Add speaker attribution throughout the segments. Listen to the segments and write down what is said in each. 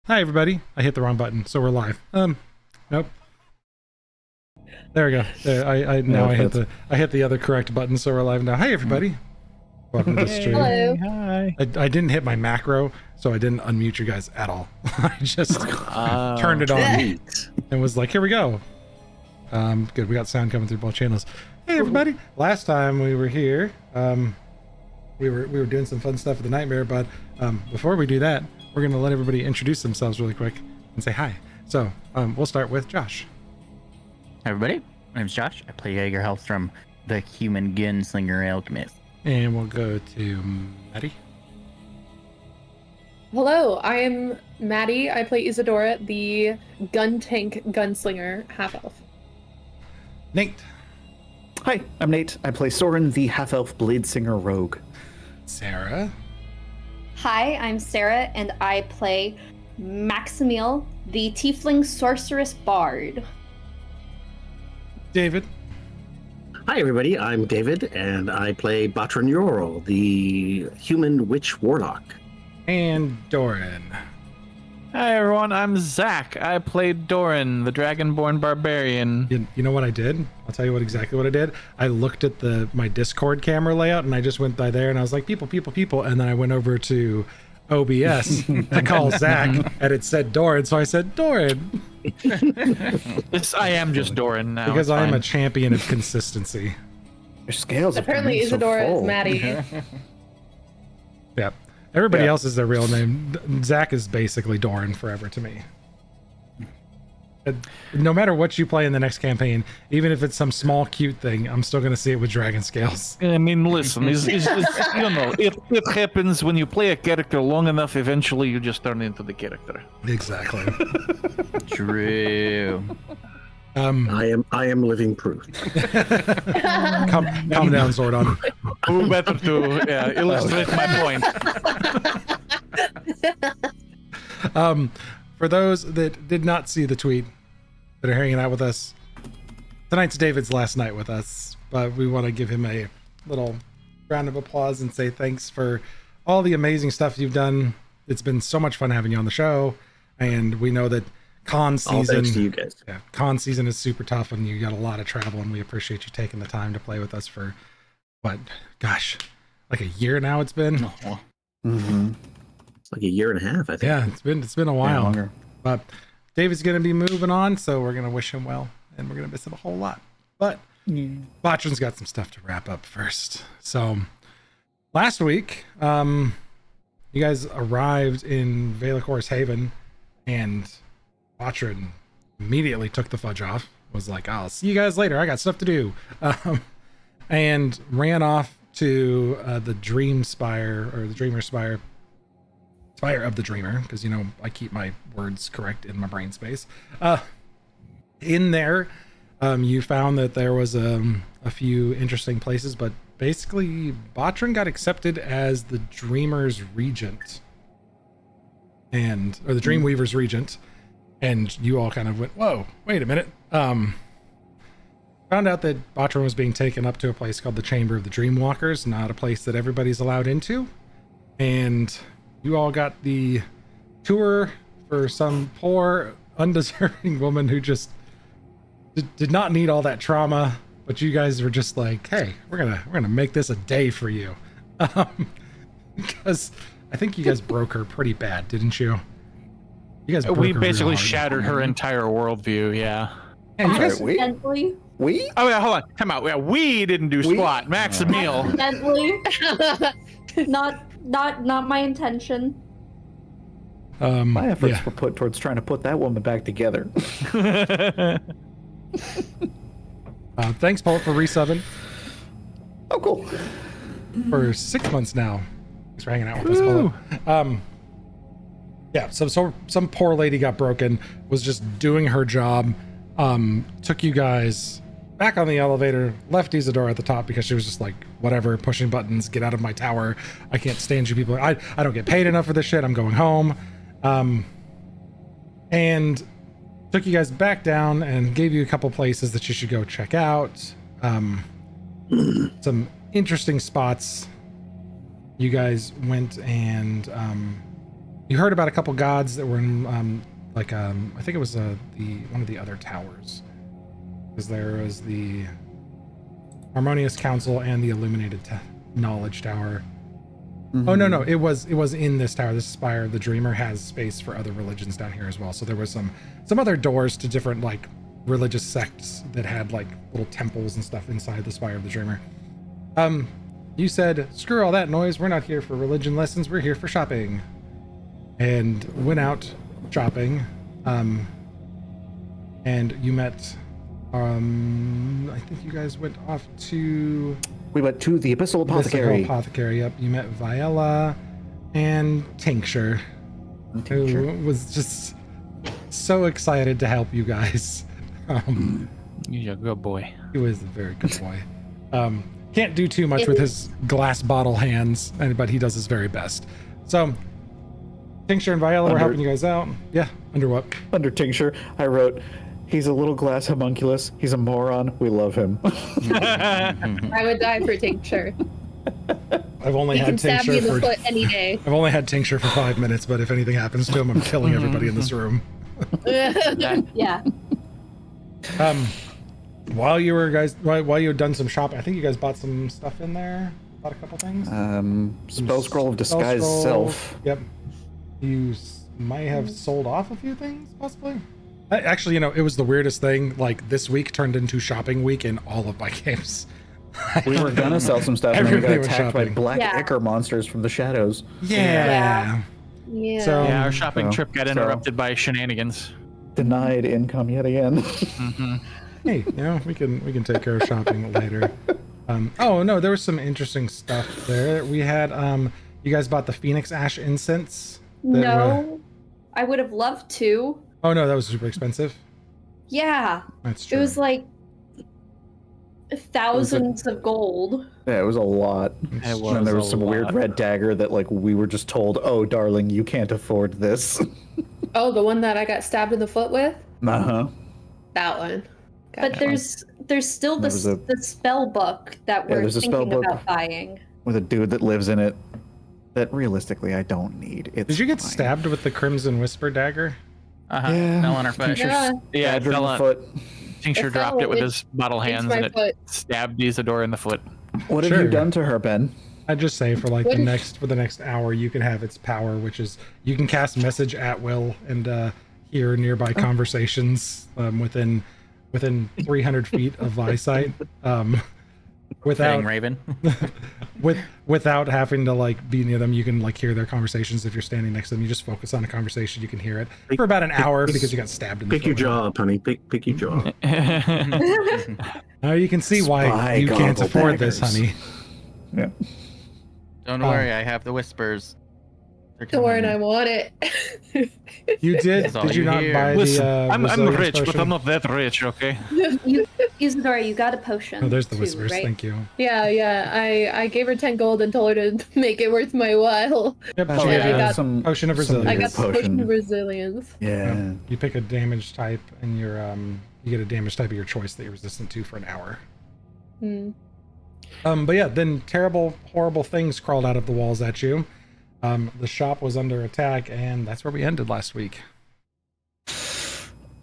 Speaker 1: Hi everybody. I hit the wrong button, so we're live. Nope. There we go. There, I hit the other correct button, so we're live now. Hi everybody. Welcome to the stream.
Speaker 2: Hello.
Speaker 3: Hi.
Speaker 1: I didn't hit my macro, so I didn't unmute you guys at all. I just turned it on and was like, here we go. Good. We got sound coming through both channels. Hey everybody. Last time we were here, we were doing some fun stuff with the Nightmare, but before we do that, we're going to let everybody introduce themselves really quick and say hi. So we'll start with Josh.
Speaker 3: Hi everybody. My name's Josh. I play Jaeger Hellstrom, the human gunslinger alchemist.
Speaker 1: And we'll go to Maddie.
Speaker 2: Hello, I am Maddie. I play Isadora, the gun tank gunslinger half-elf.
Speaker 1: Nate.
Speaker 4: Hi, I'm Nate. I play Soren, the half-elf blade singer rogue.
Speaker 1: Sarah.
Speaker 5: Hi, I'm Sarah, and I play Maximil, the tiefling sorceress bard.
Speaker 1: David.
Speaker 6: Hi everybody, I'm David, and I play Batran Yorl, the human witch warlock.
Speaker 1: And Doran.
Speaker 7: Hi everyone, I'm Zach. I played Doran, the Dragonborn Barbarian.
Speaker 1: You know what I did? I'll tell you exactly what I did. I looked at my Discord camera layout and I just went by there and I was like, people. And then I went over to OBS to call Zach and it said Doran. So I said, Doran.
Speaker 7: I am just Doran now.
Speaker 1: Because I am a champion of consistency.
Speaker 4: Your scales
Speaker 2: Apparently Isadora is Maddie.
Speaker 1: Yep. Everybody else is their real name. Zach is basically Doran forever to me. No matter what you play in the next campaign, even if it's some small cute thing, I'm still going to see it with dragon scales.
Speaker 7: I mean, listen, you know, it happens when you play a character long enough, eventually you just turn into the character.
Speaker 1: Exactly.
Speaker 3: True.
Speaker 6: I am living proof.
Speaker 1: Calm down, Zordon.
Speaker 7: Who better to illustrate my point?
Speaker 1: For those that did not see the tweet that are hanging out with us, tonight's David's last night with us, but we want to give him a little round of applause and say thanks for all the amazing stuff you've done. It's been so much fun having you on the show, and we know that con season,
Speaker 6: thanks to you guys.
Speaker 1: Yeah, con season is super tough, and you got a lot of travel, and we appreciate you taking the time to play with us for what, gosh, like a year now it's been.
Speaker 4: Mm-hmm.
Speaker 6: It's like a year and a half, I think.
Speaker 1: Yeah, it's been a while.
Speaker 4: Longer.
Speaker 1: But David's going to be moving on, so we're going to wish him well, and we're going to miss him a whole lot. But Botran's got some stuff to wrap up first. So last week, you guys arrived in Velacor's Haven, and Botran immediately took the fudge off, was like, I'll see you guys later, I got stuff to do, and ran off to the Dream Spire, or the Dreamer Spire, Spire of the Dreamer, because, you know, I keep my words correct in my brain space. In there, you found that there was a few interesting places, but basically Botran got accepted as the Dreamer's Regent, or the Dreamweaver's Regent, and you all kind of went, whoa, wait a minute. Found out that Botran was being taken up to a place called the Chamber of the Dreamwalkers, not a place that everybody's allowed into, and you all got the tour for some poor, undeserving woman who just did not need all that trauma, but you guys were just like, hey, we're gonna make this a day for you. Because I think you guys broke her pretty bad, didn't you? You guys broke
Speaker 7: We
Speaker 1: her
Speaker 7: basically
Speaker 1: real hard.
Speaker 7: shattered her entire worldview, yeah.
Speaker 1: Hey, you guys,
Speaker 5: Accidentally.
Speaker 4: We?
Speaker 7: Oh yeah, hold on, come out. Yeah, we didn't do squat. Maximil.
Speaker 5: Accidentally. Not my intention.
Speaker 4: My efforts
Speaker 1: yeah.
Speaker 4: were put towards trying to put that woman back together.
Speaker 1: Thanks, Paul, for resubbing
Speaker 4: Oh, cool.
Speaker 1: for 6 months now. Thanks for hanging out with us, Paul. Yeah, so some poor lady got broken, was just doing her job, took you guys back on the elevator, left Isadora at the top because she was just like, whatever, pushing buttons, get out of my tower. I can't stand you people. I don't get paid enough for this shit. I'm going home. And took you guys back down and gave you a couple places that you should go check out. Some interesting spots. You guys went and You heard about a couple gods that were in, I think it was one of the other towers. Because there was the Harmonious Council and the Illuminated Knowledge Tower. Oh no, it was in this tower. This spire, the Dreamer, has space for other religions down here as well. So there was some other doors to different like religious sects that had like little temples and stuff inside the spire of the Dreamer. You said, screw all that noise. We're not here for religion lessons. We're here for shopping. And went out shopping. And you met, I think you guys went off to...
Speaker 4: We went to the Abyssal Apothecary.
Speaker 1: Yep. You met Viella and Tincture, who was just so excited to help you guys.
Speaker 7: He's a good boy.
Speaker 1: He was a very good boy. Can't do too much with his glass bottle hands, but he does his very best. So, Tincture and Viella were helping you guys out. Yeah, under what?
Speaker 4: Under Tincture, I wrote, he's a little glass homunculus. He's a moron. We love him.
Speaker 2: I would die for Tincture.
Speaker 1: I've only
Speaker 2: He
Speaker 1: had
Speaker 2: can stab
Speaker 1: Tincture
Speaker 2: me in the
Speaker 1: for
Speaker 2: foot any day.
Speaker 1: I've only had Tincture for 5 minutes, but if anything happens to him, I'm killing everybody in this room.
Speaker 5: Yeah.
Speaker 1: While you had done some shopping, I think you guys bought some stuff in there. Bought a couple things.
Speaker 4: Spell Scroll of Disguise
Speaker 1: Spell scroll.
Speaker 4: Self.
Speaker 1: Yep. You might have sold off a few things, possibly. Actually, it was the weirdest thing. Like, this week turned into shopping week in all of my games.
Speaker 4: We were gonna sell some stuff, and then we got
Speaker 1: Everybody was
Speaker 4: attacked by
Speaker 1: shopping.
Speaker 4: black ichor monsters from the shadows.
Speaker 1: Yeah.
Speaker 2: Yeah.
Speaker 1: So,
Speaker 7: Yeah, our shopping trip got
Speaker 4: so-
Speaker 7: interrupted by shenanigans.
Speaker 4: Denied income yet again.
Speaker 1: hey, we can take care of shopping later. Oh no, there was some interesting stuff there. We had you guys bought the Phoenix Ash incense.
Speaker 5: No, I would have loved to.
Speaker 1: Oh no, that was super expensive.
Speaker 5: Yeah,
Speaker 1: That's true.
Speaker 5: it was like thousands of gold.
Speaker 4: Yeah, it was a lot.
Speaker 7: It was
Speaker 4: And there was
Speaker 7: a
Speaker 4: some weird
Speaker 7: lot.
Speaker 4: red dagger that, like, we were just told, "Oh, darling, you can't afford this."
Speaker 2: Oh, the one that I got stabbed in the foot with?
Speaker 4: Uh-huh.
Speaker 2: That one.
Speaker 5: But there's still
Speaker 4: There was
Speaker 5: the spell book that we're
Speaker 4: there's a spell
Speaker 5: thinking
Speaker 4: book.
Speaker 5: about buying.
Speaker 4: With a dude that lives in it that realistically I don't need. It's
Speaker 1: Did you get
Speaker 4: fine.
Speaker 1: stabbed with the Crimson Whisper dagger?
Speaker 4: Yeah.
Speaker 7: Fell on her foot.
Speaker 2: Yeah.
Speaker 7: Yeah, it
Speaker 4: Badger in
Speaker 7: fell
Speaker 4: the
Speaker 7: on.
Speaker 4: foot.
Speaker 7: Tincture
Speaker 2: It fell
Speaker 7: dropped it with
Speaker 2: in-
Speaker 7: his bottle
Speaker 2: into
Speaker 7: hands
Speaker 2: my
Speaker 7: and it
Speaker 2: foot.
Speaker 7: stabbed Isadora in the foot.
Speaker 4: What have
Speaker 1: Sure.
Speaker 4: you done to her, Ben?
Speaker 1: I'd just say for like
Speaker 2: What
Speaker 1: the
Speaker 2: if-
Speaker 1: next hour, you can have its power, which is you can cast message at will and hear nearby conversations within 300 feet of eyesight, without
Speaker 3: Dang Raven.
Speaker 1: without having to like be near them. You can like hear their conversations if you're standing next to them. You just focus on a conversation, you can hear it for about an hour because you got stabbed in the
Speaker 6: Pick your
Speaker 1: foot.
Speaker 6: jaw up, honey. Pick your jaw.
Speaker 1: Now you can see why
Speaker 4: Spy
Speaker 1: you can't
Speaker 4: goggle
Speaker 1: afford this,
Speaker 4: daggers.
Speaker 1: honey.
Speaker 4: Yeah.
Speaker 3: Don't worry, I have the whispers. They're
Speaker 2: Don't worry,
Speaker 3: coming.
Speaker 2: I want it.
Speaker 1: You did?
Speaker 3: That's all
Speaker 1: Did you
Speaker 3: you
Speaker 1: not
Speaker 3: hear.
Speaker 1: buy
Speaker 7: Listen,
Speaker 1: the?
Speaker 7: I'm
Speaker 1: resilience
Speaker 7: rich, but
Speaker 1: potion?
Speaker 7: I'm not that rich, okay?
Speaker 5: Isadora, you got a potion.
Speaker 1: Oh, there's the
Speaker 5: too,
Speaker 1: whispers.
Speaker 5: right?
Speaker 1: Thank you.
Speaker 2: Yeah. I gave her 10 gold and told her to make it worth my while.
Speaker 1: Yep.
Speaker 4: Oh,
Speaker 1: so
Speaker 2: yeah,
Speaker 1: you
Speaker 2: I
Speaker 1: get
Speaker 2: got-
Speaker 4: some
Speaker 1: Potion of
Speaker 4: some
Speaker 1: resilience.
Speaker 2: I
Speaker 4: weird
Speaker 2: got the potion of resilience.
Speaker 4: Yeah.
Speaker 1: You pick a damage type, and you get a damage type of your choice that you're resistant to for an hour.
Speaker 2: Hmm.
Speaker 1: But yeah, then terrible, horrible things crawled out of the walls at you. The shop was under attack, and that's where we ended last week.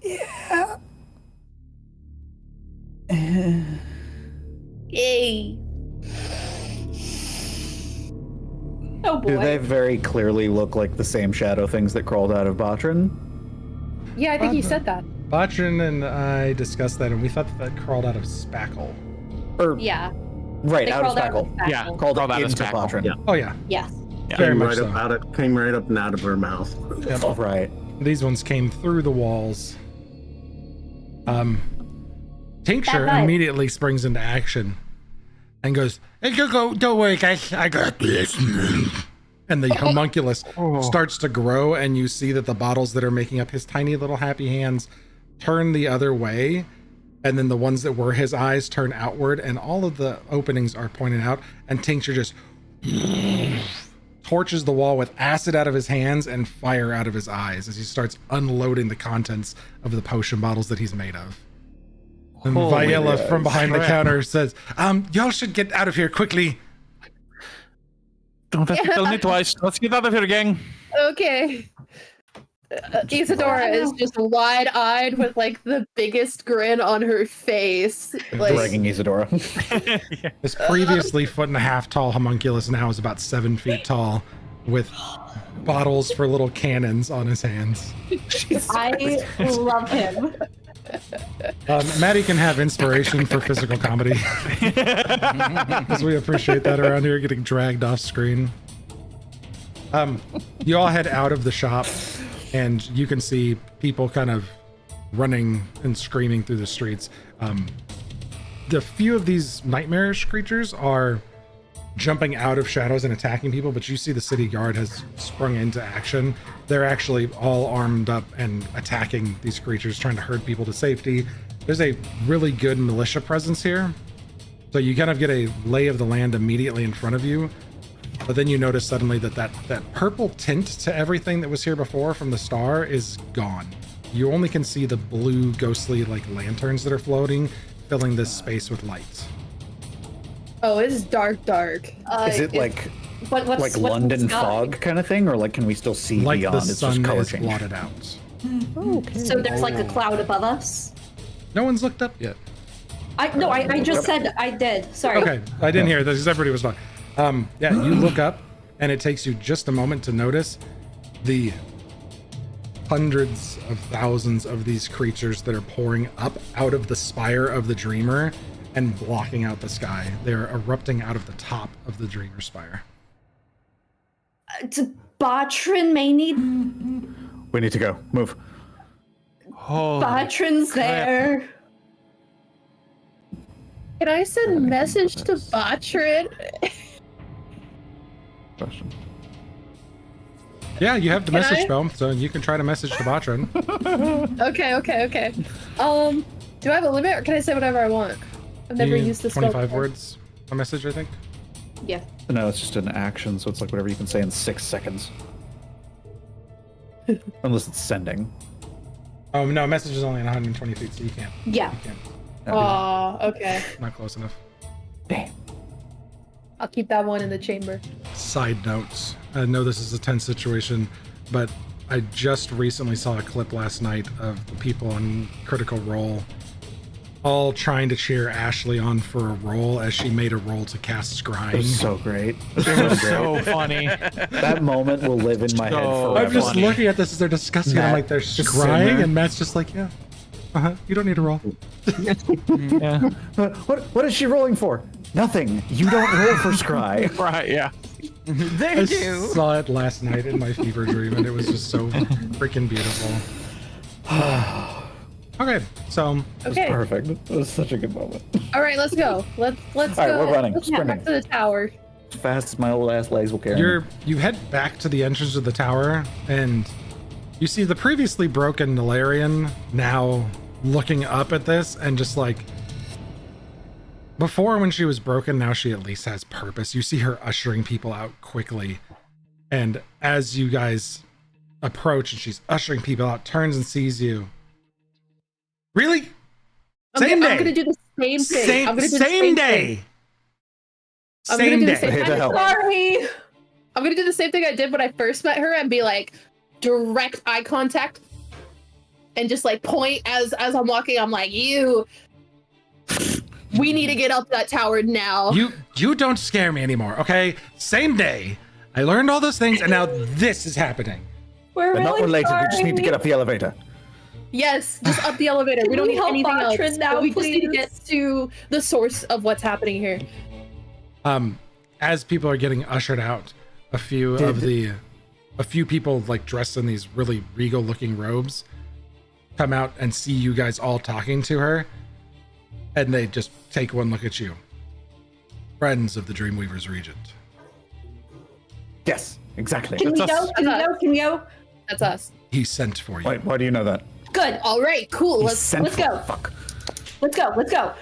Speaker 4: Yeah.
Speaker 5: Yay. Oh
Speaker 4: Do
Speaker 5: boy.
Speaker 4: they very clearly look like the same shadow things that crawled out of Botrin?
Speaker 2: Yeah, I think you said that.
Speaker 1: Botrin and I discussed that, and we thought that crawled out of Spackle.
Speaker 4: Or
Speaker 5: Yeah.
Speaker 4: right
Speaker 5: They
Speaker 4: out of
Speaker 5: crawled out of
Speaker 4: Spackle.
Speaker 5: Spackle.
Speaker 7: Yeah.
Speaker 4: Crawled
Speaker 7: Crawled out of
Speaker 4: into
Speaker 7: Spackle.
Speaker 4: Botrin.
Speaker 6: Yeah.
Speaker 1: Oh yeah,
Speaker 5: Yes.
Speaker 1: very
Speaker 6: Came
Speaker 1: much
Speaker 6: right
Speaker 1: so.
Speaker 6: came right up and out of her mouth.
Speaker 1: Yep.
Speaker 4: Right.
Speaker 1: These ones came through the walls. Tincture
Speaker 5: Bad vibe.
Speaker 1: immediately springs into action and goes, "Hey, go, don't worry, guys, I got this." And the homunculus starts to grow, and you see that the bottles that are making up his tiny little happy hands turn the other way, and then the ones that were his eyes turn outward, and all of the openings are pointed out, and Tincture just torches the wall with acid out of his hands and fire out of his eyes as he starts unloading the contents of the potion bottles that he's made of. And
Speaker 7: Holy
Speaker 1: Viella from behind the
Speaker 7: crap.
Speaker 1: counter says, y'all should get out of here quickly.
Speaker 7: Don't have to tell me twice. Let's get out of here, gang.
Speaker 2: Okay. Isadora is just wide-eyed with like the biggest grin on her face. Like,
Speaker 4: Dragging Isadora.
Speaker 1: This previously 1.5 foot tall homunculus now is about 7 feet tall, with bottles for little cannons on his hands.
Speaker 5: I love him.
Speaker 1: Maddie can have inspiration for physical comedy, because we appreciate that around here, getting dragged off screen. You all head out of the shop, and you can see people kind of running and screaming through the streets. The few of these nightmarish creatures are jumping out of shadows and attacking people, but you see the city guard has sprung into action. They're actually all armed up and attacking these creatures, trying to herd people to safety. There's a really good militia presence here, so you kind of get a lay of the land immediately in front of you. But then you notice suddenly that purple tint to everything that was here before from the star is gone. You only can see the blue ghostly like lanterns that are floating, filling this space with light.
Speaker 2: oh, it's dark.
Speaker 4: Is it like
Speaker 5: What's
Speaker 4: London
Speaker 5: the sky?
Speaker 4: fog kind of thing, or like can we still see
Speaker 1: Like
Speaker 4: beyond?
Speaker 1: the
Speaker 4: It's just
Speaker 1: sun
Speaker 4: color
Speaker 1: is
Speaker 4: change.
Speaker 1: blotted out.
Speaker 5: So there's like a cloud above us.
Speaker 1: No one's looked up yet.
Speaker 5: I just said I did. Sorry.
Speaker 1: Okay, I didn't hear this because everybody was talking. Yeah, you look up, and it takes you just a moment to notice the hundreds of thousands of these creatures that are pouring up out of the spire of the Dreamer and blocking out the sky. They're erupting out of the top of the Dreamer spire.
Speaker 5: Batron may need.
Speaker 4: We need to go. Move.
Speaker 7: Oh,
Speaker 5: Batron's there.
Speaker 2: Can I send message to Batron?
Speaker 7: question.
Speaker 1: Yeah, you have the
Speaker 2: Can
Speaker 1: message
Speaker 2: I?
Speaker 1: spell, so you can try to message to Batron.
Speaker 2: Okay. Do I have a limit, or can I say whatever I want? I've never
Speaker 1: You-
Speaker 2: used this.
Speaker 1: 25 words a message, I think.
Speaker 5: Yeah.
Speaker 4: No, it's just an action, so it's like whatever you can say in 6 seconds. Unless it's sending.
Speaker 1: Oh no, message is only 120 feet, so you can't.
Speaker 5: Yeah.
Speaker 1: You can't.
Speaker 2: Oh, okay.
Speaker 1: Not close enough.
Speaker 4: Damn.
Speaker 2: I'll keep that one in the chamber.
Speaker 1: Side notes. I know this is a tense situation, but I just recently saw a clip last night of the people on Critical Role all trying to cheer Ashley on for a roll as she made a roll to cast
Speaker 4: It
Speaker 1: Scrying.
Speaker 4: was so great.
Speaker 7: It was so funny.
Speaker 4: That moment will live in my head
Speaker 7: So
Speaker 4: forever.
Speaker 1: I'm just
Speaker 7: funny.
Speaker 1: looking at this as they're discussing it. I'm
Speaker 4: Matt
Speaker 1: like, they're
Speaker 4: just sitting
Speaker 1: scrying,
Speaker 4: there.
Speaker 1: and Matt's just like, yeah. You don't need a roll.
Speaker 7: Yeah.
Speaker 4: What is she rolling for? Nothing. You don't roll for scry.
Speaker 7: Right. Yeah.
Speaker 3: They
Speaker 1: I
Speaker 3: do.
Speaker 1: saw it last night in my fever dream, and it was just so freaking beautiful. Okay, so
Speaker 2: Okay.
Speaker 4: Perfect. It was such a good moment.
Speaker 2: All right, let's go. Let's
Speaker 4: All
Speaker 2: go.
Speaker 4: right, we're running,
Speaker 2: Let's get back
Speaker 4: sprinting.
Speaker 2: to the tower.
Speaker 4: As fast as my old ass legs will carry me.
Speaker 1: you head back to the entrance of the tower, and you see the previously broken Nilarian now looking up at this and just like, before when she was broken, now she at least has purpose. You see her ushering people out quickly, and as you guys approach and she's ushering people out, turns and sees you. Really? Same day.
Speaker 2: I'm gonna do the same thing. I'm gonna do the
Speaker 1: Same
Speaker 2: same
Speaker 1: day.
Speaker 2: thing. I'm gonna
Speaker 1: Same
Speaker 2: do the
Speaker 1: day.
Speaker 2: same
Speaker 4: Hey, the
Speaker 2: thing.
Speaker 4: hell.
Speaker 5: Sorry.
Speaker 2: I'm gonna do the same thing I did when I first met her and be like direct eye contact and just like point as I'm walking. I'm like, you. We need to get up that tower now.
Speaker 1: You don't scare me anymore, okay? Same day. I learned all those things, and now this is happening.
Speaker 5: We're
Speaker 4: But
Speaker 5: really
Speaker 4: not related.
Speaker 5: sorry.
Speaker 4: We just need to get up the elevator.
Speaker 2: Yes, just up the elevator. We don't
Speaker 5: we
Speaker 2: need
Speaker 5: help
Speaker 2: anything else.
Speaker 5: Batron now,
Speaker 2: We just need to
Speaker 5: please?
Speaker 2: get to the source of what's happening here.
Speaker 1: As people are getting ushered out, a few people like dressed in these really regal looking robes come out and see you guys all talking to her, and they just take one look at you. Friends of the Dreamweaver's Regent.
Speaker 4: Yes, exactly.
Speaker 5: Can we
Speaker 7: That's
Speaker 5: go?
Speaker 7: us.
Speaker 5: Can we go? Can we go?
Speaker 2: That's us.
Speaker 1: He sent for you.
Speaker 4: Wait, why do you know that?
Speaker 5: Good.
Speaker 2: All right, cool.
Speaker 4: He
Speaker 2: Let's
Speaker 4: sent
Speaker 5: let's
Speaker 4: for-
Speaker 5: go.
Speaker 4: Fuck.
Speaker 5: Let's go. Let's go.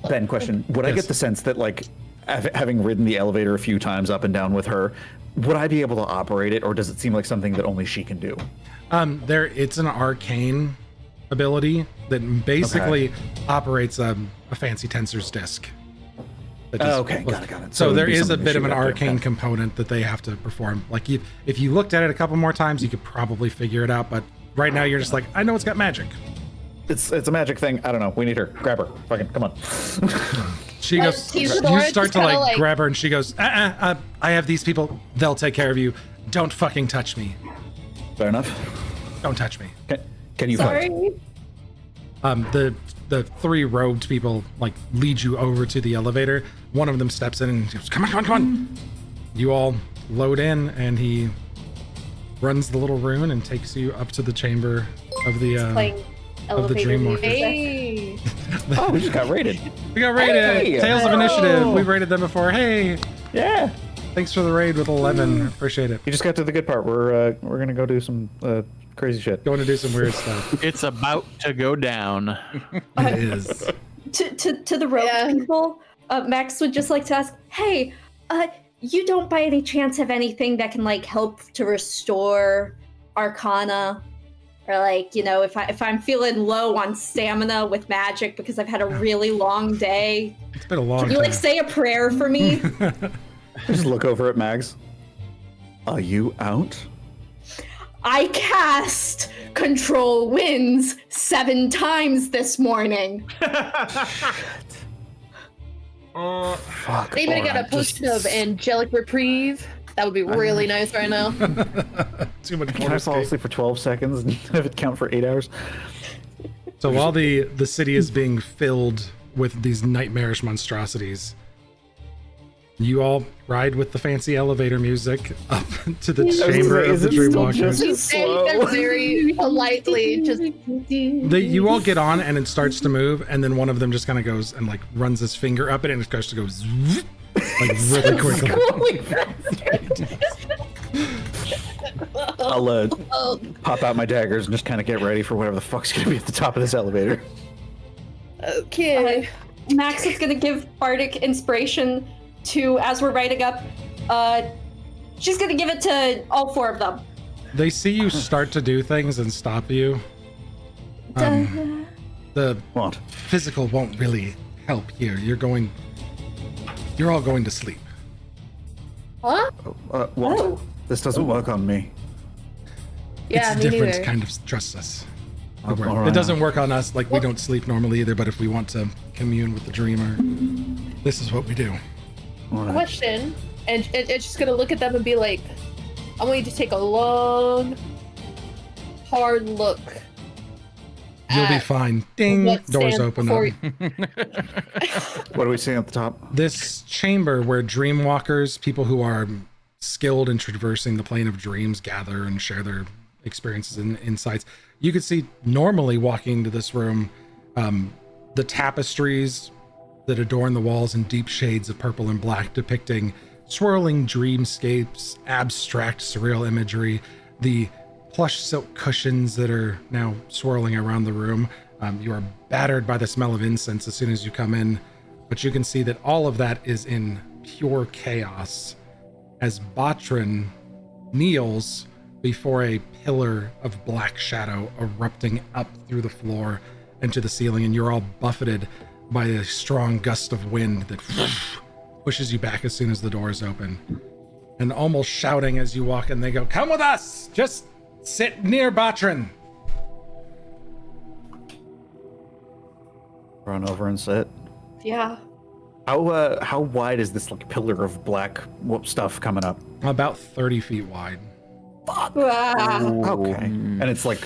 Speaker 4: Ben, question. Would I
Speaker 1: Yes.
Speaker 4: get the sense that, like, having ridden the elevator a few times up and down with her, would I be able to operate it, or does it seem like something that only she can do?
Speaker 1: It's an arcane ability that basically operates a fancy tensor's disc. that just-
Speaker 4: Okay, got it.
Speaker 1: So
Speaker 4: it would
Speaker 1: there
Speaker 4: be
Speaker 1: is a
Speaker 4: something
Speaker 1: bit
Speaker 4: that
Speaker 1: of an
Speaker 4: she would have to-
Speaker 1: arcane component that they have to perform. Like if you looked at it a couple more times, you could probably figure it out. But right now you're just like, I know it's got magic.
Speaker 4: It's a magic thing. I don't know. We need her. Grab her. Fucking come on.
Speaker 1: She goes. You
Speaker 2: Isadora
Speaker 1: start
Speaker 2: just
Speaker 1: to
Speaker 2: kinda,
Speaker 1: like grab her, and she goes, I have these people. They'll take care of you. Don't fucking touch me.
Speaker 4: Fair enough.
Speaker 1: Don't touch me.
Speaker 4: Can you fight?
Speaker 2: Sorry.
Speaker 1: The three robed people like lead you over to the elevator. One of them steps in and goes, come on. You all load in, and he runs the little rune and takes you up to the chamber of the
Speaker 5: Playing
Speaker 1: of the
Speaker 5: elevator
Speaker 1: dream
Speaker 5: music.
Speaker 1: walker.
Speaker 2: Hey.
Speaker 4: Oh, we just got raided.
Speaker 1: We got raided.
Speaker 4: Hey!
Speaker 1: Tales of Initiative. We've raided them before. Hey,
Speaker 4: Yeah.
Speaker 1: thanks for the raid with 11. Appreciate it.
Speaker 4: You just got to the good part. We're gonna go do some crazy shit.
Speaker 1: Going to do some weird stuff.
Speaker 7: It's about to go down.
Speaker 1: It is.
Speaker 5: To the rogue
Speaker 2: Yeah.
Speaker 5: people, Max would just like to ask, hey, you don't by any chance have anything that can like help to restore Arcana? Or like, you know, if I'm feeling low on stamina with magic because I've had a really long day,
Speaker 1: It's been a long
Speaker 5: can you
Speaker 1: time.
Speaker 5: like say a prayer for me?
Speaker 4: Just look over at Mags. Are you out?
Speaker 5: I cast Control Winds 7 times this morning.
Speaker 4: Fuck.
Speaker 2: Maybe I got a potion of angelic reprieve. That would be really nice right now.
Speaker 1: Too much
Speaker 4: Can I fall asleep for 12 seconds and have it count for 8 hours?
Speaker 1: So while the city is being filled with these nightmarish monstrosities, you all ride with the fancy elevator music up to the chamber of the Dreamwalkers.
Speaker 2: He's saying they're very politely just.
Speaker 1: You all get on and it starts to move, and then one of them just kind of goes and like runs his finger up it, and it starts to go zoop, like really quickly.
Speaker 4: I'll pop out my daggers and just kind of get ready for whatever the fuck's gonna be at the top of this elevator.
Speaker 2: Okay.
Speaker 5: Max is gonna give Bardic inspiration to, as we're riding up, she's gonna give it to all 4 of them.
Speaker 1: They see you start to do things and stop you. The
Speaker 4: What?
Speaker 1: physical won't really help here. You're all going to sleep.
Speaker 2: Huh?
Speaker 4: What?
Speaker 5: Oh.
Speaker 4: This doesn't work on me.
Speaker 2: Yeah,
Speaker 1: It's
Speaker 2: me
Speaker 1: different
Speaker 2: neither.
Speaker 1: kind of trust us.
Speaker 4: Oh,
Speaker 1: It
Speaker 4: all right.
Speaker 1: doesn't work on us. Like we don't sleep normally either, but if we want to commune with the dreamer, this is what we do.
Speaker 4: All right.
Speaker 2: Question, and it's just gonna look at them and be like, I want you to take a long, hard look.
Speaker 1: You'll be
Speaker 2: at
Speaker 1: fine. Ding.
Speaker 2: what
Speaker 1: Doors
Speaker 2: stands
Speaker 1: open
Speaker 2: before
Speaker 1: up.
Speaker 4: What are we seeing at the top?
Speaker 1: This chamber where dreamwalkers, people who are skilled in traversing the plane of dreams, gather and share their experiences and insights. You could see normally walking into this room, the tapestries that adorn the walls in deep shades of purple and black, depicting swirling dreamscapes, abstract surreal imagery, the plush silk cushions that are now swirling around the room. You are battered by the smell of incense as soon as you come in, but you can see that all of that is in pure chaos as Botrin kneels before a pillar of black shadow erupting up through the floor and to the ceiling, and you're all buffeted by a strong gust of wind that pushes you back as soon as the doors open. And almost shouting as you walk in, they go, "Come with us! Just sit near Botrin."
Speaker 4: Run over and sit.
Speaker 5: Yeah.
Speaker 4: How wide is this like pillar of black stuff coming up?
Speaker 1: About 30 feet wide.
Speaker 5: Ah.
Speaker 4: Okay. And it's like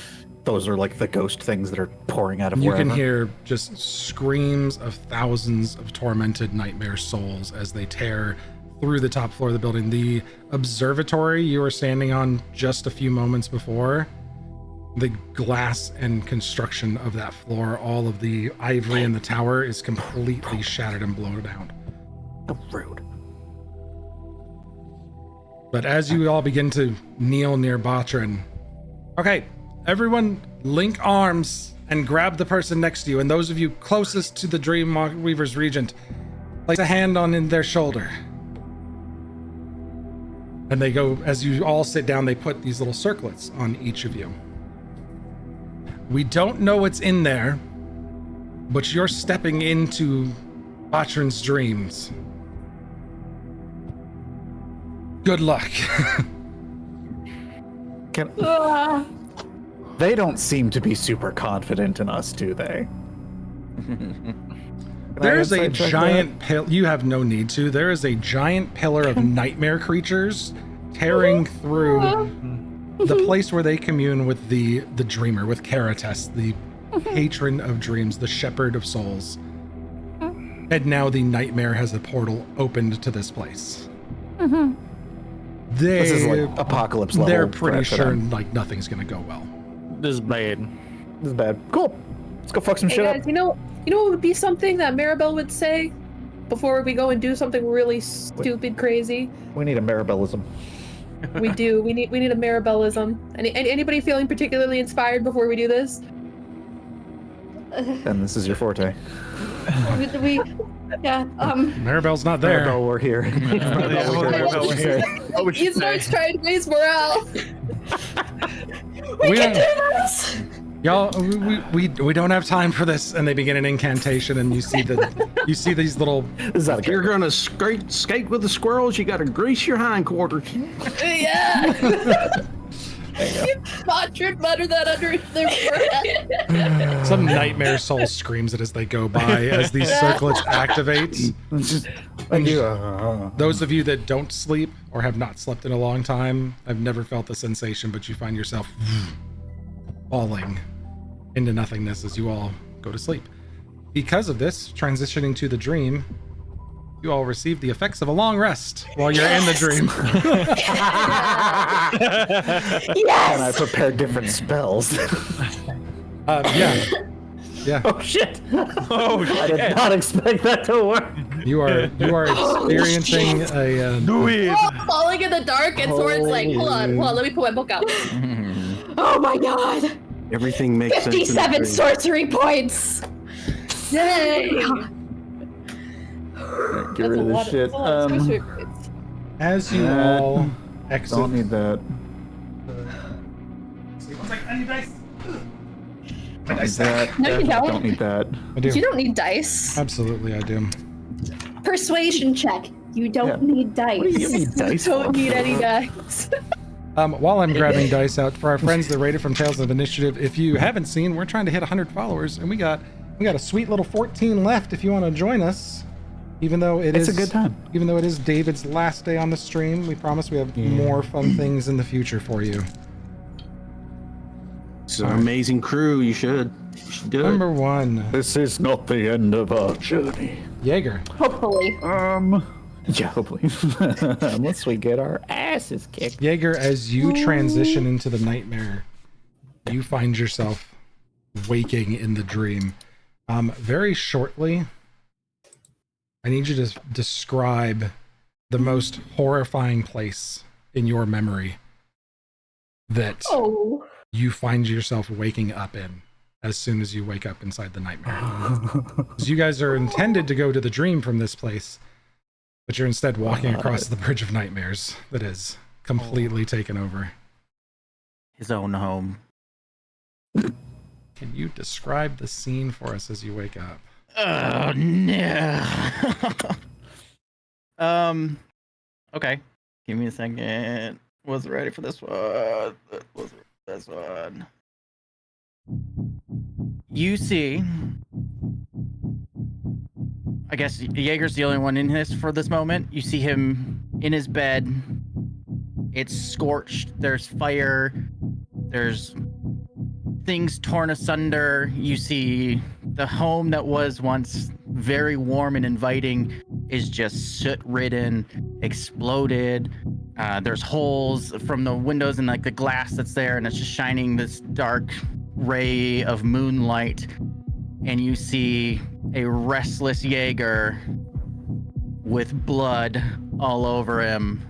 Speaker 4: those are like the ghost things that are pouring out of
Speaker 1: You
Speaker 4: wherever.
Speaker 1: can hear just screams of thousands of tormented nightmare souls as they tear through the top floor of the building. The observatory you were standing on just a few moments before, the glass and construction of that floor, all of the ivory in the tower is completely shattered and blown out.
Speaker 4: Oh, rude.
Speaker 1: But as you all begin to kneel near Botrin, okay, everyone link arms and grab the person next to you, and those of you closest to the Dreamweaver's Regent, place a hand on their shoulder. And they go, as you all sit down, they put these little circlets on each of you. We don't know what's in there, but you're stepping into Botrin's dreams. Good luck.
Speaker 4: They don't seem to be super confident in us, do they?
Speaker 1: There is a giant pillar. You have no need to. There is a giant pillar of nightmare creatures tearing through the place where they commune with the dreamer, with Caritas, the patron of dreams, the shepherd of souls. And now the nightmare has a portal opened to this place.
Speaker 4: This is like apocalypse level.
Speaker 1: They're pretty
Speaker 4: threat for
Speaker 1: sure
Speaker 4: them.
Speaker 1: like nothing's gonna go well.
Speaker 7: This is bad.
Speaker 4: This is bad. Cool. Let's go fuck some
Speaker 2: Hey
Speaker 4: shit
Speaker 2: guys,
Speaker 4: up.
Speaker 2: you know what would be something that Maribel would say before we go and do something really stupid, crazy?
Speaker 4: We need a Maribellism.
Speaker 2: We do. We need a Maribelism. Anybody feeling particularly inspired before we do this?
Speaker 4: And this is your forte.
Speaker 1: Maribel's not there.
Speaker 4: Maribel, we're here.
Speaker 2: He starts trying to raise morale.
Speaker 1: We can do this. Y'all, we don't have time for this. And they begin an incantation, and you see these little.
Speaker 4: Is that
Speaker 6: If you're gonna skate with the squirrels, you gotta grease your hindquarters.
Speaker 2: Yeah. Botchard mutter that under their breath.
Speaker 1: Some nightmare soul screams it as they go by as these circlets activate. Those of you that don't sleep or have not slept in a long time, I've never felt the sensation, but you find yourself falling into nothingness as you all go to sleep. Because of this, transitioning to the dream, you all receive the effects of a long rest while you're in the dream.
Speaker 4: And I prepared different spells.
Speaker 1: Yeah.
Speaker 4: Oh shit! Oh shit! I did not expect that to work.
Speaker 1: You are experiencing a
Speaker 2: We're all falling in the dark, and Soren's like, hold on, let me pull my book out.
Speaker 5: Oh my god!
Speaker 6: Everything makes sense.
Speaker 5: 57 sorcery points! Yay!
Speaker 4: Get rid of this shit.
Speaker 1: as you all exit.
Speaker 4: Don't need that.
Speaker 1: I need dice.
Speaker 5: No, you don't.
Speaker 4: Don't need that.
Speaker 1: I do.
Speaker 5: You don't need dice.
Speaker 1: Absolutely, I do.
Speaker 5: Persuasion check. You don't need dice.
Speaker 4: What do you need dice
Speaker 2: Don't
Speaker 4: for?
Speaker 2: need any dice.
Speaker 1: While I'm grabbing dice out for our friends that rated from Tales of Initiative, if you haven't seen, we're trying to hit 100 followers, and we got a sweet little 14 left. If you want to join us, even though it's
Speaker 4: a good time.
Speaker 1: Even though it is David's last day on the stream, we promise we have more fun things in the future for you.
Speaker 6: It's an amazing crew. You should do it.
Speaker 1: Number 1,
Speaker 4: This is not the end of our journey.
Speaker 1: Jaeger.
Speaker 5: Hopefully.
Speaker 4: Yeah, hopefully. Unless we get our asses kicked.
Speaker 1: Jaeger, as you transition into the nightmare, you find yourself waking in the dream. Very shortly, I need you to describe the most horrifying place in your memory that you find yourself waking up in as soon as you wake up inside the nightmare. Because you guys are intended to go to the dream from this place, but you're instead walking across the Bridge of Nightmares that is completely taken over.
Speaker 3: His own home.
Speaker 1: Can you describe the scene for us as you wake up?
Speaker 3: Oh no. Okay. Give me a second. Wasn't ready for this one. This one. You see, I guess Jaeger's the only one in this for this moment. You see him in his bed. It's scorched. There's fire. There's things torn asunder. You see the home that was once very warm and inviting is just soot-ridden, exploded. There's holes from the windows and like the glass that's there, and it's just shining this dark ray of moonlight. And you see a restless Jaeger with blood all over him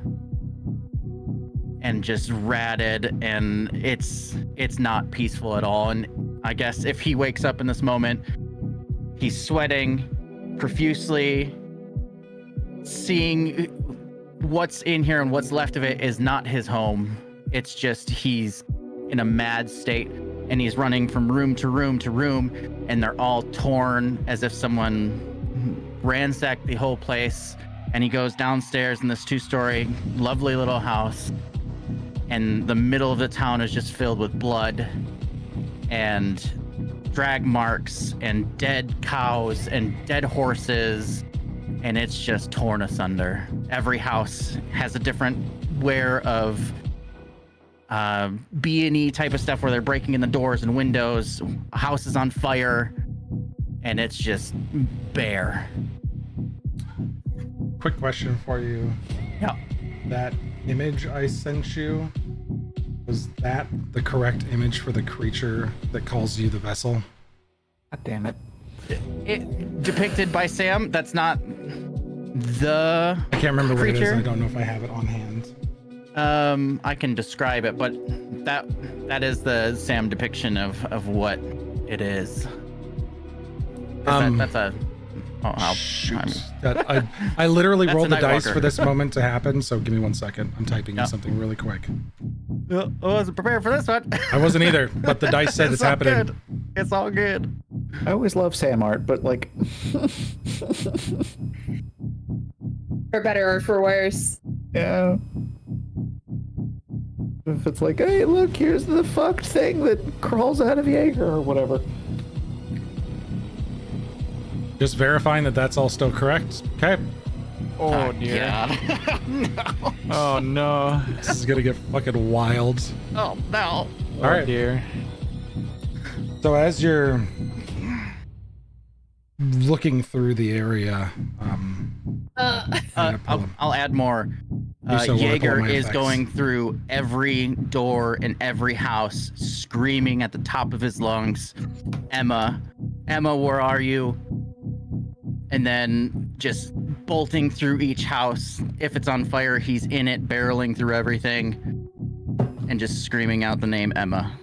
Speaker 3: and just ratted, and it's not peaceful at all. And I guess if he wakes up in this moment, he's sweating profusely. Seeing what's in here and what's left of it is not his home. It's just he's in a mad state, and he's running from room to room to room, and they're all torn as if someone ransacked the whole place And he goes downstairs in this 2-story, lovely little house. And the middle of the town is just filled with blood and drag marks and dead cows and dead horses. And it's just torn asunder. Every house has a different wear of B&E type of stuff where they're breaking in the doors and windows. A house is on fire, and it's just bare.
Speaker 1: Quick question for you.
Speaker 3: Yeah.
Speaker 1: That image I sent you, was that the correct image for the creature that calls you the vessel?
Speaker 7: God damn it.
Speaker 3: It depicted by Sam. That's not the
Speaker 1: I can't remember what it is.
Speaker 3: creature.
Speaker 1: I don't know if I have it on hand.
Speaker 3: I can describe it, but that is the Sam depiction of what it is. That's a. Oh,
Speaker 1: Shoot. I literally
Speaker 3: That's
Speaker 1: rolled
Speaker 3: a
Speaker 1: the dice
Speaker 3: Nightwalker.
Speaker 1: for this moment to happen, so give me 1 second. I'm typing
Speaker 3: Yeah.
Speaker 1: in something really quick.
Speaker 3: I wasn't prepared for this one.
Speaker 1: I wasn't either, but the dice said it's
Speaker 3: all
Speaker 1: happening.
Speaker 3: good. It's all good.
Speaker 4: I always love Sam art, but like,
Speaker 2: For better or for worse.
Speaker 4: yeah. If it's like, hey, look, here's the fucked thing that crawls out of Jaeger or whatever.
Speaker 1: Just verifying that that's all still correct. Okay.
Speaker 7: Oh dear.
Speaker 3: God. No.
Speaker 7: Oh no.
Speaker 1: This is going to get fucking wild.
Speaker 3: Oh no.
Speaker 1: All
Speaker 7: Oh
Speaker 1: right.
Speaker 7: dear.
Speaker 1: So as you're looking through the area,
Speaker 3: I'll add more.
Speaker 1: Do so while I pull
Speaker 3: Jaeger
Speaker 1: my
Speaker 3: is
Speaker 1: effects.
Speaker 3: going through every door in every house, screaming at the top of his lungs, Emma, where are you? And then just bolting through each house. If it's on fire, he's in it, barreling through everything, and just screaming out the name Emma.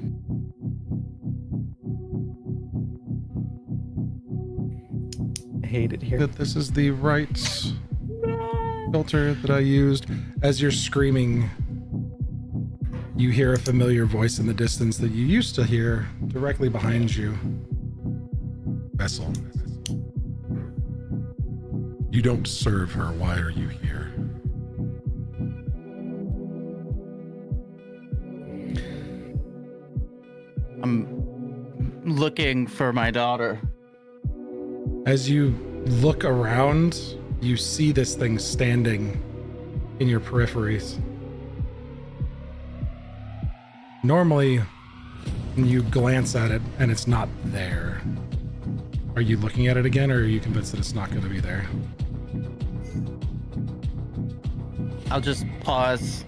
Speaker 4: I hate it here.
Speaker 1: that this is the right filter that I used. As you're screaming, you hear a familiar voice in the distance that you used to hear directly behind you. Vessel. You don't serve her. Why are you here?
Speaker 3: I'm looking for my daughter.
Speaker 1: As you look around, you see this thing standing in your peripheries. Normally, you glance at it and it's not there. Are you looking at it again, or are you convinced that it's not going to be there?
Speaker 3: I'll just pause,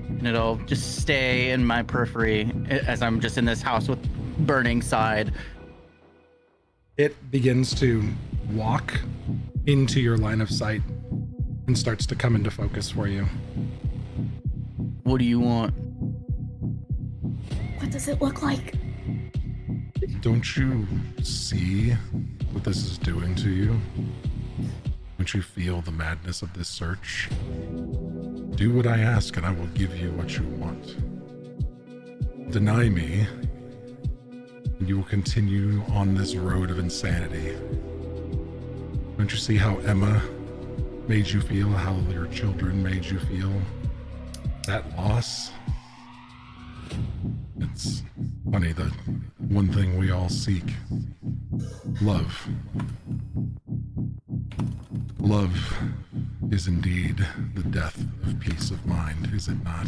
Speaker 3: and it'll just stay in my periphery as I'm just in this house with burning side.
Speaker 1: It begins to walk into your line of sight and starts to come into focus for you.
Speaker 3: What do you want?
Speaker 5: What does it look like?
Speaker 1: Don't you see what this is doing to you? Don't you feel the madness of this search? Do what I ask and I will give you what you want. Deny me, and you will continue on this road of insanity. Don't you see how Emma made you feel, how your children made you feel? That loss? It's funny, the one thing we all seek. Love. Love is indeed the death of peace of mind, is it not?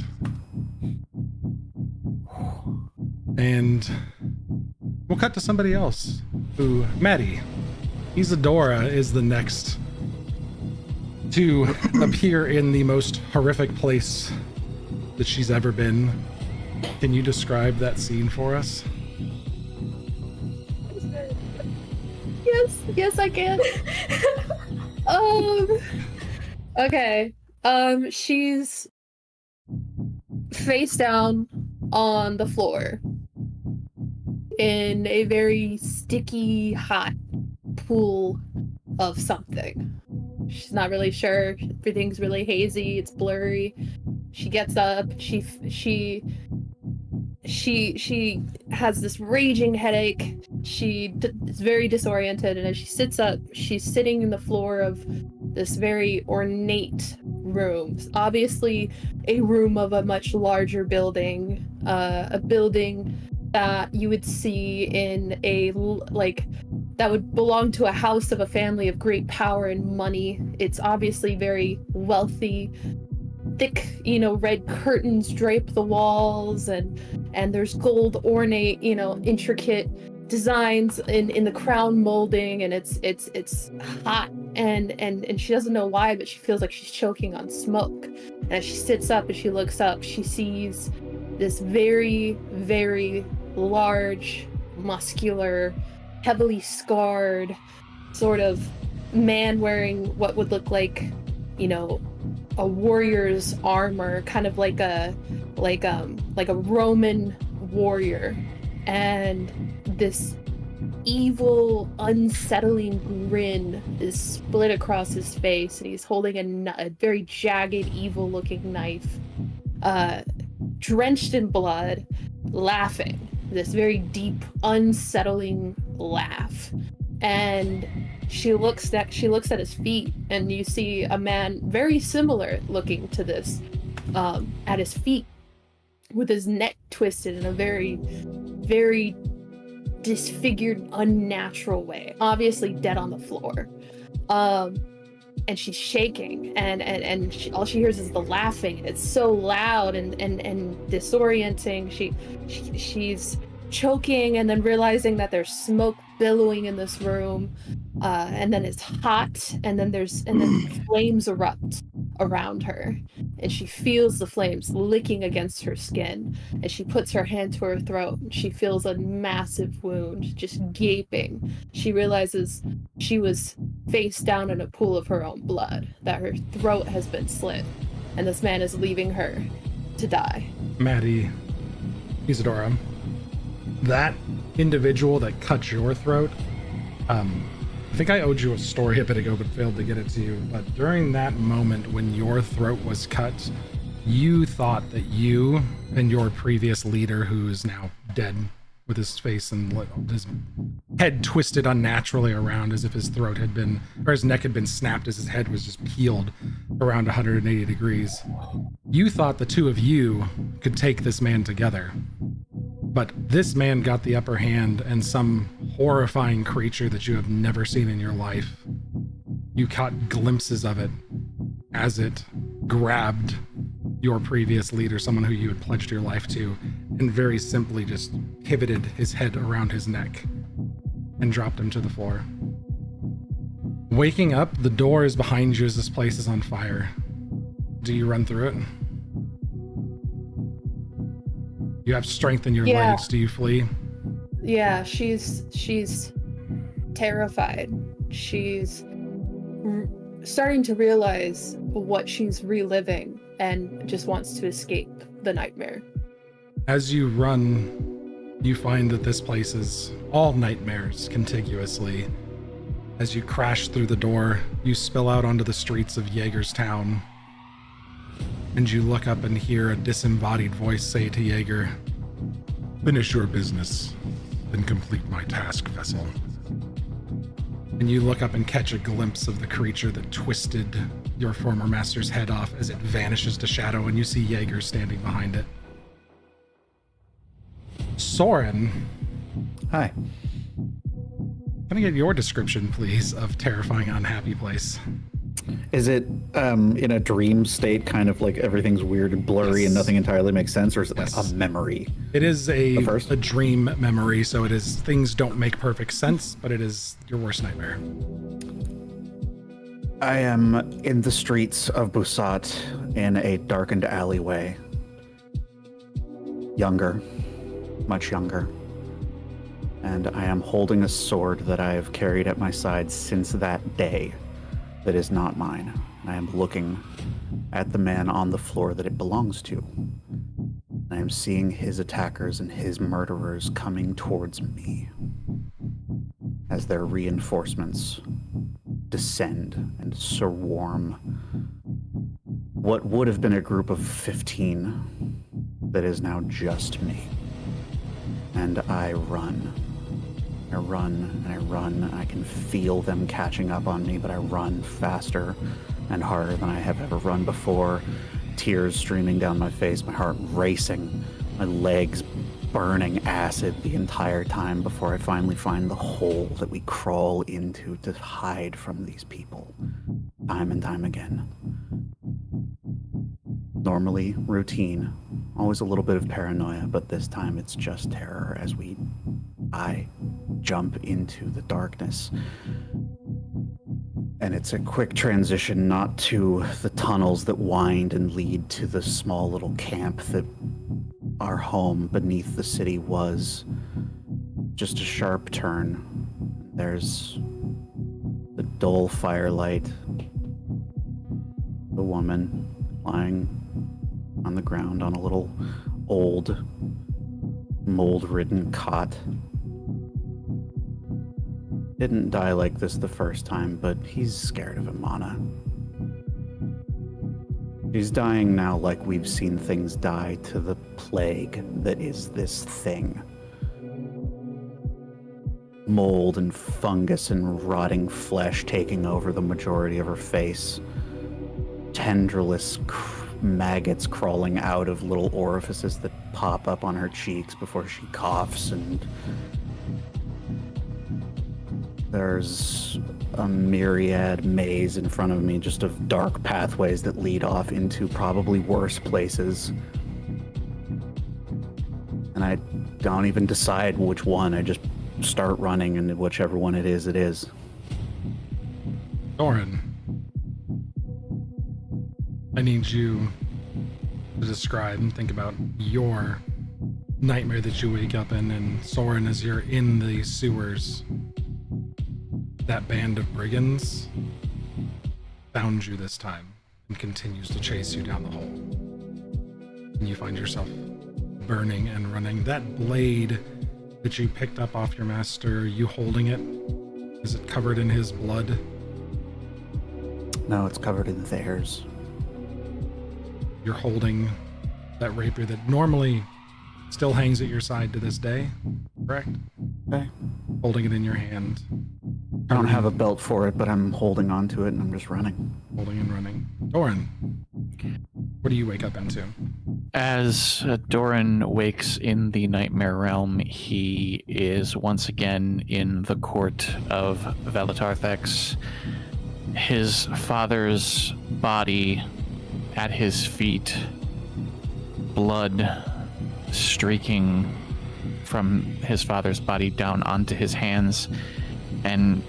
Speaker 1: And we'll cut to somebody else who, Maddie, Isadora is the next to appear in the most horrific place that she's ever been. Can you describe that scene for us?
Speaker 2: Yes, I can. Okay. She's face down on the floor in a very sticky, hot pool of something. She's not really sure. Everything's really hazy. It's blurry. She gets up. She has this raging headache. is very disoriented, and as she sits up, she's sitting in the floor of this very ornate room. Obviously, a room of a much larger building, a building that you would see in that would belong to a house of a family of great power and money. It's obviously very wealthy. Thick, red curtains drape the walls, and there's gold ornate, intricate designs in the crown molding, and it's hot, and she doesn't know why, but she feels like she's choking on smoke. And as she sits up and she looks up, she sees this very, very large, muscular, heavily scarred sort of man wearing what would look like, a warrior's armor, kind of like a Roman warrior, and this evil, unsettling grin is split across his face, and he's holding a very jagged, evil-looking knife, drenched in blood, laughing. This very deep, unsettling laugh. And she looks at his feet, and you see a man very similar looking to this at his feet, with his neck twisted in a very, very disfigured, unnatural way, obviously dead on the floor. And she's shaking, and all she hears is the laughing. It's so loud and disorienting. She's choking, and then realizing that there's smoke billowing in this room, and then it's hot, and then flames erupt around her, and she feels the flames licking against her skin, and she puts her hand to her throat, and she feels a massive wound just gaping. She realizes she was face down in a pool of her own blood, that her throat has been slit, and this man is leaving her to die.
Speaker 1: Maddie, Isadora, that individual that cut your throat, I think I owed you a story a bit ago but failed to get it to you, but during that moment when your throat was cut, you thought that you and your previous leader, who is now dead, with his face and his head twisted unnaturally around as if his throat had been, or his neck had been snapped as his head was just peeled around 180 degrees. You thought the two of you could take this man together. But this man got the upper hand, and some horrifying creature that you have never seen in your life, you caught glimpses of it as it grabbed your previous leader, someone who you had pledged your life to, and very simply just pivoted his head around his neck and dropped him to the floor. Waking up, the door is behind you as this place is on fire. Do you run through it? You have strength in your legs. Do you flee?
Speaker 2: Yeah, she's terrified. She's starting to realize what she's reliving and just wants to escape the nightmare.
Speaker 1: As you run, you find that this place is all nightmares contiguously. As you crash through the door, you spill out onto the streets of Jaegerstown, and you look up and hear a disembodied voice say to Jaeger, "Finish your business, then complete my task, vessel." And you look up and catch a glimpse of the creature that twisted your former master's head off as it vanishes to shadow, and you see Jaeger standing behind it. Soren.
Speaker 4: Hi.
Speaker 1: Can I get your description, please, of terrifying, unhappy place?
Speaker 4: Is it in a dream state, kind of like everything's weird and blurry and nothing entirely makes sense, or is it like a memory?
Speaker 1: It is a dream memory, so it is, things don't make perfect sense, but it is your worst nightmare.
Speaker 4: I am in the streets of Busat in a darkened alleyway. Younger, much younger. And I am holding a sword that I have carried at my side since that day that is not mine. I am looking at the man on the floor that it belongs to. I am seeing his attackers and his murderers coming towards me as their reinforcements descend and swarm what would have been a group of 15 that is now just me. And I run I run and I run, and I can feel them catching up on me, but I run faster and harder than I have ever run before. Tears streaming down my face, my heart racing, my legs burning acid the entire time before I finally find the hole that we crawl into to hide from these people. Time and time again. Normally, routine. Always a little bit of paranoia, but this time it's just terror as I jump into the darkness. And it's a quick transition, not to the tunnels that wind and lead to the small little camp that our home beneath the city was. Just a sharp turn. There's the dull firelight. The woman lying on the ground on a little old, mold-ridden cot. Didn't die like this the first time, but he's scared of Imana. She's dying now like we've seen things die to the plague that is this thing. Mold and fungus and rotting flesh taking over the majority of her face. Tendrillous maggots crawling out of little orifices that pop up on her cheeks before she coughs, and there's a myriad maze in front of me, just of dark pathways that lead off into probably worse places. And I don't even decide which one. I just start running, and whichever one it is, it is.
Speaker 1: Doran, I need you to describe and think about your nightmare that you wake up in, and Soren, as you're in the sewers, that band of brigands found you this time and continues to chase you down the hole. And you find yourself burning and running. That blade that you picked up off your master, you holding it? Is it covered in his blood?
Speaker 4: No, it's covered in theirs.
Speaker 1: You're holding that rapier that normally still hangs at your side to this day, correct?
Speaker 4: Okay.
Speaker 1: Holding it in your hand.
Speaker 4: I don't have a belt for it, but I'm holding on to it and I'm just running.
Speaker 1: Holding and running. Doran, what do you wake up into?
Speaker 7: As Doran wakes in the nightmare realm, he is once again in the court of Valatarthex. His father's body at his feet, blood streaking from his father's body down onto his hands, and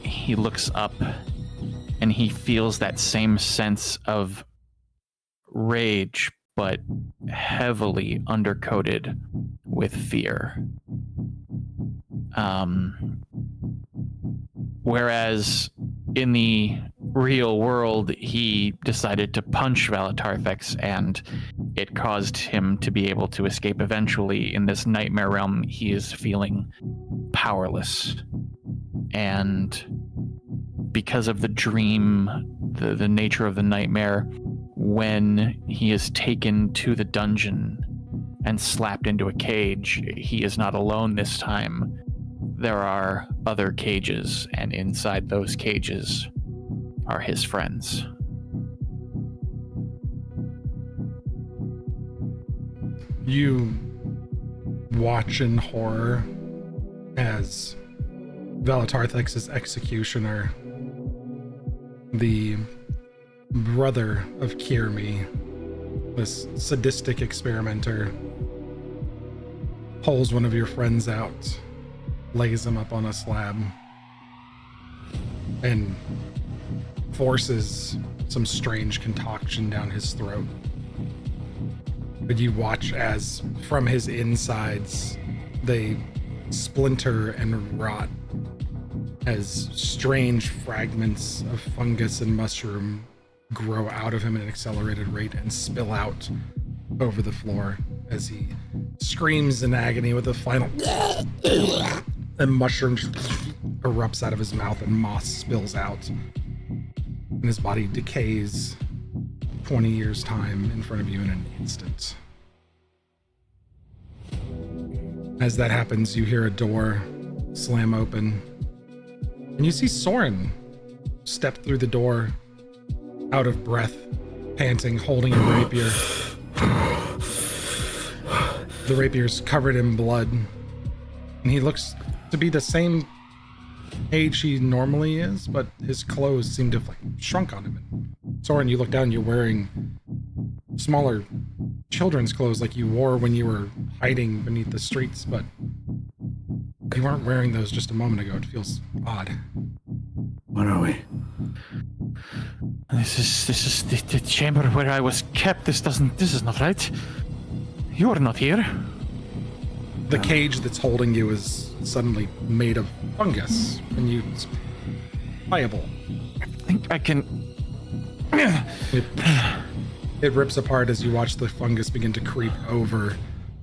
Speaker 7: he looks up and he feels that same sense of rage, but heavily undercoated with fear. Whereas in the real world, he decided to punch Valatarthex, and it caused him to be able to escape eventually. In this nightmare realm, he is feeling powerless. And because of the dream, the nature of the nightmare, when he is taken to the dungeon and slapped into a cage, he is not alone this time. There are other cages, and inside those cages are his friends.
Speaker 1: You watch in horror as Valatarthex's executioner, the brother of Kirmi, this sadistic experimenter, pulls one of your friends out, lays him up on a slab, and forces some strange concoction down his throat. But you watch as from his insides they splinter and rot as strange fragments of fungus and mushroom grow out of him at an accelerated rate and spill out over the floor as he screams in agony with a final and mushroom erupts out of his mouth and moss spills out and his body decays 20 years time in front of you in an instant. As that happens, you hear a door slam open. And you see Soren step through the door, out of breath, panting, holding a rapier. The rapier's covered in blood. And he looks to be the same age he normally is, but his clothes seem to have like shrunk on him. And Soren, you look down, you're wearing smaller children's clothes like you wore when you were hiding beneath the streets, but you weren't wearing those just a moment ago. It feels odd.
Speaker 4: What are we?
Speaker 7: This is the chamber where I was kept. This is not right. You're not here.
Speaker 1: The cage that's holding you is suddenly made of fungus, and it's pliable.
Speaker 7: I think I can.
Speaker 1: It rips apart as you watch the fungus begin to creep over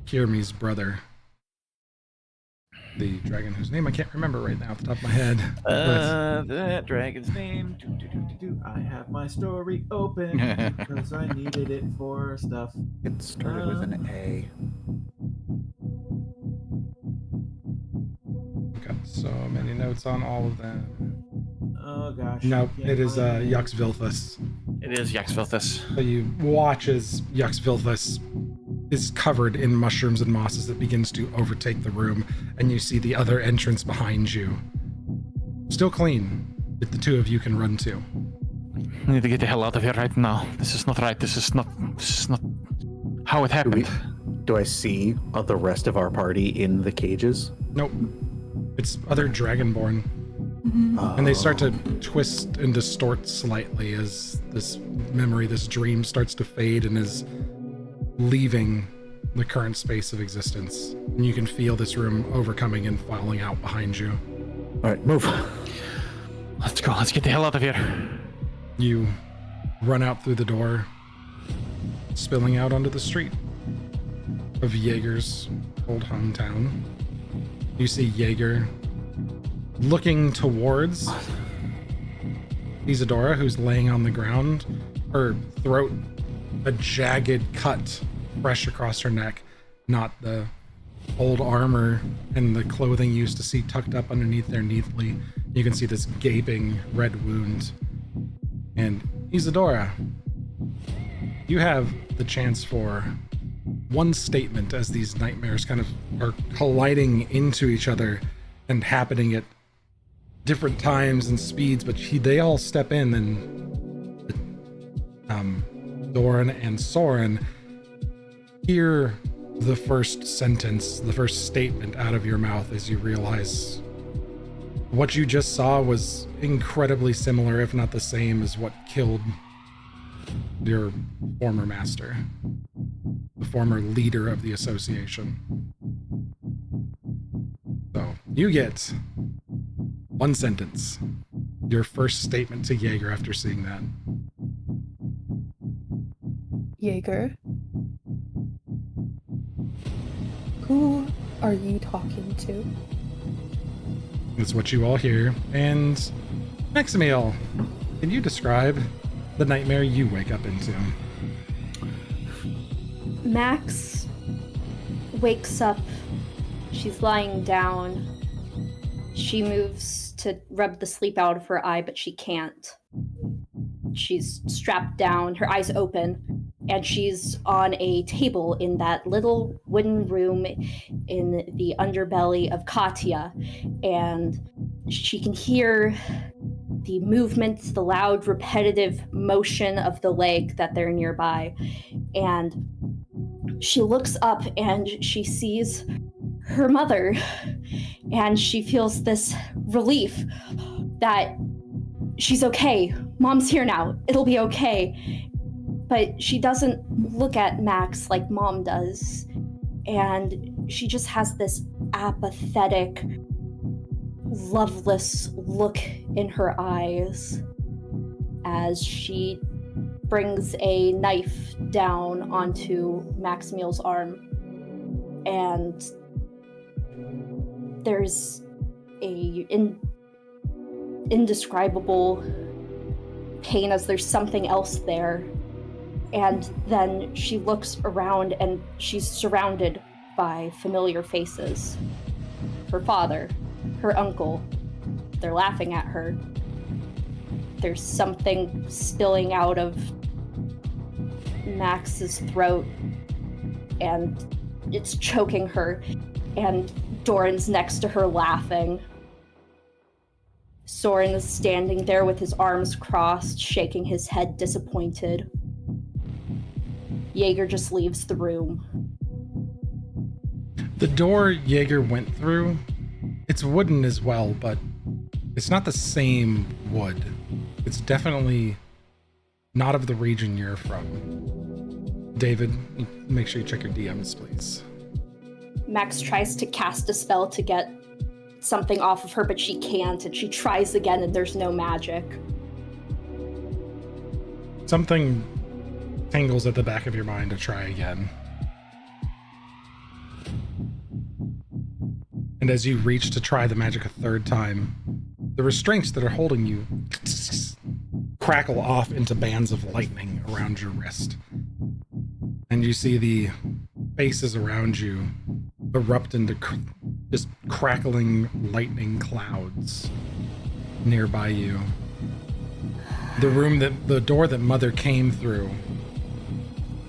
Speaker 1: Kirmi's brother. The dragon whose name I can't remember right now off the top of my head.
Speaker 8: That dragon's name. I have my story open because I needed it for stuff.
Speaker 4: It started with an A.
Speaker 1: I've got so many notes on all of them.
Speaker 8: Oh gosh.
Speaker 1: No,
Speaker 8: I can't
Speaker 1: it is
Speaker 8: find it.
Speaker 1: Yux Vilthus.
Speaker 7: It is Yaxvilthus.
Speaker 1: So you watch as Yux Vilthus is covered in mushrooms and mosses that begins to overtake the room, and you see the other entrance behind you. Still clean, that the two of you can run to.
Speaker 7: I need to get the hell out of here right now. This is not right. This is not how it happened.
Speaker 4: Do I see the rest of our party in the cages?
Speaker 1: Nope. It's other Dragonborn. And they start to twist and distort slightly as this memory, this dream starts to fade and is leaving the current space of existence. And you can feel this room overcoming and falling out behind you.
Speaker 4: All right, move.
Speaker 7: Let's go. Let's get the hell out of here.
Speaker 1: You run out through the door, spilling out onto the street of Jaeger's old hometown. You see Jaeger looking towards Isadora, who's laying on the ground, her throat a jagged cut fresh across her neck, not the old armor and the clothing you used to see tucked up underneath there neatly. You can see this gaping red wound. And Isadora, you have the chance for one statement as these nightmares kind of are colliding into each other and happening at different times and speeds, but they all step in, and Doran and Soren hear the first sentence, the first statement out of your mouth as you realize what you just saw was incredibly similar, if not the same, as what killed your former master, the former leader of the association. So you get one sentence, your first statement to Jaeger after seeing that.
Speaker 2: Jaeger, who are you talking to?
Speaker 1: That's what you all hear. And Maximiel, can you describe the nightmare you wake up into?
Speaker 5: Max wakes up. She's lying down. She moves to rub the sleep out of her eye, but she can't. She's strapped down, her eyes open, and she's on a table in that little wooden room in the underbelly of Katya, and she can hear the movement, the loud, repetitive motion of the leg that they're nearby. And she looks up and she sees her mother, and she feels this relief that she's okay. Mom's here now. It'll be okay. But she doesn't look at Max like Mom does. And she just has this apathetic, loveless look in her eyes as she brings a knife down onto Maximiel's arm. And there's a indescribable pain as there's something else there. And then she looks around and she's surrounded by familiar faces. Her father, her uncle. They're laughing at her. There's something spilling out of Max's throat, and it's choking her, and Doran's next to her laughing. Soren is standing there with his arms crossed, shaking his head disappointed. Jaeger just leaves the room.
Speaker 1: The door Jaeger went through, it's wooden as well, but it's not the same wood. It's definitely not of the region you're from. David, make sure you check your DMs, please.
Speaker 5: Max tries to cast a spell to get something off of her, but she can't, and she tries again, and there's no magic.
Speaker 1: Something tingles at the back of your mind to try again. And as you reach to try the magic a third time, the restraints that are holding you crackle off into bands of lightning around your wrist. And you see the faces around you erupt into just crackling lightning clouds nearby you. The door that Mother came through,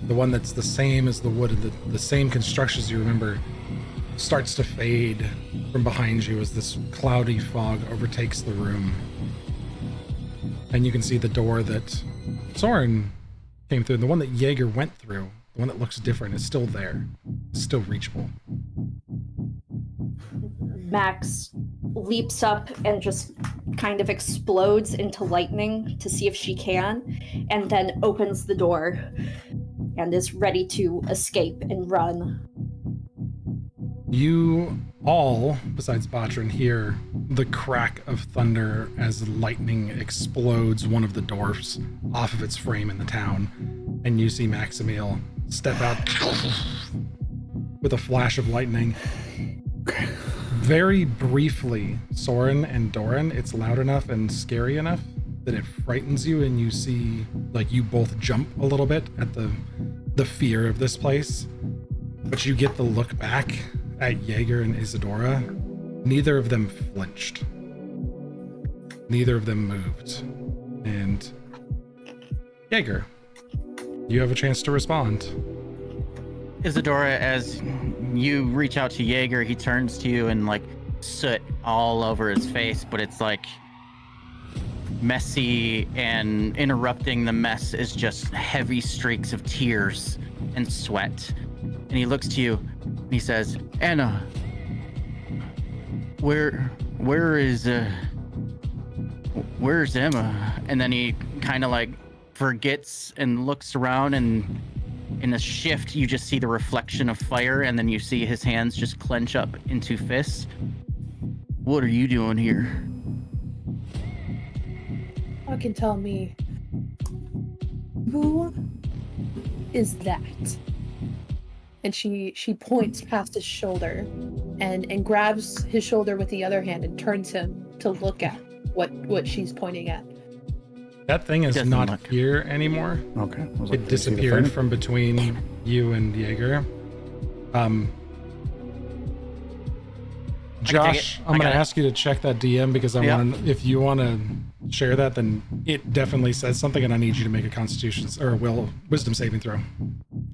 Speaker 1: the one that's the same as the wood, the same construction as you remember, starts to fade from behind you as this cloudy fog overtakes the room. And you can see the door that Soren came through, the one that Jaeger went through, the one that looks different, is still there, still reachable.
Speaker 5: Max leaps up and just kind of explodes into lightning to see if she can, and then opens the door and is ready to escape and run.
Speaker 1: You all, besides Botrin, hear the crack of thunder as lightning explodes one of the doors off of its frame in the town, and you see Maximil step out with a flash of lightning. Very briefly, Soren and Doran, it's loud enough and scary enough that it frightens you, and you see, like, you both jump a little bit at the fear of this place. But you get the look back at Jaeger and Isadora. Neither of them flinched. Neither of them moved. And Jaeger, you have a chance to respond.
Speaker 3: Isadora, as you reach out to Jaeger, he turns to you and like soot all over his face, but it's like messy, and interrupting the mess is just heavy streaks of tears and sweat. And he looks to you and he says, Anna, where's Emma? And then he kind of like forgets and looks around, and in a shift you just see the reflection of fire, and then you see his hands just clench up into fists. What are you doing here?
Speaker 2: Fucking tell me. Who is that? And she points past his shoulder and grabs his shoulder with the other hand and turns him to look at what she's pointing at.
Speaker 1: That thing is not here anymore.
Speaker 4: Okay.
Speaker 1: It disappeared from between you and Jaeger. Josh, I'm going to ask you to check that DM because I want to, if you want to share that, then it definitely says something, and I need you to make a Constitution or Wisdom saving throw.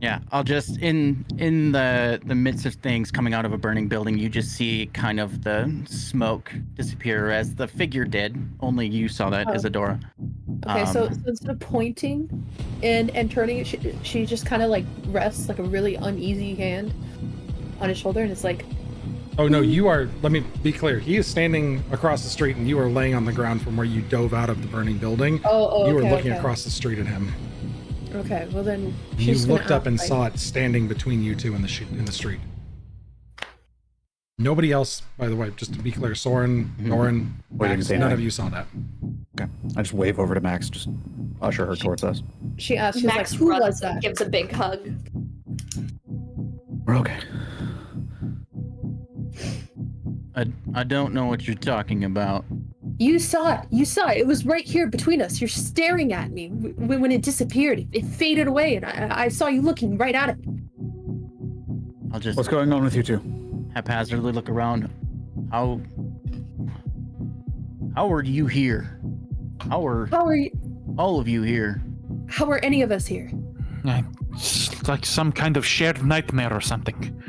Speaker 3: Yeah, I'll just in the midst of things coming out of a burning building, you just see kind of the smoke disappear as the figure did. Only you saw that, Isadora.
Speaker 2: Okay, so instead of pointing and turning it, she just kind of like rests like a really uneasy hand on his shoulder, and it's like,
Speaker 1: oh no, you are, let me be clear, he is standing across the street and you are laying on the ground from where you dove out of the burning building. You were looking across the street at him.
Speaker 2: Okay, well then
Speaker 1: you looked up and saw it standing between you two in the street. Nobody else, by the way, just to be clear, Soren, Norin, Max, none of you saw that.
Speaker 4: Okay. I just wave over to Max, just usher her towards us.
Speaker 2: She asks, she's
Speaker 5: Max
Speaker 2: like, who
Speaker 5: runs
Speaker 2: was that?
Speaker 5: and gives a big hug.
Speaker 4: We're okay.
Speaker 3: I don't know what you're talking about.
Speaker 2: You saw it. You saw it. It was right here between us. You're staring at me when it disappeared. It faded away, and I saw you looking right at it.
Speaker 3: I'll just
Speaker 4: What's going on with you two?
Speaker 3: haphazardly look around. How How are you here? How are
Speaker 2: How are you?
Speaker 3: all of you here?
Speaker 2: How are any of us here?
Speaker 7: It's like some kind of shared nightmare or something.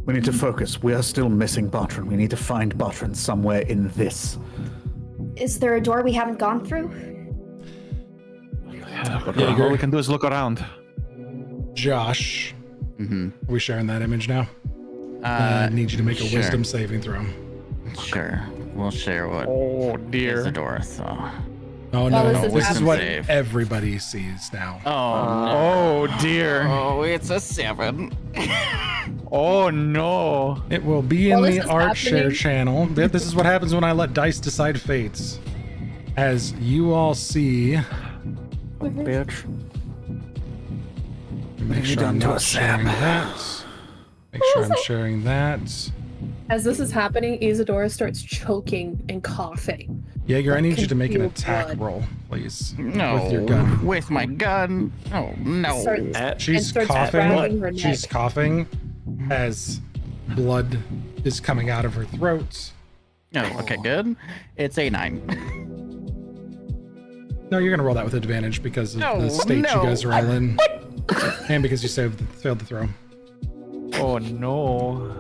Speaker 4: We need to focus. We are still missing Bartran. We need to find Bartran somewhere in this.
Speaker 5: Is there a door we haven't gone through?
Speaker 7: All we can do is look around.
Speaker 1: Josh,
Speaker 3: Mm-hmm.
Speaker 1: are we sharing that image now? I need you to make a
Speaker 3: sure.
Speaker 1: wisdom saving throw.
Speaker 3: Sure. We'll share what
Speaker 7: Oh dear.
Speaker 3: Isadora saw.
Speaker 1: Oh no,
Speaker 2: this
Speaker 1: no,
Speaker 2: is
Speaker 1: this is
Speaker 3: wisdom
Speaker 1: what
Speaker 3: save.
Speaker 1: everybody sees now.
Speaker 3: Oh, no.
Speaker 7: Oh dear.
Speaker 3: Oh, it's a 7.
Speaker 7: Oh no.
Speaker 1: It will be in
Speaker 2: While
Speaker 1: the
Speaker 2: this is
Speaker 1: art share
Speaker 2: happening-
Speaker 1: channel. This is what happens when I let dice decide fates. As you all see,
Speaker 4: Bitch.
Speaker 1: make
Speaker 4: you
Speaker 1: sure I'm
Speaker 4: done to
Speaker 1: not
Speaker 4: us,
Speaker 1: sharing
Speaker 4: Sam?
Speaker 1: that. Make sure I'm sharing that.
Speaker 2: As this is happening, Isadora starts choking and coughing.
Speaker 1: Jaeger, I need you to make an
Speaker 2: Feel
Speaker 1: attack
Speaker 2: blood.
Speaker 1: roll, please.
Speaker 3: No.
Speaker 1: With your gun.
Speaker 3: With my gun. Oh, no.
Speaker 2: Starts-
Speaker 1: She's
Speaker 2: starts
Speaker 1: coughing.
Speaker 2: grabbing her
Speaker 1: She's
Speaker 2: neck.
Speaker 1: coughing as blood is coming out of her throat.
Speaker 3: Oh, okay, good. It's a 9.
Speaker 1: No, you're gonna roll that with advantage because of
Speaker 3: No,
Speaker 1: the state you
Speaker 3: no.
Speaker 1: guys are all in, and because you failed the throw.
Speaker 7: Oh no.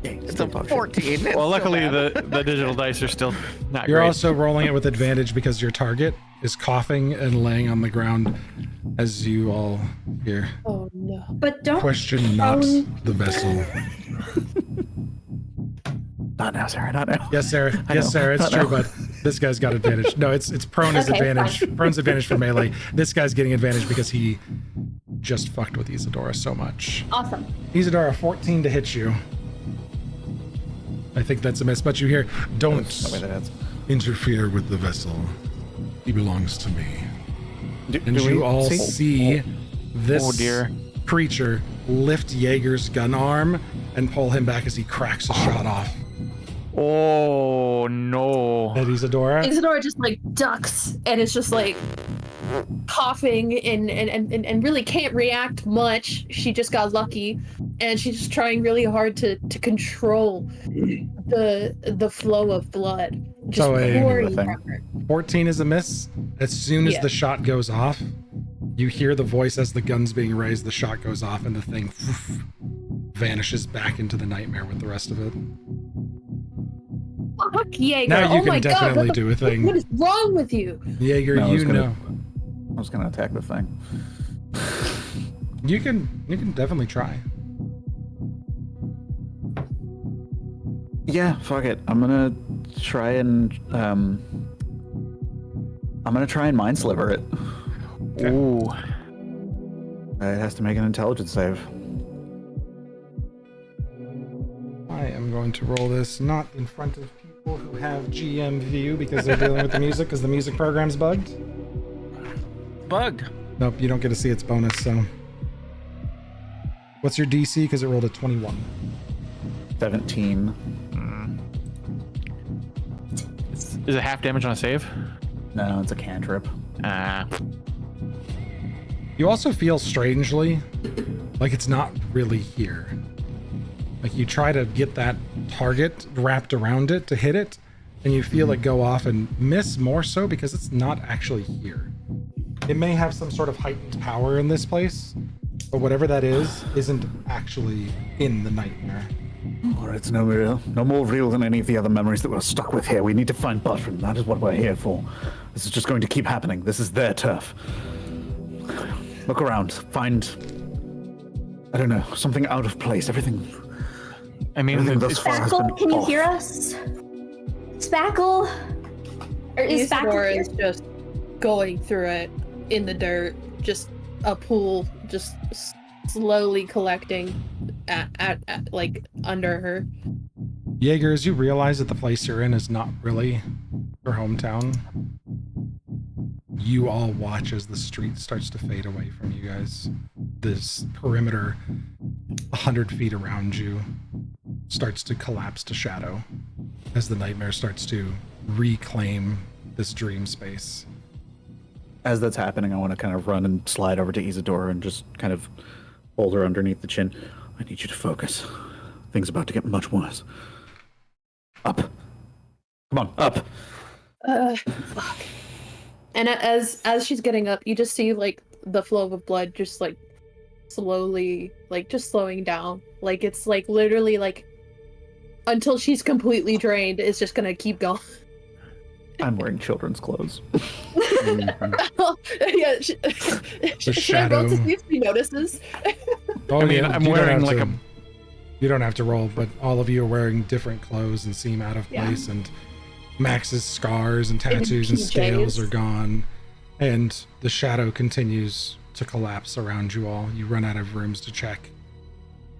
Speaker 3: It's a 14. It's
Speaker 7: Well,
Speaker 3: so
Speaker 7: luckily
Speaker 3: bad.
Speaker 7: the digital dice are still not
Speaker 1: You're
Speaker 7: great.
Speaker 1: also rolling it with advantage because your target is coughing and laying on the ground as you all hear.
Speaker 2: Oh no.
Speaker 5: But don't.
Speaker 1: Question not the vessel.
Speaker 4: Not now, Sarah. Not now.
Speaker 1: Yes, Sarah.
Speaker 4: I
Speaker 1: Yes,
Speaker 4: know.
Speaker 1: Sarah. It's
Speaker 4: I
Speaker 1: true,
Speaker 4: know.
Speaker 1: but this guy's got advantage. No, it's prone is
Speaker 5: Okay,
Speaker 1: advantage.
Speaker 5: fine.
Speaker 1: Prone's advantage for melee. This guy's getting advantage because he just fucked with Isadora so much.
Speaker 5: Awesome.
Speaker 1: Isadora, 14 to hit you. I think that's a miss, but you hear, don't interfere with the vessel. He belongs to me. And you all see this
Speaker 7: Oh, dear.
Speaker 1: creature lift Jaeger's gun arm and pull him back as he cracks a shot off.
Speaker 7: Oh no.
Speaker 1: At Isadora.
Speaker 2: Isadora just like ducks and is just like coughing and really can't react much. She just got lucky and she's just trying really hard to control the flow of blood. Just
Speaker 1: So a-
Speaker 2: pouring
Speaker 4: thing.
Speaker 2: from her.
Speaker 1: 14 is a miss. As soon as
Speaker 2: Yeah.
Speaker 1: the shot goes off, you hear the voice as the gun's being raised, the shot goes off, and the thing vanishes back into the nightmare with the rest of it.
Speaker 2: Fuck Jaeger.
Speaker 1: Now you
Speaker 2: Oh
Speaker 1: can
Speaker 2: my God,
Speaker 1: definitely
Speaker 2: what the
Speaker 1: do a
Speaker 2: fuck-
Speaker 1: thing.
Speaker 2: What is wrong with you?
Speaker 1: Jaeger,
Speaker 4: No, I was
Speaker 1: you
Speaker 4: gonna-
Speaker 1: know.
Speaker 4: I was gonna attack the thing.
Speaker 1: You can definitely try.
Speaker 4: Yeah, fuck it. I'm gonna try and mind sliver it.
Speaker 7: Ooh.
Speaker 4: It has to make an intelligence save.
Speaker 1: I am going to roll this not in front of people who have GM view because they're dealing with the music because the music program's bugged.
Speaker 3: Bugged.
Speaker 1: Nope, you don't get to see its bonus, so. What's your DC? Because it rolled a 21.
Speaker 4: 17.
Speaker 7: Is it half damage on a save?
Speaker 4: No, it's a cantrip.
Speaker 1: You also feel strangely like it's not really here. Like you try to get that target wrapped around it to hit it, and you feel it go off and miss more so because it's not actually here. It may have some sort of heightened power in this place, but whatever that is, isn't actually in the nightmare.
Speaker 4: Or it's no more real than any of the other memories that we're stuck with here. We need to find Bartran. That is what we're here for. This is just going to keep happening. This is their turf. Look around. Find, I don't know, something out of place. Everything
Speaker 7: I mean,
Speaker 4: thus far has been
Speaker 5: Spackle, can you
Speaker 4: off.
Speaker 5: hear us? Spackle? Or is
Speaker 2: Isadora
Speaker 5: Spackle
Speaker 2: is
Speaker 5: here?
Speaker 2: just going through it in the dirt, just a pool, just slowly collecting at like under her.
Speaker 1: Jaeger, as you realize that the place you're in is not really your hometown, you all watch as the street starts to fade away from you guys. This perimeter, 100 feet around you, starts to collapse to shadow as the nightmare starts to reclaim this dream space.
Speaker 4: As that's happening, I want to kind of run and slide over to Isadora and just kind of hold her underneath the chin. I need you to focus. Things about to get much worse. Up. Come on, up.
Speaker 2: Fuck. And as she's getting up, you just see like the flow of blood just like slowly, like just slowing down. Like it's like literally like until she's completely drained, it's just gonna keep going.
Speaker 4: I'm wearing children's clothes.
Speaker 2: Yeah, should I roll to see if she notices?
Speaker 1: Oh,
Speaker 7: I mean,
Speaker 1: yeah,
Speaker 7: I'm
Speaker 1: you don't
Speaker 7: wearing
Speaker 1: have
Speaker 7: like
Speaker 1: to- You don't have to roll, but all of you are wearing different clothes and seem out of
Speaker 2: Yeah.
Speaker 1: place. And Max's scars and tattoos and
Speaker 2: PJs.
Speaker 1: scales are gone. And the shadow continues to collapse around you all. You run out of rooms to check.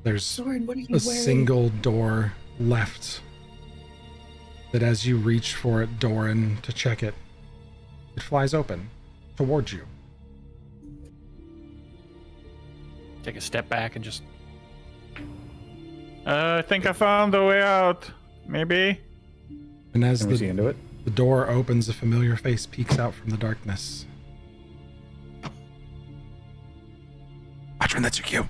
Speaker 1: There's
Speaker 2: Soren, what are you
Speaker 1: a
Speaker 2: wearing?
Speaker 1: single door left. That as you reach for it, Doran, to check it, it flies open towards you.
Speaker 7: Take a step back and just. I think I found the way out. Maybe.
Speaker 1: And as
Speaker 4: Can we see into it?
Speaker 1: the door opens, a familiar face peeks out from the darkness. Patron, that's your cue.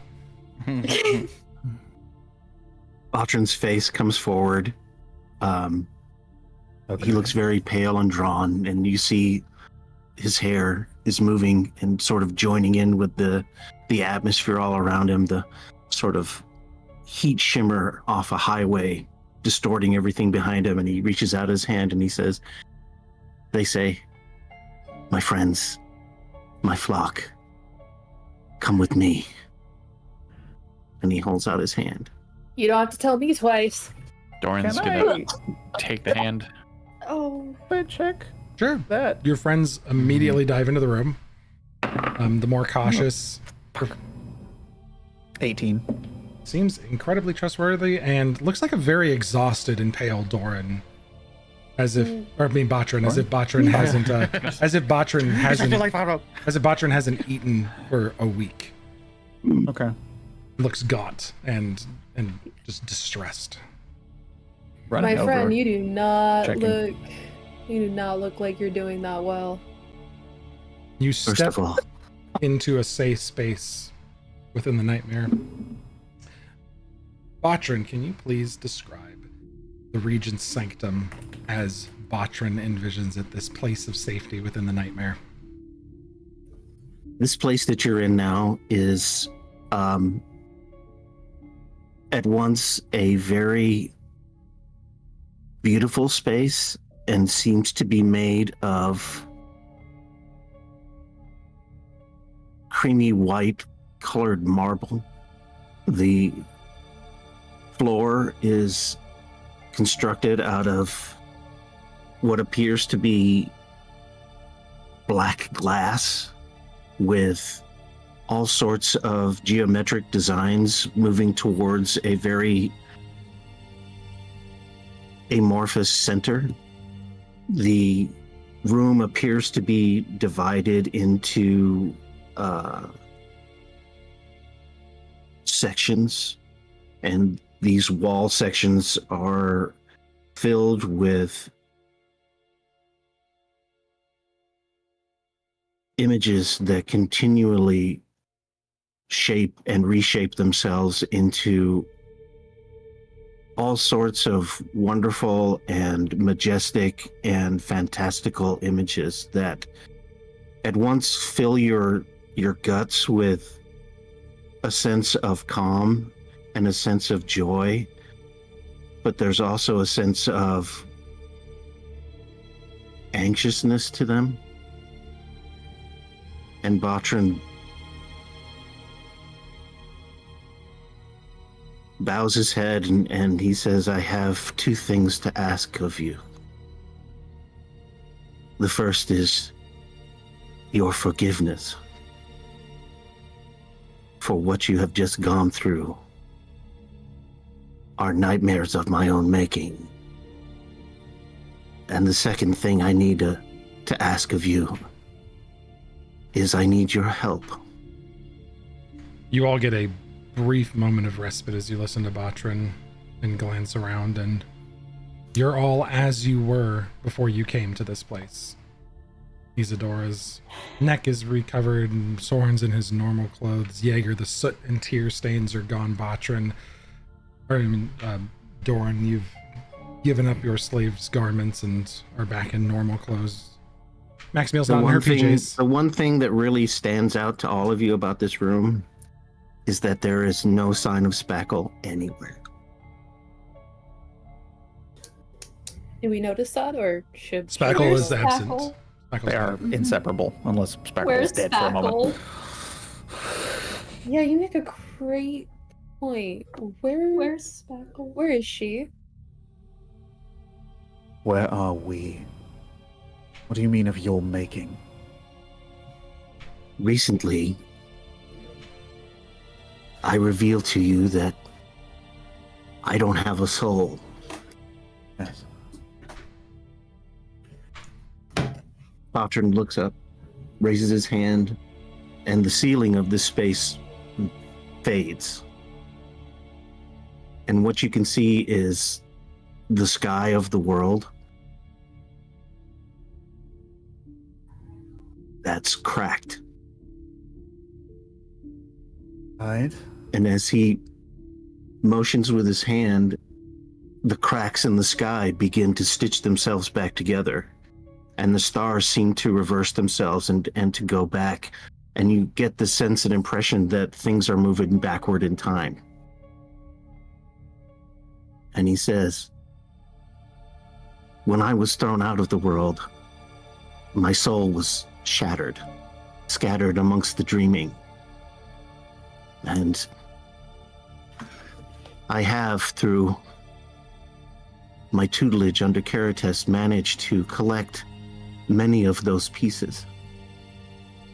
Speaker 6: Botrin's face comes forward. He looks very pale and drawn, and you see his hair is moving and sort of joining in with the atmosphere all around him, the sort of heat shimmer off a highway distorting everything behind him. And he reaches out his hand and he says, "They say, my friends, my flock, come with me." And he holds out his hand.
Speaker 2: You don't have to tell me twice.
Speaker 7: Doran's
Speaker 4: Can
Speaker 7: gonna take the hand.
Speaker 5: Oh,
Speaker 4: Check
Speaker 1: Sure.
Speaker 4: that.
Speaker 1: Your friends immediately dive into the room. The more cautious
Speaker 4: 18.
Speaker 1: seems incredibly trustworthy and looks like a very exhausted and pale Doran. As if, or I mean Botrin, as if Botrin hasn't, as if Botrin hasn't eaten for a week.
Speaker 4: Okay.
Speaker 1: Looks gaunt and just distressed.
Speaker 4: Running
Speaker 2: My
Speaker 4: over.
Speaker 2: friend, you do not
Speaker 4: Checking.
Speaker 2: look like you're doing that well.
Speaker 1: You
Speaker 6: First
Speaker 1: step
Speaker 6: of all,
Speaker 1: into a safe space within the nightmare. Botrin, can you please describe the Regent's Sanctum as Botrin envisions it, this place of safety within the nightmare?
Speaker 6: this place that you're in now is at once a very beautiful space and seems to be made of creamy white colored marble. The floor is constructed out of what appears to be black glass with all sorts of geometric designs moving towards a very amorphous center. The room appears to be divided into sections, and these wall sections are filled with images that continually shape and reshape themselves into all sorts of wonderful and majestic and fantastical images that at once fill your guts with a sense of calm and a sense of joy, but there's also a sense of anxiousness to them. And Botrin bows his head and he says, "I have two things to ask of you. The first is your forgiveness for what you have just gone through are nightmares of my own making. And the second thing I need to ask of you is I need your help."
Speaker 1: You all get a brief moment of respite as you listen to Botrin and glance around, and you're all as you were before you came to this place. Isadora's neck is recovered, and Soren's in his normal clothes. Jaeger, the soot and tear stains are gone. Botrin, or I mean, Doran, you've given up your slave's garments and are back in normal clothes. Maximiel's not in her PJs.
Speaker 6: The one thing that really stands out to all of you about this room is that there is no sign of Spackle anywhere.
Speaker 2: Did we notice that, or should
Speaker 1: Spackle
Speaker 5: Where's
Speaker 1: is absent.
Speaker 5: Spackle?
Speaker 1: Spackle's
Speaker 4: They are
Speaker 1: gone.
Speaker 4: inseparable unless Spackle
Speaker 5: Where's
Speaker 4: is dead for a moment.
Speaker 5: Spackle?
Speaker 2: Yeah, you make a great point.
Speaker 5: Where's Spackle?
Speaker 2: Where is she?
Speaker 4: Where are we? What do you mean of your making?
Speaker 6: Recently, I revealed to you that I don't have a soul.
Speaker 4: Yes.
Speaker 6: Botrin looks up, raises his hand, and the ceiling of this space fades. And what you can see is the sky of the world that's cracked.
Speaker 4: Right.
Speaker 6: And as he motions with his hand, the cracks in the sky begin to stitch themselves back together. And the stars seem to reverse themselves and to go back. And you get the sense and impression that things are moving backward in time. And he says, when I was thrown out of the world, my soul was shattered, scattered amongst the dreaming. And I have, through my tutelage under Caritas, managed to collect many of those pieces.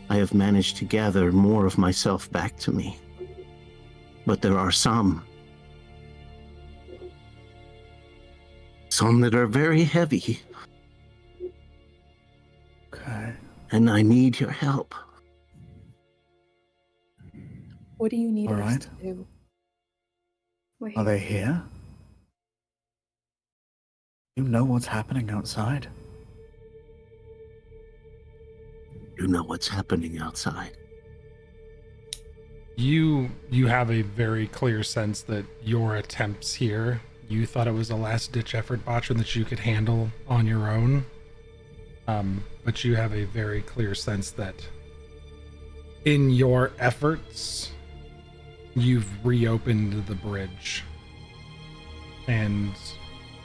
Speaker 6: I have managed to gather more of myself back to me. But there are some that are very heavy,
Speaker 4: Okay.
Speaker 6: and I need your help.
Speaker 2: What do you need
Speaker 4: All
Speaker 2: us
Speaker 4: right.
Speaker 2: to do?
Speaker 5: Wait.
Speaker 4: Are they here? You know what's happening outside.
Speaker 6: You know what's happening outside.
Speaker 1: You have a very clear sense that your attempts here, you thought it was a last-ditch effort, Botrin, that you could handle on your own. But you have a very clear sense that in your efforts, you've reopened the bridge. And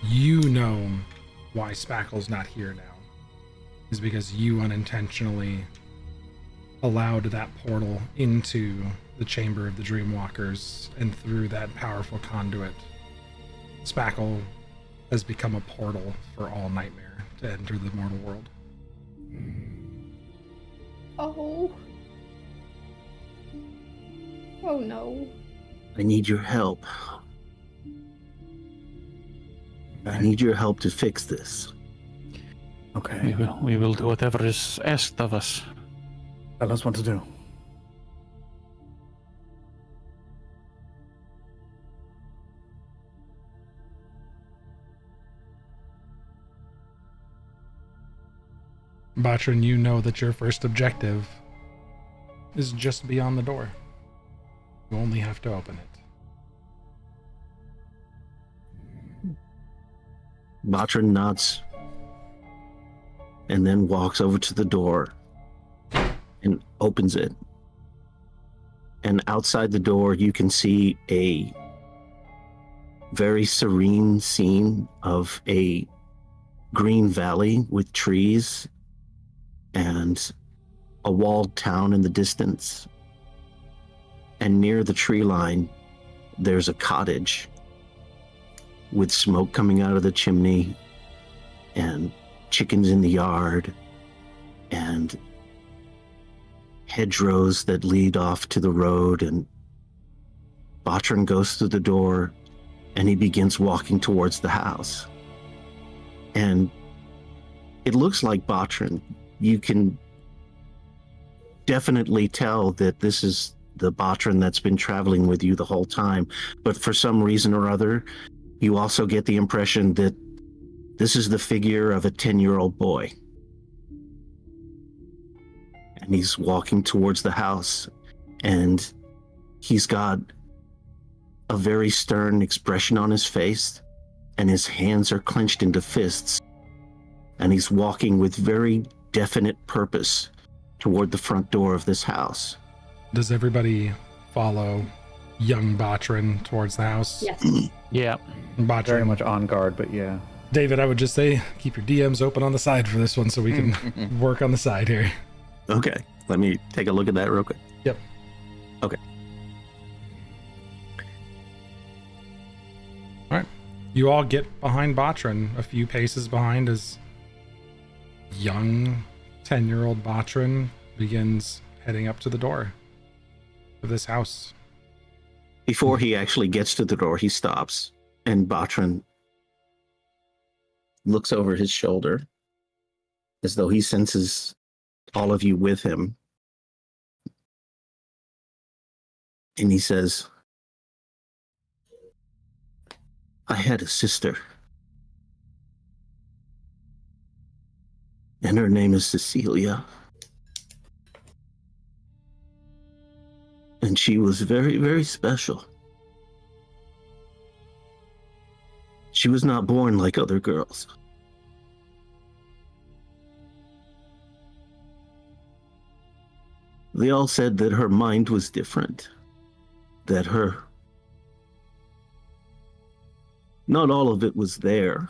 Speaker 1: you know why Spackle's not here now. Is because you unintentionally allowed that portal into the chamber of the Dreamwalkers, and through that powerful conduit, Spackle has become a portal for all Nightmare to enter the mortal world.
Speaker 5: Oh. Oh no.
Speaker 6: I need your help. I need your help to fix this.
Speaker 4: Okay.
Speaker 7: We will do whatever is asked of us.
Speaker 4: Tell us what to do.
Speaker 1: Botrin, you know that your first objective is just beyond the door. You only have to open it.
Speaker 6: Botrin nods and then walks over to the door and opens it. And outside the door, you can see a very serene scene of a green valley with trees and a walled town in the distance. And near the tree line, there's a cottage with smoke coming out of the chimney and chickens in the yard and hedgerows that lead off to the road. And Botrin goes through the door and he begins walking towards the house. And it looks like Botrin. You can definitely tell that this is the Botrin that's been traveling with you the whole time. But for some reason or other, you also get the impression that this is the figure of a 10-year-old boy. And he's walking towards the house, and he's got a very stern expression on his face, and his hands are clenched into fists, and he's walking with very definite purpose toward the front door of this house.
Speaker 1: Does everybody follow young Botrin towards the house?
Speaker 5: Yes.
Speaker 7: Yeah.
Speaker 1: Botrin.
Speaker 4: Very much on guard, but yeah.
Speaker 1: David, I would just say keep your DMs open on the side for this one so we can work on the side here.
Speaker 6: Okay, let me take a look at that real quick.
Speaker 1: Yep.
Speaker 6: Okay.
Speaker 1: All right. You all get behind Botrin, a few paces behind as young 10-year-old Botrin begins heading up to the door of this house.
Speaker 6: Before he actually gets to the door, he stops, and Botrin looks over his shoulder as though he senses all of you with him. And he says, I had a sister, and her name is Cecilia. And she was very, very special. She was not born like other girls. They all said that her mind was different, that not all of it was there.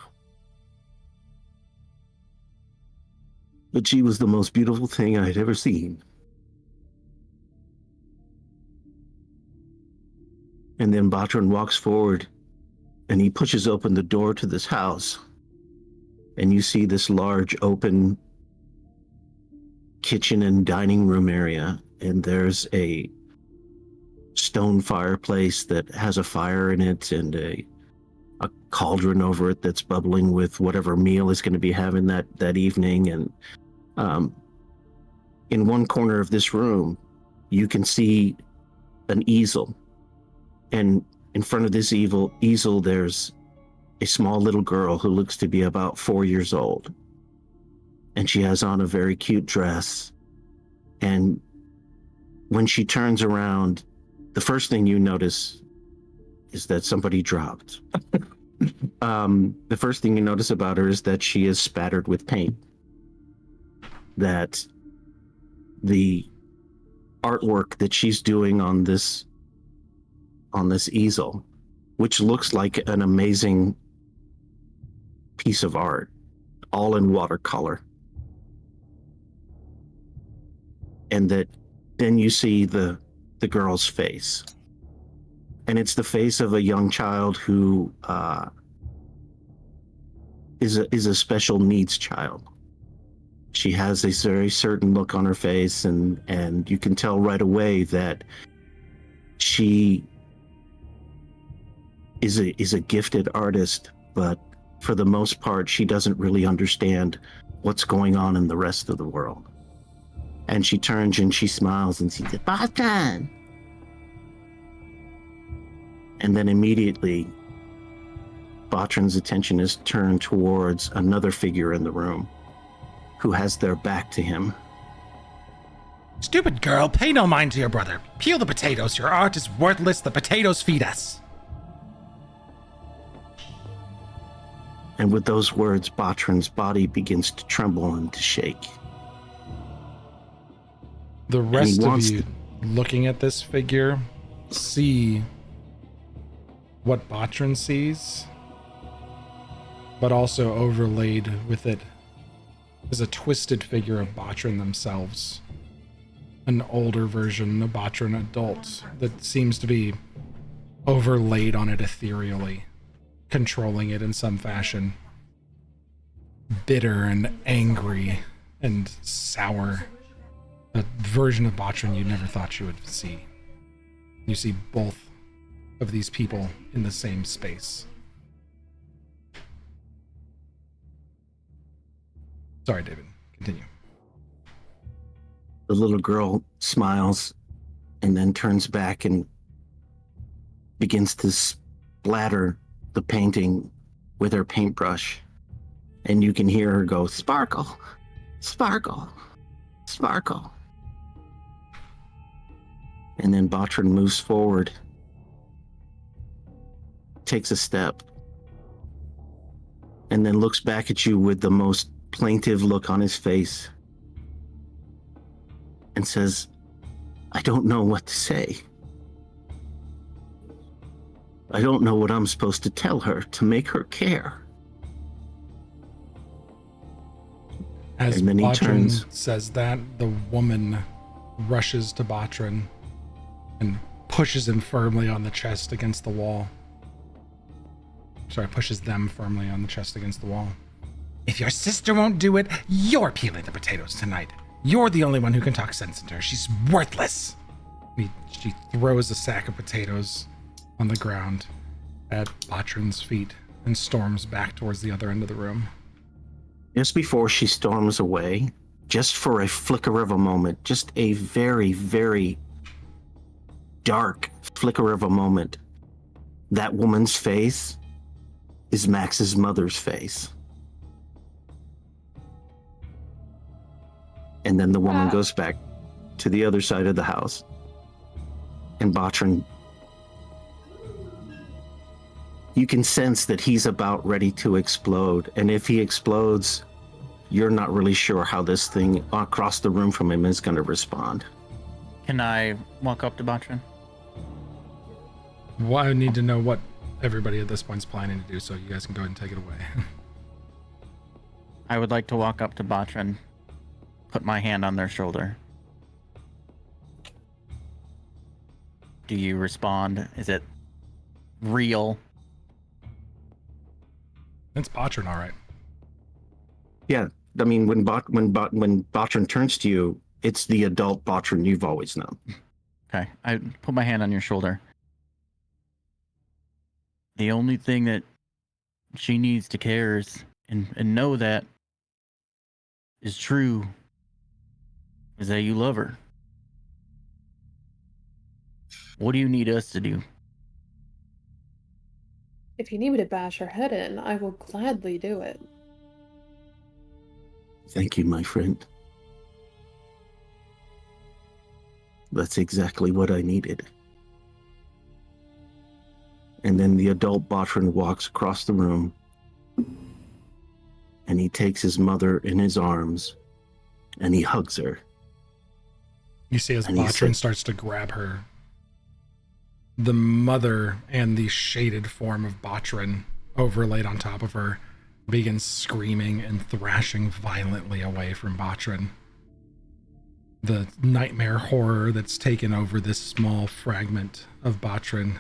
Speaker 6: But she was the most beautiful thing I had ever seen. And then Botrin walks forward and he pushes open the door to this house. And you see this large open kitchen and dining room area. And there's a stone fireplace that has a fire in it and a cauldron over it that's bubbling with whatever meal is going to be having that evening. And in one corner of this room, you can see an easel. And in front of this easel, there's a small little girl who looks to be about 4 years old. And she has on a very cute dress. And when she turns around, the first thing you notice is that somebody dropped. The first thing you notice about her is that she is spattered with paint. That the artwork that she's doing on this easel, which looks like an amazing piece of art, all in watercolor. And that then you see the girl's face. And it's the face of a young child who is a special needs child. She has a very certain look on her face, and you can tell right away that she is a gifted artist, but for the most part, she doesn't really understand what's going on in the rest of the world. And she turns and she smiles and she says, Botrin! And then immediately, Botrin's attention is turned towards another figure in the room who has their back to him.
Speaker 1: Stupid girl, pay no mind to your brother. Peel the potatoes. Your art is worthless. The potatoes feed us.
Speaker 6: And with those words, Botrin's body begins to tremble and to shake.
Speaker 1: The rest of
Speaker 6: wants
Speaker 1: you, looking at this figure, see what Botrin sees, but also overlaid with it is a twisted figure of Botrin themselves. An older version of Botrin adult that seems to be overlaid on it ethereally, controlling it in some fashion. Bitter and angry and sour. A version of Botrin you never thought you would see. You see both of these people in the same space. Sorry, David. Continue.
Speaker 6: The little girl smiles and then turns back and begins to splatter the painting with her paintbrush. And you can hear her go, sparkle, sparkle, sparkle. And then Botrin moves forward, takes a step, and then looks back at you with the most plaintive look on his face and says, I don't know what to say. I don't know what I'm supposed to tell her to make her care.
Speaker 1: As
Speaker 6: And then he
Speaker 1: Botrin
Speaker 6: turns.
Speaker 1: says that, the woman rushes to Botrin and pushes him firmly on the chest against the wall. Sorry, pushes them firmly on the chest against the wall. If your sister won't do it, you're peeling the potatoes tonight. You're the only one who can talk sense into her. She's worthless. She throws a sack of potatoes on the ground at Botrin's feet and storms back towards the other end of the room.
Speaker 6: Just before she storms away, just for a flicker of a moment, just a very, very dark flicker of a moment, that woman's face is Max's mother's face. And then the woman goes back to the other side of the house. And Botrin, you can sense that he's about ready to explode. And if he explodes, you're not really sure how this thing across the room from him is going to respond.
Speaker 3: Can I walk up to Botrin?
Speaker 1: Well, I need to know what everybody at this point is planning to do, so you guys can go ahead and take it away.
Speaker 3: I would like to walk up to Botrin, put my hand on their shoulder. Do you respond? Is it real?
Speaker 1: It's Botrin, all right.
Speaker 6: Yeah, I mean, when Botrin turns to you, it's the adult Botrin you've always known.
Speaker 3: Okay, I put my hand on your shoulder. The only thing that she needs to care is, and know that is true, is that you love her. What do you need us to do?
Speaker 2: If you need me to bash her head in, I will gladly do it.
Speaker 6: Thank you, my friend. That's exactly what I needed. And then the adult Botrin walks across the room, and he takes his mother in his arms, and he hugs her.
Speaker 1: You see as
Speaker 6: And he
Speaker 1: Botrin
Speaker 6: said-
Speaker 1: starts to grab her, the mother and the shaded form of Botrin overlaid on top of her begins screaming and thrashing violently away from Botrin. The nightmare horror that's taken over this small fragment of Botrin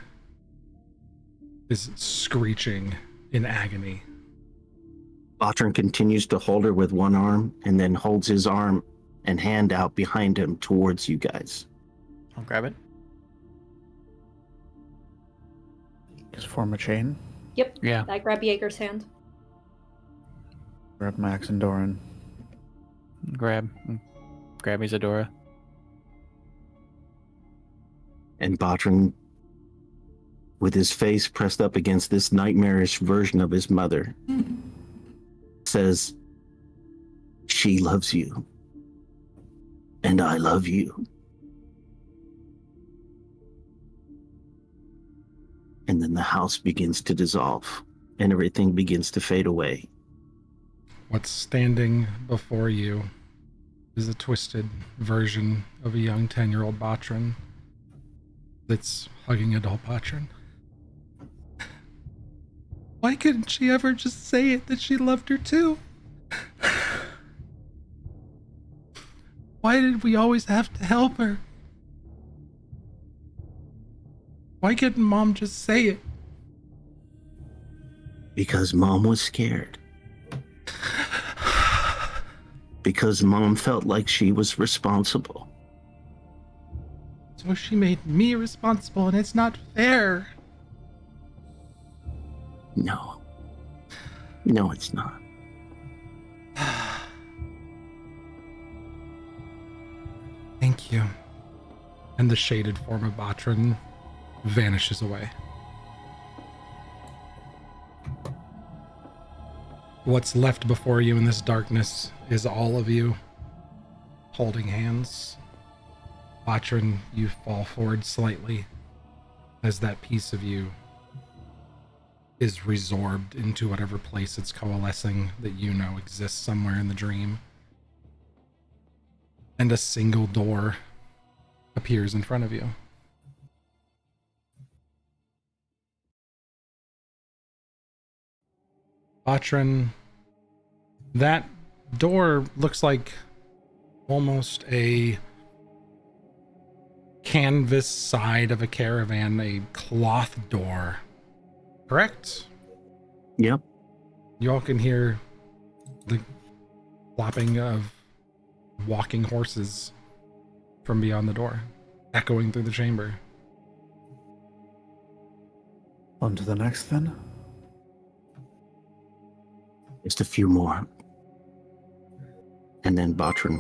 Speaker 1: is screeching in agony.
Speaker 6: Botrin continues to hold her with one arm, and then holds his arm and hand out behind him towards you guys.
Speaker 3: I'll grab it.
Speaker 4: Just form a chain.
Speaker 5: Yep.
Speaker 7: Yeah.
Speaker 5: I grab Jaeger's hand.
Speaker 4: Grab Max and Doran.
Speaker 7: Grab Isadora.
Speaker 6: And Botrin, with his face pressed up against this nightmarish version of his mother, says, she loves you. And I love you. And then the house begins to dissolve, and everything begins to fade away.
Speaker 1: What's standing before you is a twisted version of a young 10-year-old Botrin that's hugging adult Botrin. Why couldn't she ever just say it that she loved her too? Why did we always have to help her? Why couldn't Mom just say it?
Speaker 6: Because Mom was scared. Because Mom felt like she was responsible.
Speaker 1: So she made me responsible, and it's not fair.
Speaker 6: No. No, it's not.
Speaker 1: Thank you. And the shaded form of Botrin vanishes away. What's left before you in this darkness is all of you holding hands. Botrin, you fall forward slightly as that piece of you is resorbed into whatever place it's coalescing that you know exists somewhere in the dream. And a single door appears in front of you. Batran, that door looks like almost a canvas side of a caravan, a cloth door. Correct?
Speaker 6: Yep.
Speaker 1: You all can hear the flopping of walking horses from beyond the door, echoing through the chamber.
Speaker 4: On to the next then.
Speaker 6: Just a few more. And then Batran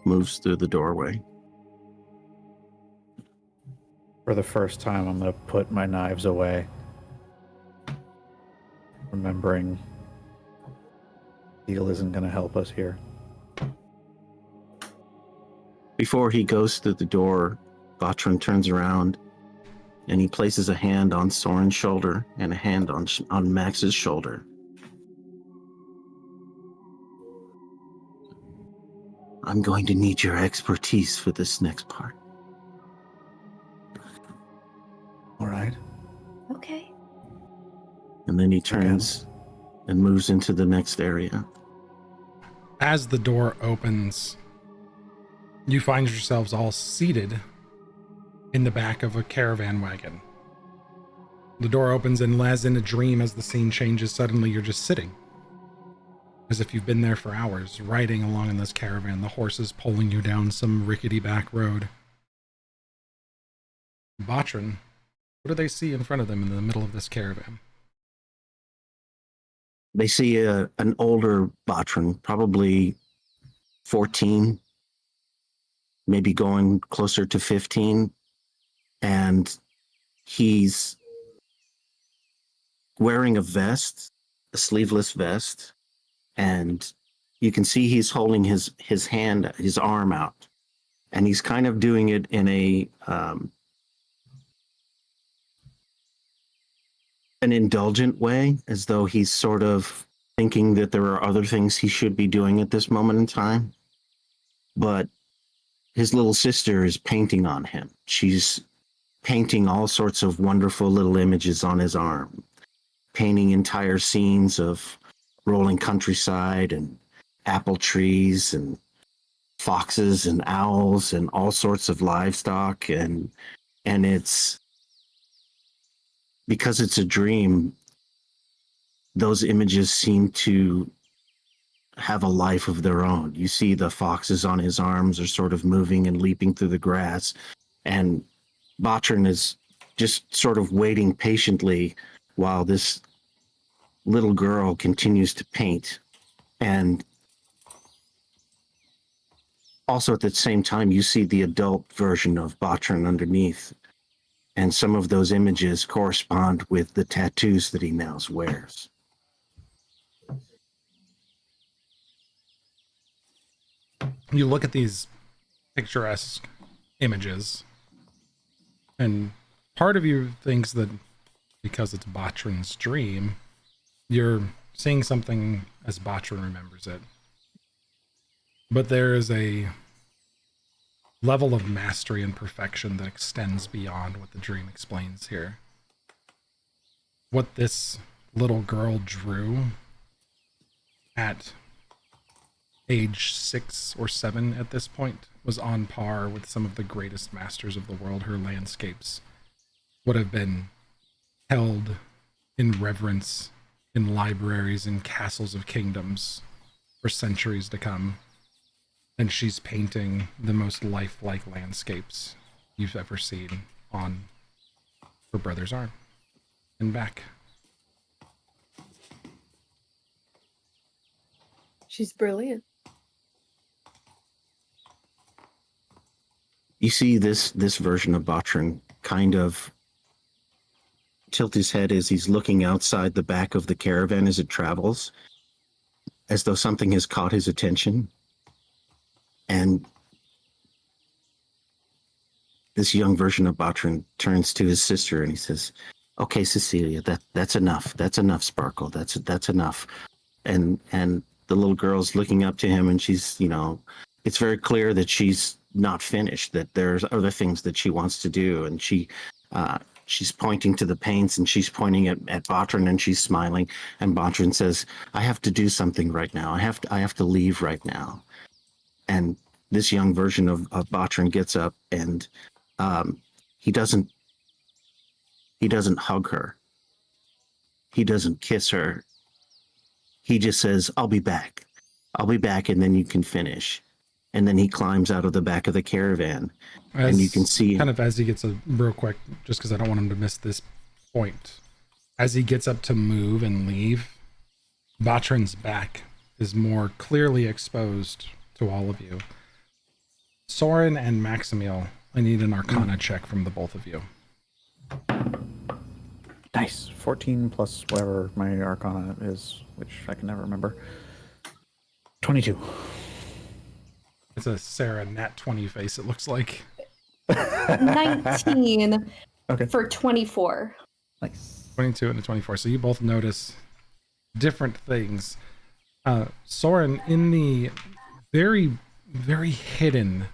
Speaker 6: moves through the doorway.
Speaker 4: For the first time, I'm going to put my knives away. Remembering Steel isn't going to help us here.
Speaker 6: Before he goes through the door, Batran turns around and he places a hand on Soren's shoulder and a hand on Max's shoulder. I'm going to need your expertise for this next part.
Speaker 4: All right.
Speaker 5: Okay.
Speaker 6: And then he turns and moves into the next area.
Speaker 1: As the door opens, you find yourselves all seated in the back of a caravan wagon. The door opens, and as in a dream, as the scene changes, suddenly you're just sitting. As if you've been there for hours, riding along in this caravan, the horses pulling you down some rickety back road. Batran, what do they see in front of them in the middle of this caravan?
Speaker 6: They see an older Batran, probably 14, maybe going closer to 15. And he's wearing a vest, a sleeveless vest. And you can see he's holding his hand, his arm out. And he's kind of doing it in an indulgent way, as though he's sort of thinking that there are other things he should be doing at this moment in time. But his little sister is painting on him. She's painting all sorts of wonderful little images on his arm, painting entire scenes of rolling countryside and apple trees and foxes and owls and all sorts of livestock. And it's because it's a dream, those images seem to have a life of their own. You see the foxes on his arms are sort of moving and leaping through the grass, and Batran is just sort of waiting patiently while this little girl continues to paint. And also at the same time, you see the adult version of Batran underneath. And some of those images correspond with the tattoos that he now wears.
Speaker 1: You look at these picturesque images, and part of you thinks that because it's Batran's dream, you're seeing something as Batran remembers it. But there is a level of mastery and perfection that extends beyond what the dream explains here. What this little girl drew at age 6 or 7 at this point was on par with some of the greatest masters of the world. Her landscapes would have been held in reverence in libraries and castles of kingdoms for centuries to come. And she's painting the most lifelike landscapes you've ever seen on her brother's arm and back.
Speaker 2: She's brilliant.
Speaker 6: You see this version of Batran kind of tilt his head as he's looking outside the back of the caravan as it travels, as though something has caught his attention. And this young version of Batran turns to his sister and he says, Okay, Cecilia, that's enough. That's enough, Sparkle. That's enough. And the little girl's looking up to him, and she's, it's very clear that she's not finished, that there's other things that she wants to do, and she's pointing to the paints, and she's pointing at Botrin, and she's smiling, and Botrin says, I have to do something right now. I have to leave right now. And this young version of Botrin gets up, and he doesn't hug her. He doesn't kiss her. He just says, I'll be back. I'll be back, and then you can finish. And then he climbs out of the back of the caravan. And you can see
Speaker 1: kind of as he gets real quick, just because I don't want him to miss this point. As he gets up to move and leave, Botrin's back is more clearly exposed to all of you. Soren and Maximiel, I need an Arcana check from the both of you.
Speaker 4: Nice. 14 plus whatever my Arcana is, which I can never remember. 22.
Speaker 1: It's a Sarah nat 20 face, it looks like.
Speaker 5: 19
Speaker 4: Okay.
Speaker 5: for 24.
Speaker 4: Nice.
Speaker 1: 22 and a 24. So you both notice different things. Soren, in the very, very hidden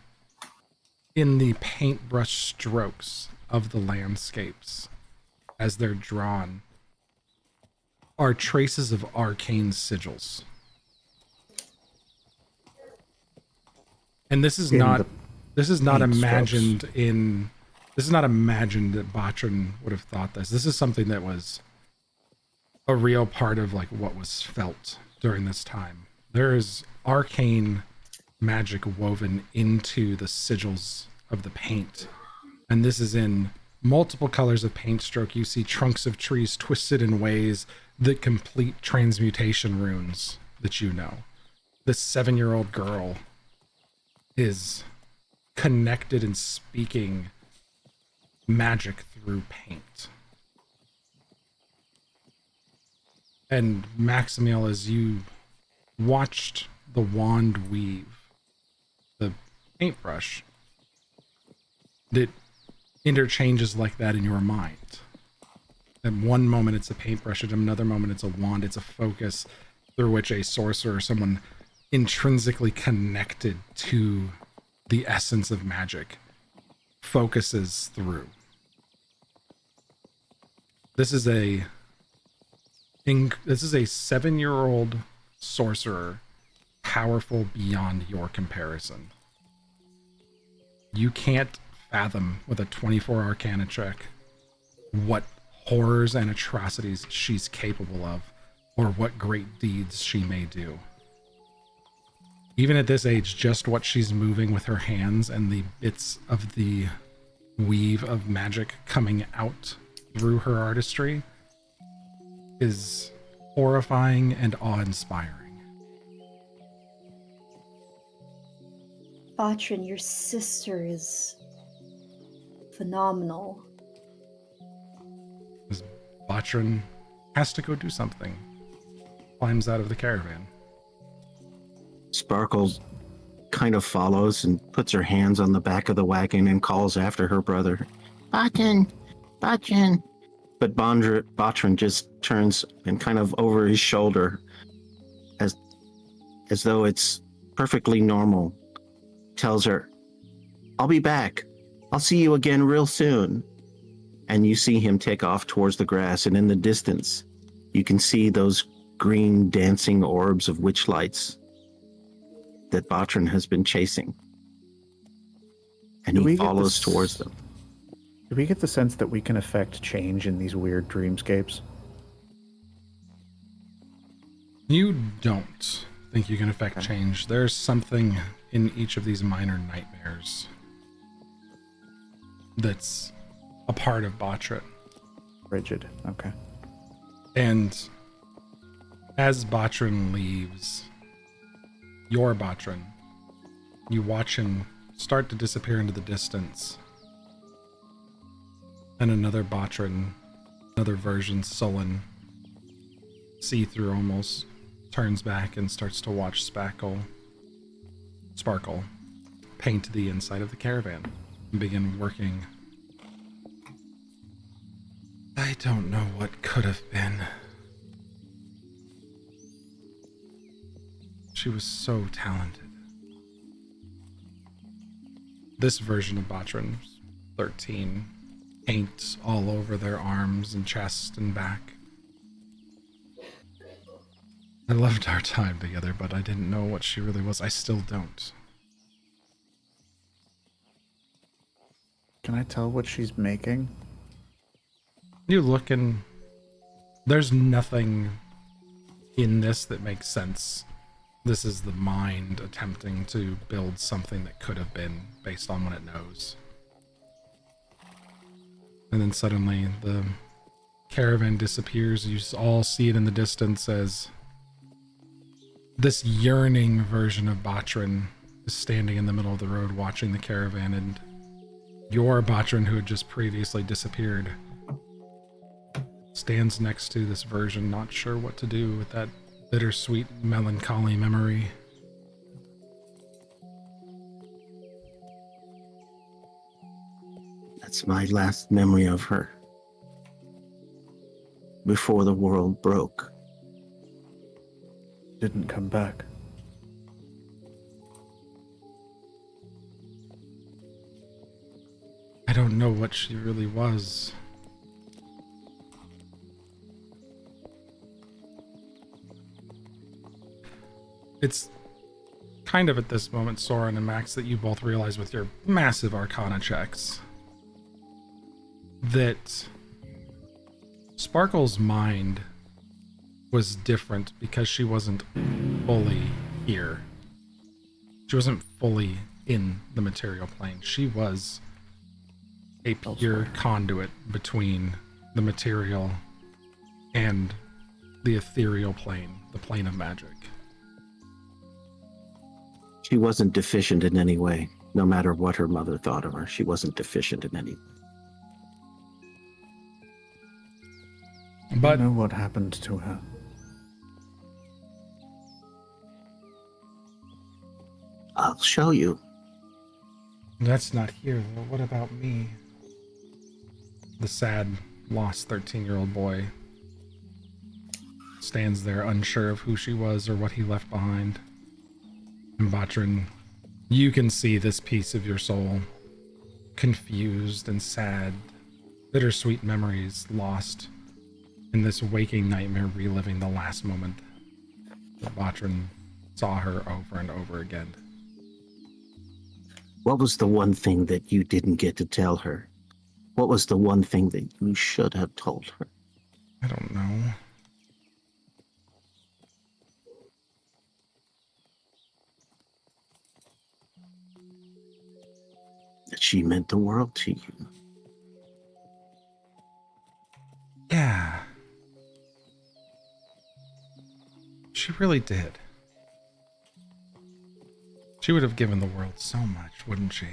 Speaker 1: in the paintbrush strokes of the landscapes as they're drawn are traces of arcane sigils. And this is not imagined
Speaker 4: strokes.
Speaker 1: This is not imagined that Botrin would have thought this. This is something that was a real part of like what was felt during this time. There is arcane magic woven into the sigils of the paint. And this is in multiple colors of paint stroke. You see trunks of trees twisted in ways that complete transmutation runes that you know. This 7-year-old girl is connected and speaking magic through paint. And Maximiel, as you watched the wand weave the paintbrush, it interchanges like that in your mind. At one moment it's a paintbrush, at another moment it's a wand, it's a focus through which a sorcerer, someone intrinsically connected to the essence of magic, focuses through. This is a 7-year-old sorcerer, powerful beyond your comparison. You can't fathom with a 24 Arcana check what horrors and atrocities she's capable of, or what great deeds she may do. Even at this age, just what she's moving with her hands and the bits of the weave of magic coming out through her artistry is horrifying and awe-inspiring.
Speaker 5: Botrin, your sister is phenomenal.
Speaker 1: Botrin has to go do something. Climbs out of the caravan.
Speaker 6: Sparkle kind of follows and puts her hands on the back of the wagon and calls after her brother. Botrin! Botrin! But Botrin just turns and kind of over his shoulder as though it's perfectly normal, tells her, I'll be back. I'll see you again real soon. And you see him take off towards the grass, and in the distance, you can see those green dancing orbs of witch lights that Botrin has been chasing. And he follows towards them.
Speaker 4: Do we get the sense that we can affect change in these weird dreamscapes?
Speaker 1: You don't think you can affect change. There's something in each of these minor nightmares that's a part of Botrin.
Speaker 4: Rigid. Okay.
Speaker 1: And as Botrin leaves, your Botrin, you watch him start to disappear into the distance. And another Botrin, another version, sullen, see-through almost, turns back and starts to watch Sparkle paint the inside of the caravan and begin working. I don't know what could have been. She was so talented. This version of Botrin's 13 paint all over their arms and chest and back. I loved our time together, but I didn't know what she really was. I still don't.
Speaker 4: Can I tell what she's making?
Speaker 1: You look and there's nothing in this that makes sense. This is the mind attempting to build something that could have been based on what it knows. And then suddenly the caravan disappears. You all see it in the distance as this yearning version of Botrin is standing in the middle of the road watching the caravan, and your Botrin, who had just previously disappeared, stands next to this version, not sure what to do with that bittersweet, melancholy memory.
Speaker 6: That's my last memory of her. Before the world broke.
Speaker 4: Didn't come back.
Speaker 1: I don't know what she really was. It's kind of at this moment, Soren and Max, that you both realize with your massive Arcana checks that Sparkle's mind was different because she wasn't fully here. She wasn't fully in the material plane. She was a pure conduit between the material and the ethereal plane, the plane of magic.
Speaker 6: She wasn't deficient in any way. No matter what her mother thought of her, she wasn't deficient in any way.
Speaker 1: But
Speaker 4: I know what happened to her.
Speaker 6: I'll show you.
Speaker 1: that's not here, though. What about me? The sad, lost 13-year-old boy stands there unsure of who she was or what he left behind. And Botrin, you can see this piece of your soul, confused and sad, bittersweet memories lost in this waking nightmare, reliving the last moment that Botrin saw her over and over again.
Speaker 6: What was the one thing that you didn't get to tell her? What was the one thing that you should have told her?
Speaker 1: I don't know.
Speaker 6: That she meant the world to you.
Speaker 1: Yeah. She really did. She would have given the world so much, wouldn't she?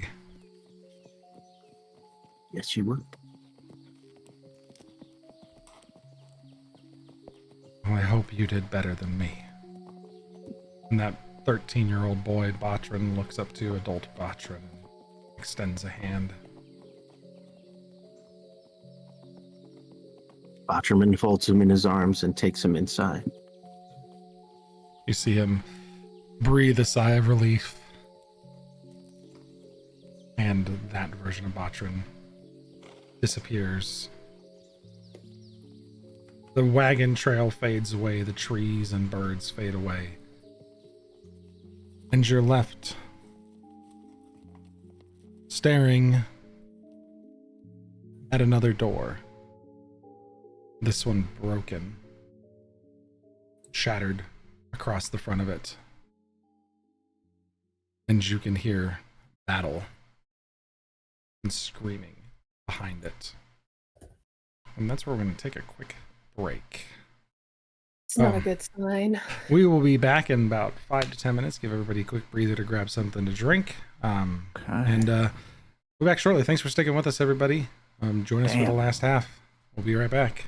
Speaker 6: Yes, she would.
Speaker 1: Well, I hope you did better than me. And that 13-year-old boy, Botrin, looks up to adult Botrin and extends a hand.
Speaker 6: Botterman folds him in his arms and takes him inside.
Speaker 1: You see him breathe a sigh of relief. And that version of Botrin disappears. The wagon trail fades away, the trees and birds fade away. And you're left staring at another door. This one broken, shattered across the front of it. And you can hear battle and screaming behind it. And that's where we're going to take a quick break.
Speaker 2: It's not a good sign.
Speaker 1: We will be back in about 5 to 10 minutes. Give everybody a quick breather to grab something to drink. And we'll be back shortly. Thanks for sticking with us, everybody. Join us for the last half. We'll be right back.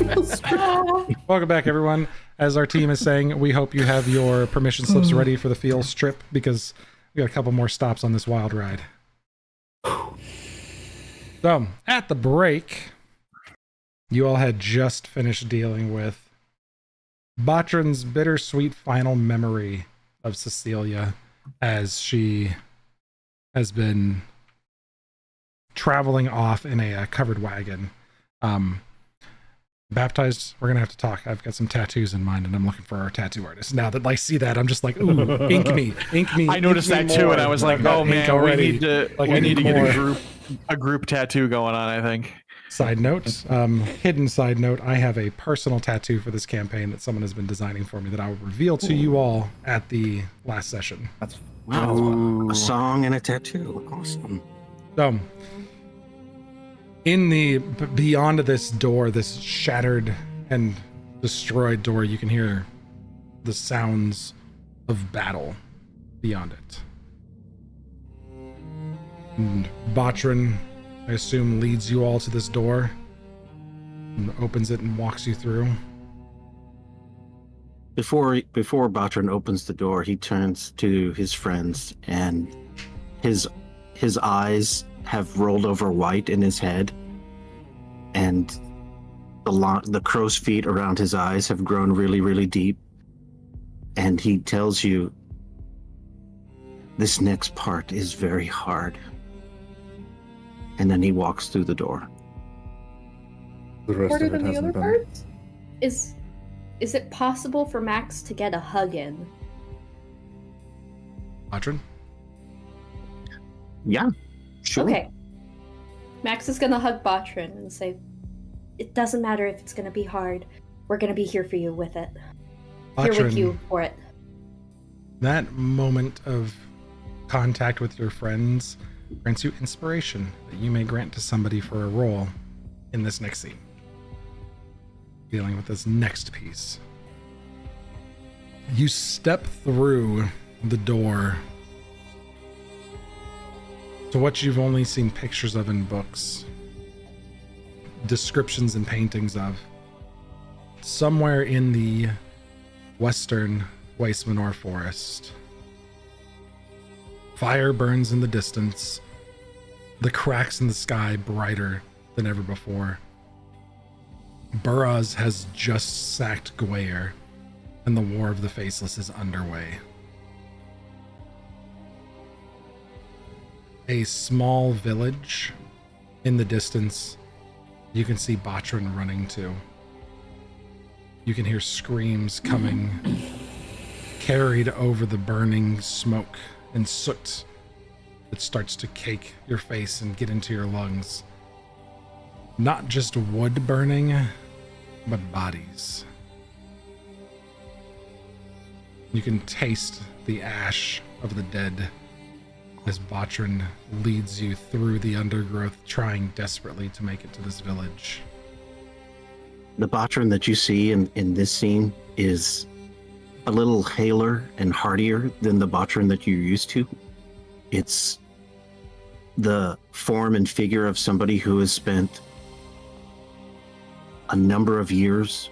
Speaker 1: Welcome back, everyone. As our team is saying, we hope you have your permission slips ready for the field strip because we got a couple more stops on this wild ride. So, at the break, you all had just finished dealing with Botrin's bittersweet final memory of Cecilia as she has been traveling off in a covered wagon. Baptized, we're gonna have to talk. I've got some tattoos in mind and I'm looking for our tattoo artist. Now that I see that, I'm just like, ooh, ink me.
Speaker 7: I noticed that too, and I was like, oh man, we need to get a group tattoo going on, I think.
Speaker 1: Side note, hidden side note, I have a personal tattoo for this campaign that someone has been designing for me that I will reveal to you all at the last session.
Speaker 6: Wow, a song and a tattoo. Awesome.
Speaker 1: So, in the beyond this door, this shattered and destroyed door, you can hear the sounds of battle beyond it. And Botrin, I assume, leads you all to this door and opens it and walks you through.
Speaker 6: Before Botrin opens the door, he turns to his friends, and his eyes have rolled over white in his head, and the crow's feet around his eyes have grown really, really deep. And he tells you, this next part is very hard. And then he walks through the door.
Speaker 8: The rest
Speaker 2: Harder
Speaker 8: of it
Speaker 2: than the
Speaker 8: hasn't
Speaker 2: other
Speaker 8: been.
Speaker 2: parts?
Speaker 5: Is it possible for Max to get a hug in?
Speaker 1: Botrin?
Speaker 6: Yeah, sure.
Speaker 5: Okay. Max is gonna hug Botrin and say, it doesn't matter if it's gonna be hard. We're gonna be here for you with it. Here with
Speaker 1: Botrin,
Speaker 5: you for it.
Speaker 1: that moment of contact with your friends grants you inspiration that you may grant to somebody for a role in this next scene. Dealing with this next piece. You step through the door to what you've only seen pictures of in books, descriptions and paintings of. Somewhere in the western Wastemanor forest, fire burns in the distance, the cracks in the sky brighter than ever before. Burraz has just sacked Gwair, and the War of the Faceless is underway. A small village in the distance, you can see Botrin running to. You can hear screams coming, carried over the burning smoke and soot that starts to cake your face and get into your lungs. Not just wood burning, but bodies. You can taste the ash of the dead as Botrin leads you through the undergrowth, trying desperately to make it to this village.
Speaker 6: The Botrin that you see in this scene is a little haler and hardier than the Botrin that you're used to. It's the form and figure of somebody who has spent a number of years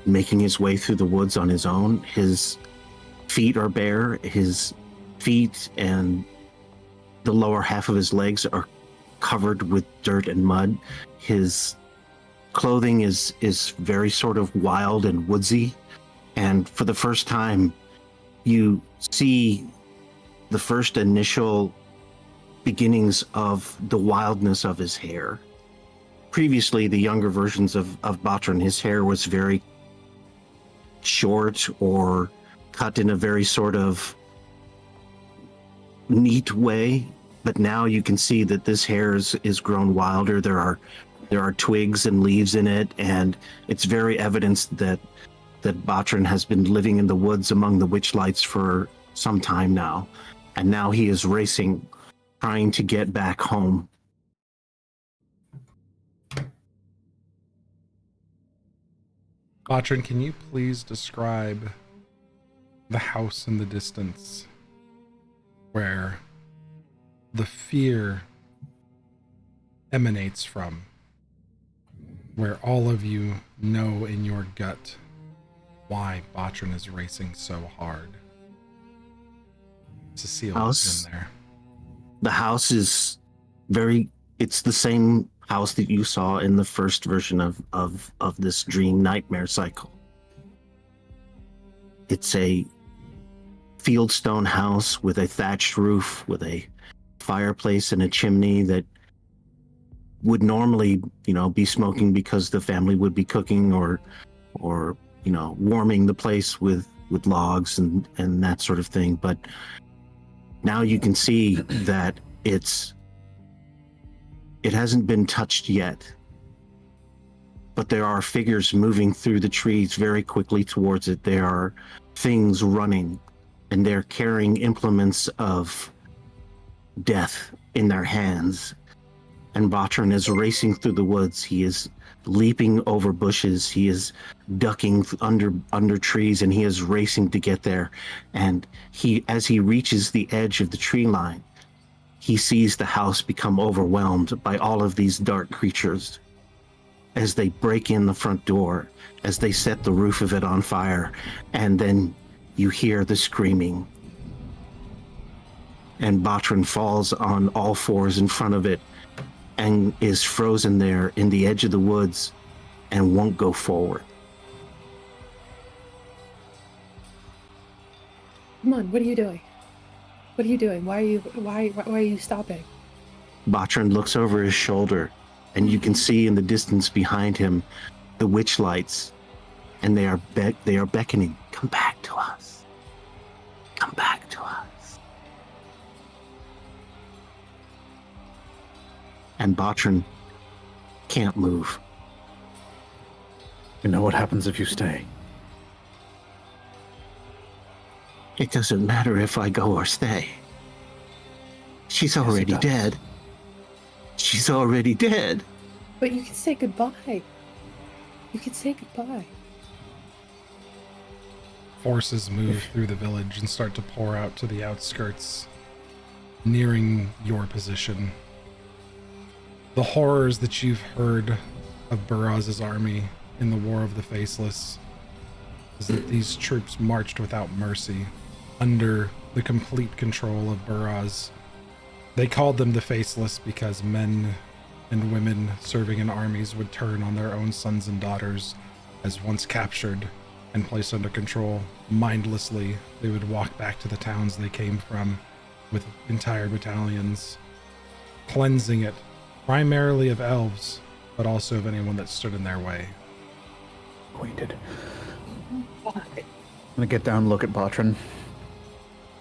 Speaker 6: making his way through the woods on his own. His feet are bare. His feet and the lower half of his legs are covered with dirt and mud. His clothing is very sort of wild and woodsy. And for the first time, you see the first initial beginnings of the wildness of his hair. Previously, the younger versions of Botrin, his hair was very short or cut in a very sort of neat way. But now you can see that this hair is grown wilder. There are twigs and leaves in it, and it's very evidence that Botrin has been living in the woods among the witchlights for some time now. And now he is racing, trying to get back home.
Speaker 1: Botrin, can you please describe the house in the distance where the fear emanates from? where all of you know in your gut why Botrin is racing so hard. Cecile is in there.
Speaker 6: The house is it's the same house that you saw in the first version of this dream nightmare cycle. It's a fieldstone house with a thatched roof, with a fireplace and a chimney that would normally, be smoking because the family would be cooking or warming the place with logs and that sort of thing. But now you can see that it hasn't been touched yet, but there are figures moving through the trees very quickly towards it. There are things running, and they're carrying implements of death in their hands. And Botrin is racing through the woods. He is leaping over bushes. He is ducking under trees, and he is racing to get there. And as he reaches the edge of the tree line, he sees the house become overwhelmed by all of these dark creatures as they break in the front door, as they set the roof of it on fire, and then you hear the screaming. And Botrin falls on all fours in front of it and is frozen there in the edge of the woods and won't go forward.
Speaker 2: Come on, what are you doing? What are you doing? Why are you stopping?
Speaker 6: Botrin looks over his shoulder, and you can see in the distance behind him the witch lights, and they are beckoning. Come back to us. Come back to us. And Botrin can't move.
Speaker 4: You know what happens if you stay?
Speaker 6: It doesn't matter if I go or stay. She's already dead. She's already dead.
Speaker 2: But you can say goodbye. You can say goodbye.
Speaker 1: Forces move through the village and start to pour out to the outskirts, nearing your position. The horrors that you've heard of Buraz's army in the War of the Faceless is that these troops marched without mercy under the complete control of Buraz. They called them the Faceless because men and women serving in armies would turn on their own sons and daughters as once captured and placed under control. Mindlessly, they would walk back to the towns they came from with entire battalions, cleansing it primarily of elves, but also of anyone that stood in their way.
Speaker 4: Acquainted. I'm gonna get down and look at Botrin.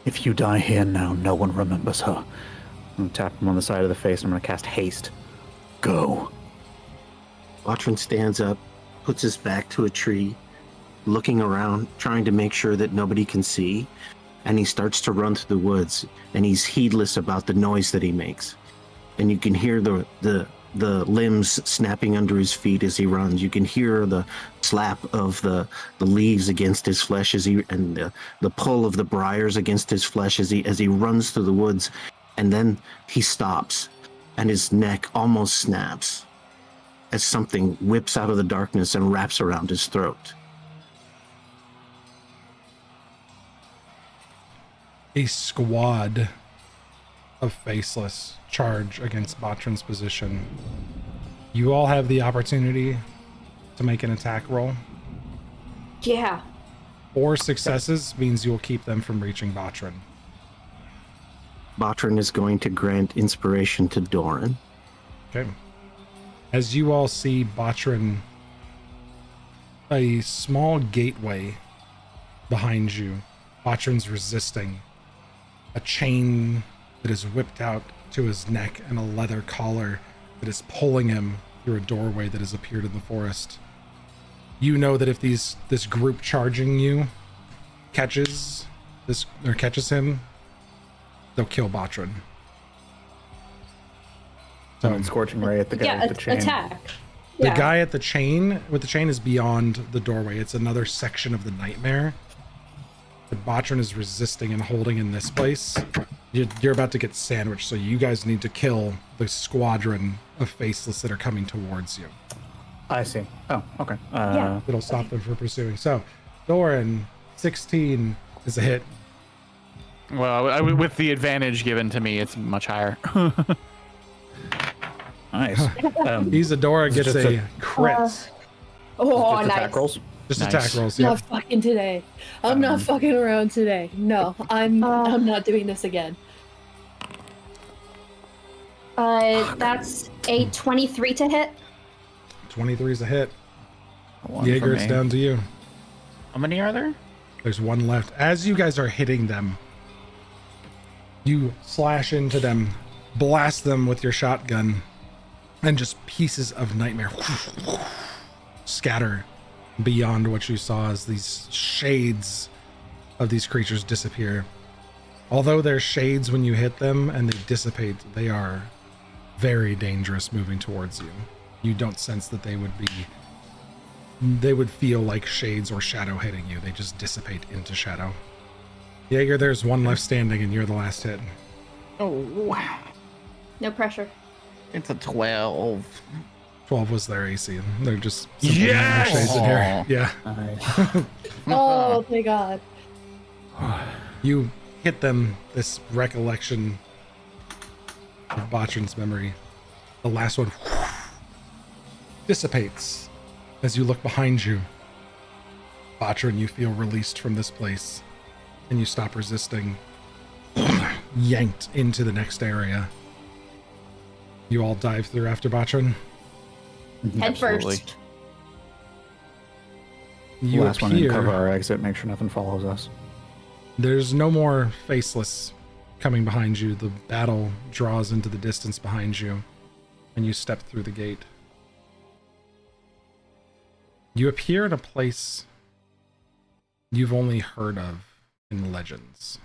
Speaker 4: If you die here now, no one remembers her. I'm gonna tap him on the side of the face. I'm gonna cast haste. Go.
Speaker 6: Botrin stands up, puts his back to a tree, looking around, trying to make sure that nobody can see, and he starts to run through the woods, and he's heedless about the noise that he makes. And you can hear the limbs snapping under his feet as he runs. You can hear the slap of the leaves against his flesh and the pull of the briars against his flesh as he runs through the woods. And then he stops, and his neck almost snaps as something whips out of the darkness and wraps around his throat.
Speaker 1: A squad of Faceless charge against Botrin's position. You all have the opportunity to make an attack roll.
Speaker 5: Yeah.
Speaker 1: 4 successes means you'll keep them from reaching Botrin.
Speaker 6: Botrin is going to grant inspiration to Doran.
Speaker 1: Okay. As you all see Botrin, a small gateway behind you, Botrin's resisting. A chain that is whipped out to his neck and a leather collar that is pulling him through a doorway that has appeared in the forest. You know that if this group charging you catches him, they'll kill Botrin.
Speaker 4: So scorching ray at the guy with the chain.
Speaker 5: Attack.
Speaker 1: The guy at the chain with the chain is beyond the doorway. It's another section of the nightmare. But Botrin is resisting and holding in this place. You're about to get sandwiched, so you guys need to kill the squadron of Faceless that are coming towards you.
Speaker 4: I see. Oh, okay.
Speaker 5: Yeah.
Speaker 1: It'll stop them from pursuing. So, Doran, 16 is a hit.
Speaker 7: Well, with the advantage given to me, it's much higher.
Speaker 4: Nice.
Speaker 1: Isadora gets
Speaker 4: just
Speaker 1: a crit.
Speaker 5: Oh,
Speaker 4: Just
Speaker 5: nice.
Speaker 4: attack rolls.
Speaker 1: Just
Speaker 7: Nice.
Speaker 1: attack rolls.
Speaker 2: Not
Speaker 1: Yep.
Speaker 2: fucking today. I'm not fucking around today. No, I'm not doing this again.
Speaker 5: That's a 23 to hit.
Speaker 1: 23 is a hit.
Speaker 3: One for
Speaker 1: Jaeger, it's
Speaker 3: me.
Speaker 1: down to you.
Speaker 3: How many are there?
Speaker 1: There's one left. As you guys are hitting them, you slash into them, blast them with your shotgun, and just pieces of nightmare scatter beyond what you saw as these shades of these creatures disappear. Although they're shades when you hit them and they dissipate, they are very dangerous moving towards you. You don't sense that they would feel like shades or shadow hitting you. They just dissipate into shadow. Jaeger, there's one left standing and you're the last hit.
Speaker 3: Oh, wow.
Speaker 5: No pressure.
Speaker 3: It's a 12.
Speaker 1: 12 was their AC. And they're just simply
Speaker 7: Yes!
Speaker 1: shades in here. Yeah.
Speaker 4: Nice.
Speaker 2: Oh, thank God.
Speaker 1: You hit them, this recollection of Botrin's memory. The last one dissipates as you look behind you. Botrin, you feel released from this place and you stop resisting, yanked into the next area. You all dive through after Botrin.
Speaker 5: Head
Speaker 7: Absolutely.
Speaker 5: first.
Speaker 1: You
Speaker 4: Last one and cover
Speaker 1: appear.
Speaker 4: our exit. Make sure nothing follows us.
Speaker 1: There's no more faceless coming behind you. The battle draws into the distance behind you, and you step through the gate. You appear in a place you've only heard of in legends.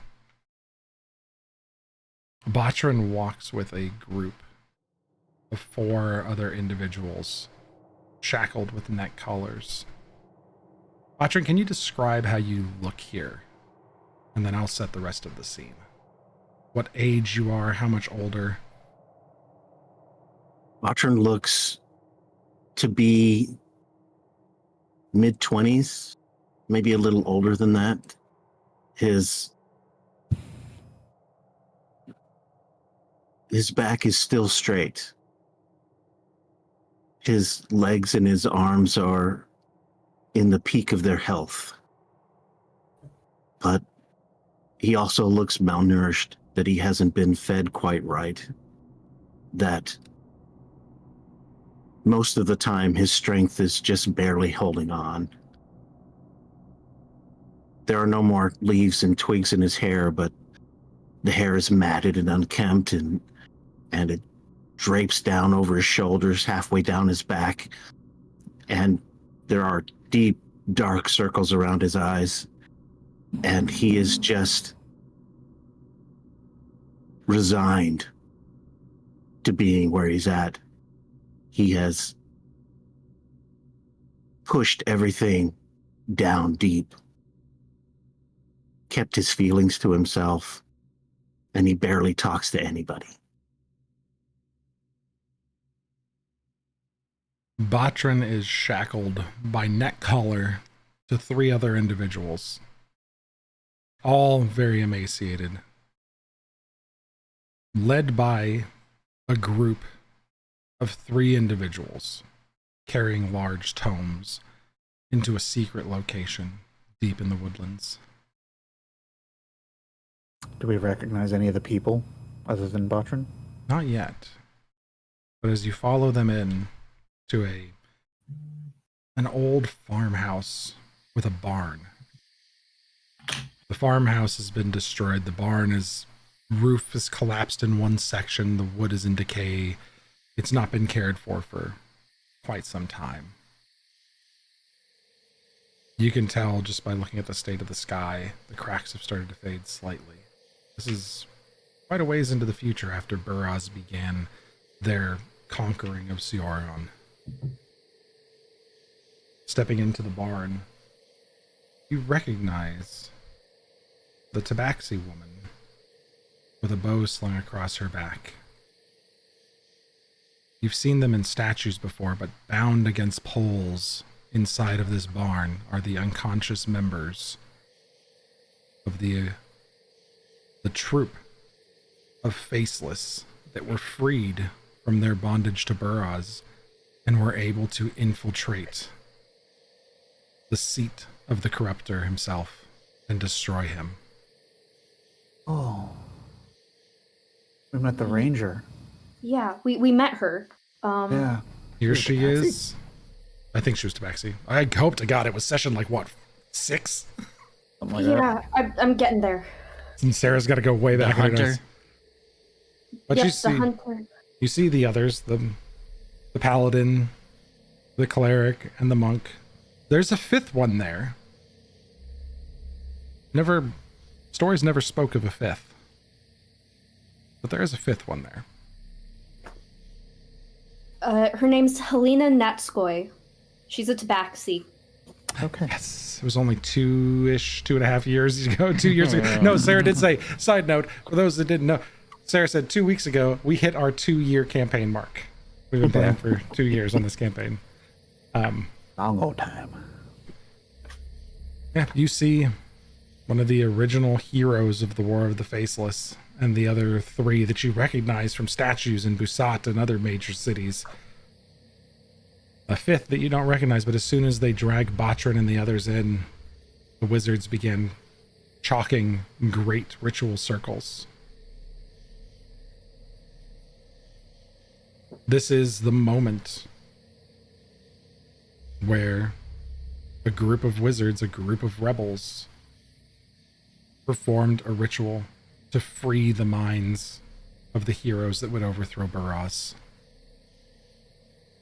Speaker 1: Botrin walks with a group of 4 other individuals shackled with neck collars. Botrin, can you describe how you look here? And then I'll set the rest of the scene. What age you are, how much older.
Speaker 6: Botrin looks to be mid-20s, maybe a little older than that. His back is still straight. His legs and his arms are in the peak of their health. But he also looks malnourished, that he hasn't been fed quite right. That most of the time his strength is just barely holding on. There are no more leaves and twigs in his hair, but the hair is matted and unkempt, and it drapes down over his shoulders, halfway down his back, and there are deep, dark circles around his eyes, and he is just resigned to being where he's at. He has pushed everything down deep, kept his feelings to himself, and he barely talks to anybody.
Speaker 1: Botrin is shackled by neck collar to 3 other individuals, all very emaciated, led by a group of 3 individuals carrying large tomes into a secret location deep in the woodlands.
Speaker 4: Do we recognize any of the people other than Botrin?
Speaker 1: Not yet, but as you follow them in to an old farmhouse with a barn. The farmhouse has been destroyed. The roof is collapsed in one section. The wood is in decay. It's not been cared for quite some time. You can tell just by looking at the state of the sky, the cracks have started to fade slightly. This is quite a ways into the future after Buraz began their conquering of Cyorion. Stepping into the barn, you recognize the tabaxi woman with a bow slung across her back. You've seen them in statues before, but bound against poles inside of this barn are the unconscious members of the troop of Faceless that were freed from their bondage to Burroz and were able to infiltrate the seat of the Corruptor himself and destroy him.
Speaker 4: Oh. We met the Ranger.
Speaker 5: Yeah, we met her.
Speaker 4: Yeah.
Speaker 1: Here
Speaker 4: Was
Speaker 1: she
Speaker 4: Tabaxi?
Speaker 1: is. I think she was Tabaxi. I hope to God it was session like what, 6?
Speaker 3: Something like that.
Speaker 5: Yeah, I'm getting there.
Speaker 1: And Sarah's got to go way
Speaker 3: The
Speaker 1: back.
Speaker 3: hunter.
Speaker 1: But
Speaker 5: Yep,
Speaker 1: you
Speaker 5: the
Speaker 1: see,
Speaker 5: hunter.
Speaker 1: you see the others, the paladin, the cleric, and the monk. There's a 5th one there. Stories never spoke of a 5th. But there is a 5th one there.
Speaker 5: Her name's Helena Natskoy. She's a tabaxi.
Speaker 4: Okay.
Speaker 1: Yes, it was only 2.5 years ago. 2 years ago. No, Sarah did say, side note, for those that didn't know, Sarah said 2 weeks ago, we hit our 2-year campaign mark. We've been playing for 2 years on this campaign.
Speaker 4: Long old time.
Speaker 1: Yeah, you see one of the original heroes of the War of the Faceless and the other 3 that you recognize from statues in Busat and other major cities. A 5th that you don't recognize, but as soon as they drag Botrin and the others in, the wizards begin chalking great ritual circles. This is the moment where a group of wizards, a group of rebels, performed a ritual to free the minds of the heroes that would overthrow Burroz.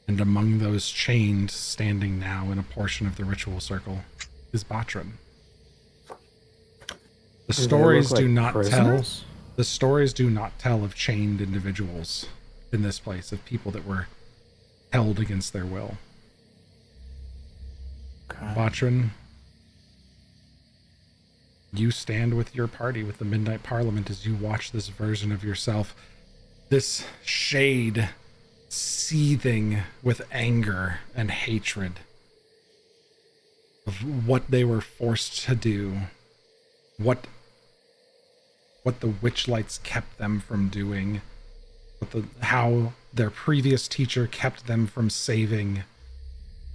Speaker 1: And among those chained, standing now in a portion of the ritual circle, is Botrin. The stories do not tell. The stories do not tell of chained individuals in this place, of people that were held against their will. Botrin, you stand with your party, with the Midnight Parliament, as you watch this version of yourself, this shade seething with anger and hatred of what they were forced to do, what the Witchlights kept them from doing, how their previous teacher kept them from saving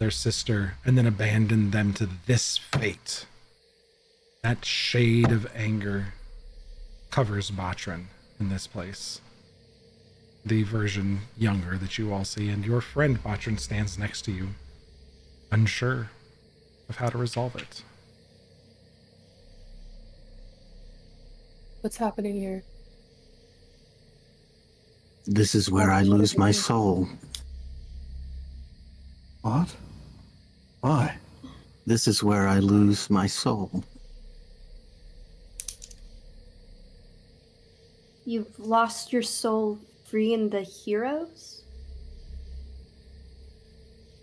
Speaker 1: their sister and then abandoned them to this fate. That shade of anger covers Botrin in this place. The version younger that you all see, and your friend Botrin stands next to you, unsure of how to resolve it.
Speaker 2: What's happening here?
Speaker 6: This is where I lose my soul.
Speaker 4: What? Why?
Speaker 6: This is where I lose my soul.
Speaker 5: You've lost your soul freeing the heroes?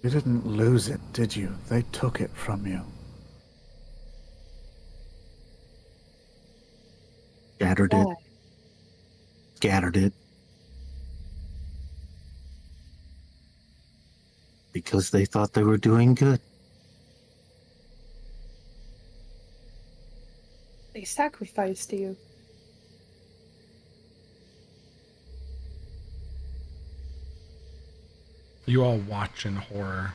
Speaker 4: You didn't lose it, did you? They took it from you.
Speaker 6: Scattered it.
Speaker 2: Why?
Speaker 6: Scattered it. Because they thought they were doing good.
Speaker 2: They sacrificed you.
Speaker 1: You all watch in horror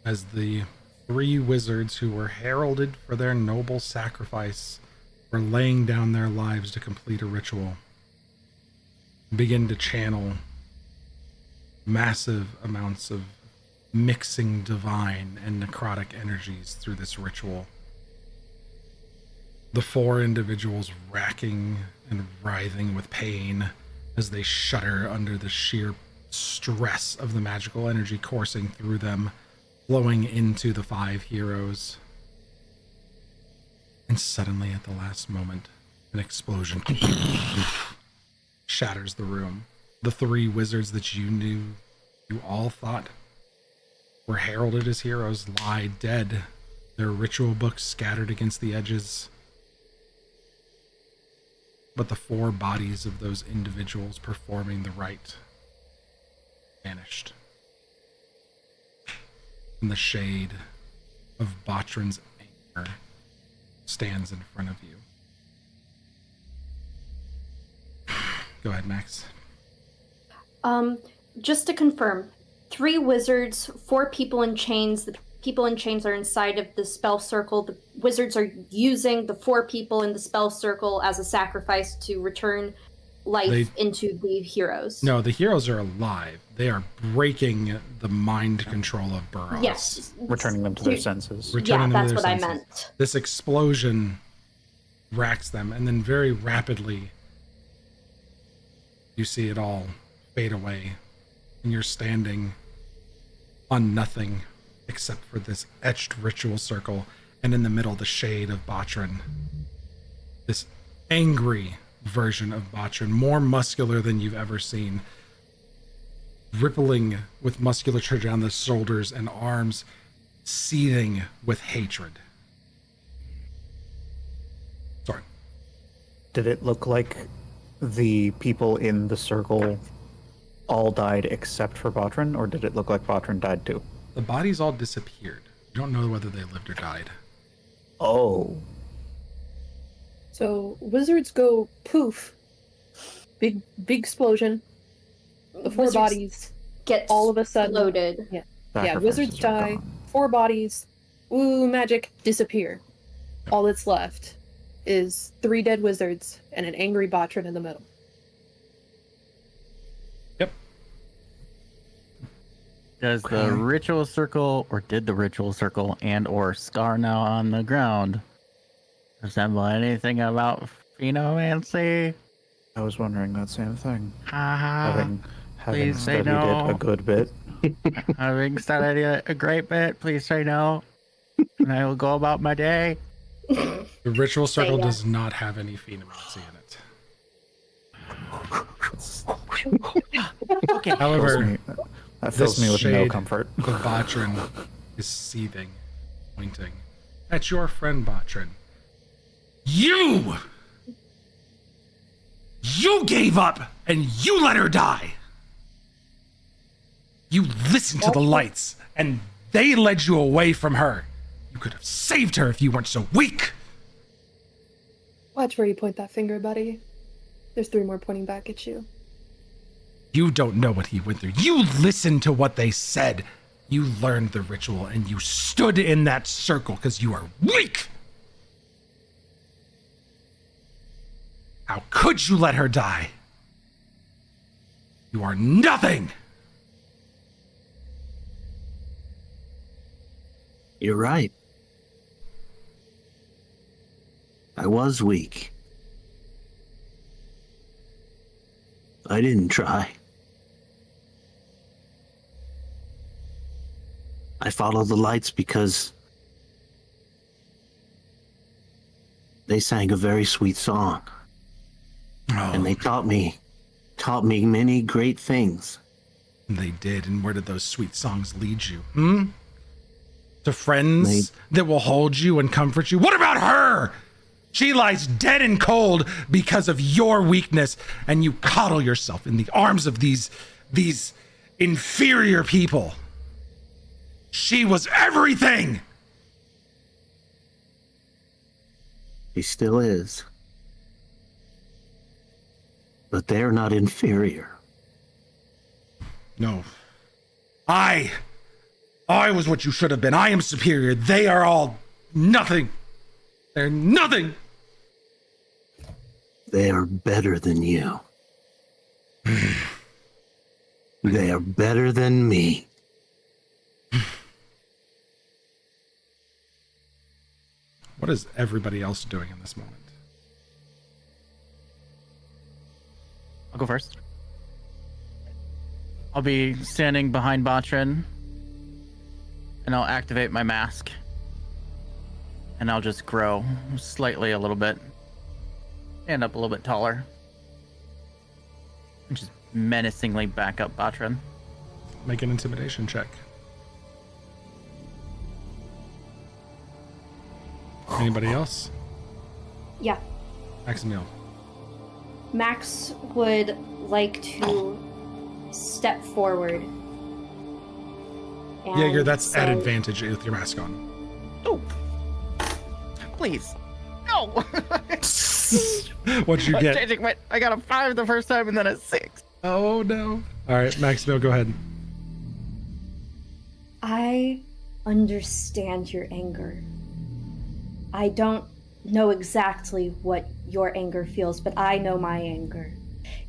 Speaker 1: as the 3 wizards who were heralded for their noble sacrifice were laying down their lives to complete a ritual, begin to channel massive amounts of mixing divine and necrotic energies through this ritual. The 4 individuals racking and writhing with pain as they shudder under the sheer stress of the magical energy coursing through them, flowing into the 5 heroes. And suddenly, at the last moment, an explosion shatters the room. The 3 wizards that you all thought were heralded as heroes, lie dead, their ritual books scattered against the edges. But the 4 bodies of those individuals performing the rite vanished. And the shade of Botrin's anger stands in front of you. Go ahead, Max.
Speaker 5: Just to confirm, 3 wizards, 4 people in chains. The people in chains are inside of the spell circle. The wizards are using the 4 people in the spell circle as a sacrifice to return life into the heroes.
Speaker 1: No, the heroes are alive. They are breaking the mind control of Burroughs.
Speaker 5: Yes.
Speaker 4: Returning them to their senses.
Speaker 1: Returning them to
Speaker 5: that's
Speaker 1: their
Speaker 5: what
Speaker 1: senses.
Speaker 5: I meant.
Speaker 1: This explosion racks them, and then very rapidly you see it all fade away, and you're standing on nothing except for this etched ritual circle, and in the middle the shade of Botrin. This angry version of Botrin, more muscular than you've ever seen, rippling with musculature down the shoulders and arms, seething with hatred. Sorry.
Speaker 4: Did it look like the people in the circle all died except for Botrin, or did it look like Botrin died too?
Speaker 1: The bodies all disappeared. You don't know whether they lived or died.
Speaker 4: Oh.
Speaker 2: So wizards go poof. Big explosion. The 4
Speaker 5: Wizards
Speaker 2: bodies
Speaker 5: get
Speaker 2: all of a sudden
Speaker 5: loaded.
Speaker 2: Yeah,
Speaker 4: Sacrifices
Speaker 2: wizards
Speaker 4: are
Speaker 2: die,
Speaker 4: gone.
Speaker 2: 4 bodies, ooh, magic, disappear. All that's left is 3 dead wizards and an angry Botrin in the middle.
Speaker 1: Yep.
Speaker 3: Does the ritual circle, or did the ritual circle and or scar now on the ground resemble anything about phenomancy?
Speaker 4: I was wondering that same thing.
Speaker 3: Haha.
Speaker 4: Having
Speaker 3: Please say
Speaker 4: studied
Speaker 3: no.
Speaker 4: it a good bit.
Speaker 3: Having studied it a great bit, please say no. And I will go about my day.
Speaker 1: The ritual circle
Speaker 5: yeah.
Speaker 1: does not have any phenomancy in it.
Speaker 3: Okay.
Speaker 1: However,
Speaker 4: That fills me with no
Speaker 1: shade
Speaker 4: comfort.
Speaker 1: of Botrin is seething, pointing at your friend Botrin. You gave up and you let her die. You listened to the lights and they led you away from her. You could have saved her if you weren't so weak.
Speaker 2: Watch where you point that finger, buddy. There's 3 more pointing back at you.
Speaker 1: You don't know what he went through. You listened to what they said. You learned the ritual and you stood in that circle because you are weak. How could you let her die? You are nothing.
Speaker 6: You're right. I was weak. I didn't try. I followed the lights because they sang a very sweet song. And they taught me many great things.
Speaker 1: They did. And where did those sweet songs lead you? To friends that will hold you and comfort you? What about her? She lies dead and cold because of your weakness, and you coddle yourself in the arms of these inferior people. She was everything.
Speaker 6: She still is. But they're not inferior.
Speaker 1: No. I was what you should have been. I am superior. They are all nothing. They're nothing.
Speaker 6: They are better than you. They are better than me.
Speaker 1: What is everybody else doing in this moment?
Speaker 3: I'll go first. I'll be standing behind Botrin, and I'll activate my mask. And I'll just grow slightly a little bit. Stand up a little bit taller. And just menacingly back up Botrin.
Speaker 1: Make an intimidation check. Anybody else?
Speaker 5: Yeah.
Speaker 1: Maximilian.
Speaker 5: Max would like to step forward.
Speaker 1: Jaeger,
Speaker 5: and
Speaker 1: that's at
Speaker 5: say-
Speaker 1: advantage with your mask on.
Speaker 3: Oh, please, no.
Speaker 1: What'd you
Speaker 3: I'm
Speaker 1: get?
Speaker 3: changing I got a 5 the first time and then a 6.
Speaker 1: Oh no. All right, Maximo, go ahead.
Speaker 5: I understand your anger. I don't know exactly what your anger feels, but I know my anger.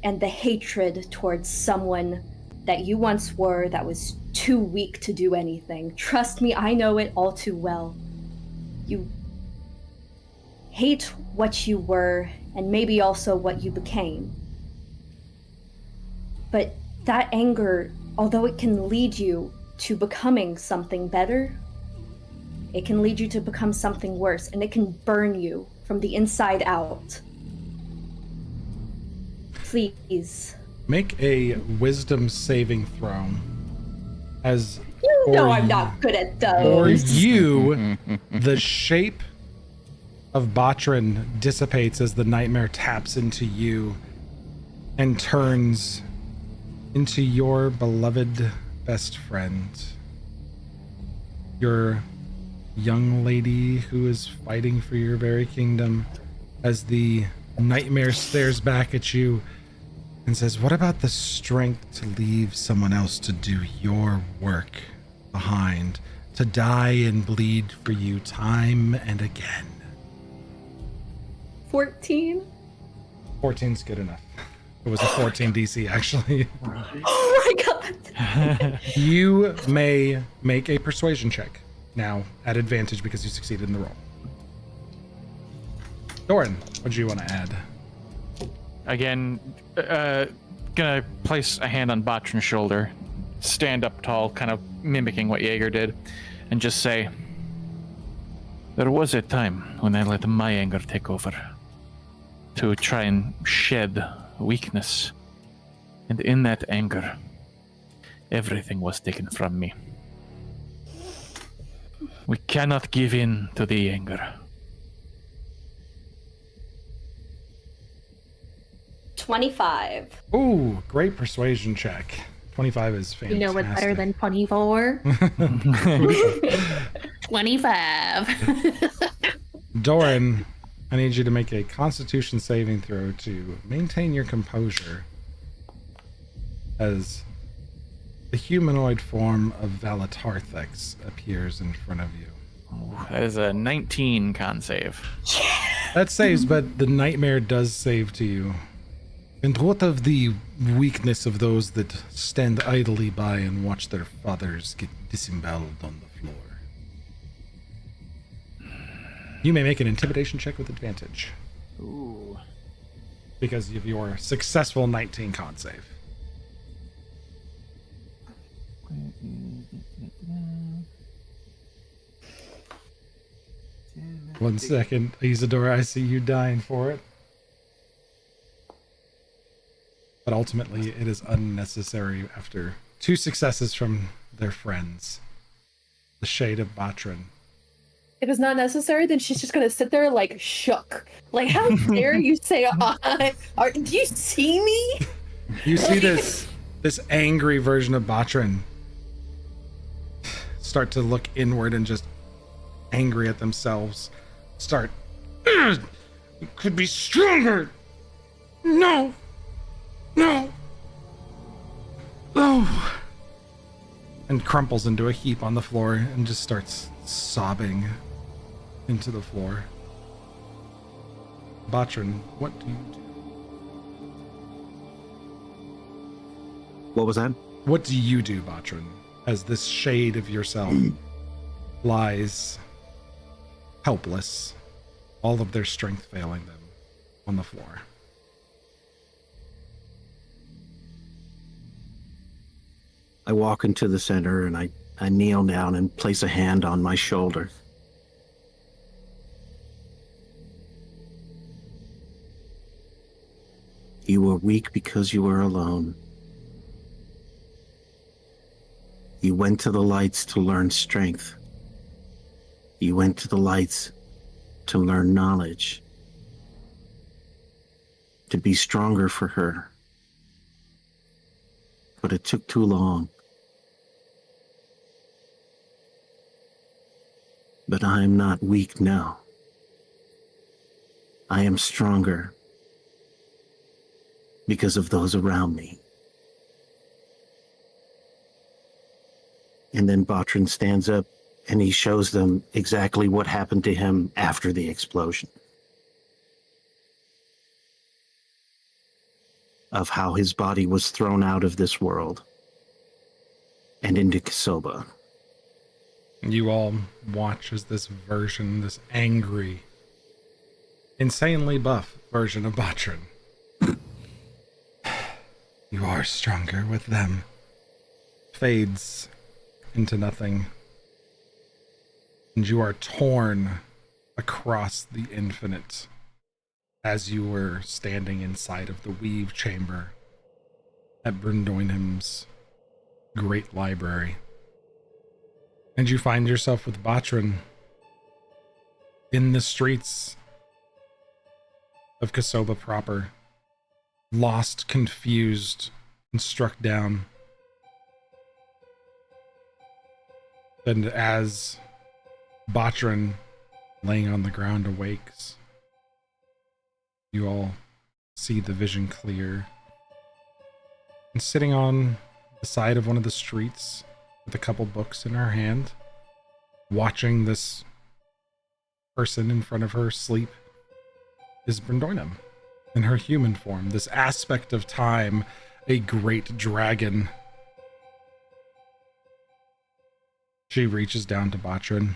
Speaker 5: And the hatred towards someone that you once were that was too weak to do anything. Trust me, I know it all too well. You hate what you were and maybe also what you became. But that anger, although it can lead you to becoming something better, it can lead you to become something worse, and it can burn you from the inside out. Please.
Speaker 1: Make a wisdom saving throw. As
Speaker 5: You know
Speaker 1: for
Speaker 5: I'm not good at
Speaker 1: For
Speaker 5: those.
Speaker 1: you, the shape of Botrin dissipates as the nightmare taps into you and turns into your beloved best friend. Your young lady who is fighting for your very kingdom, as the nightmare stares back at you and says, "What about the strength to leave someone else to do your work behind, to die and bleed for you time and again?"
Speaker 5: 14?
Speaker 1: 14's good enough. It was a 14 DC, actually.
Speaker 5: Oh my god!
Speaker 1: You may make a persuasion check now at advantage because you succeeded in the roll. Doran, what do you want to add?
Speaker 7: Again, gonna place a hand on Botrin's shoulder, stand up tall, kind of mimicking what Jaeger did, and just say, "There was a time when I let my anger take over, to try and shed weakness. And in that anger, everything was taken from me. We cannot give in to the anger."
Speaker 5: 25.
Speaker 1: Ooh, great persuasion check. 25 is fantastic.
Speaker 2: You know what's better than 24? 25.
Speaker 1: Doran, I need you to make a Constitution saving throw to maintain your composure as the humanoid form of Valatarthex appears in front of you.
Speaker 7: That is a 19 con save.
Speaker 1: That saves, but the nightmare does save to you. And what of the weakness of those that stand idly by and watch their fathers get disemboweled on the floor? You may make an intimidation check with advantage.
Speaker 7: Ooh.
Speaker 1: Because of your successful 19 con save. One second, Isadora, I see you dying for it. But ultimately, it is unnecessary after 2 successes from their friends. The Shade of Botrin.
Speaker 2: If it's not necessary, then she's just gonna sit there like shook. Like, how dare you say do you see me?
Speaker 1: You see this angry version of Botrin start to look inward and just angry at themselves. Start, "Ugh, we could be stronger. No. No. Oh." And crumples into a heap on the floor and just starts sobbing into the floor. Botrin, what do you do?
Speaker 6: What was that?
Speaker 1: What do you do, Botrin, as this shade of yourself lies helpless, all of their strength failing them on the floor?
Speaker 6: I walk into the center and I kneel down and place a hand on my shoulder. You were weak because you were alone. You went to the lights to learn strength. You went to the lights to learn knowledge. To be stronger for her. but it took too long. But I am not weak now. I am stronger because of those around me. And then Botrin stands up and he shows them exactly what happened to him after the explosion. Of how his body was thrown out of this world and into Kosoba.
Speaker 1: You all watch as this version, this angry, insanely buff version of Botrin. You are stronger with them. Fades into nothing. And you are torn across the infinite as you were standing inside of the Weave Chamber at Bryndoinham's great library. And you find yourself with Botrin in the streets of Kosoba proper, lost, confused, and struck down. And as Botrin, laying on the ground, awakes, you all see the vision clear. And sitting on the side of one of the streets with a couple books in her hand, watching this person in front of her sleep, is Bryndoinham in her human form, this aspect of time, a great dragon. She reaches down to Botrin,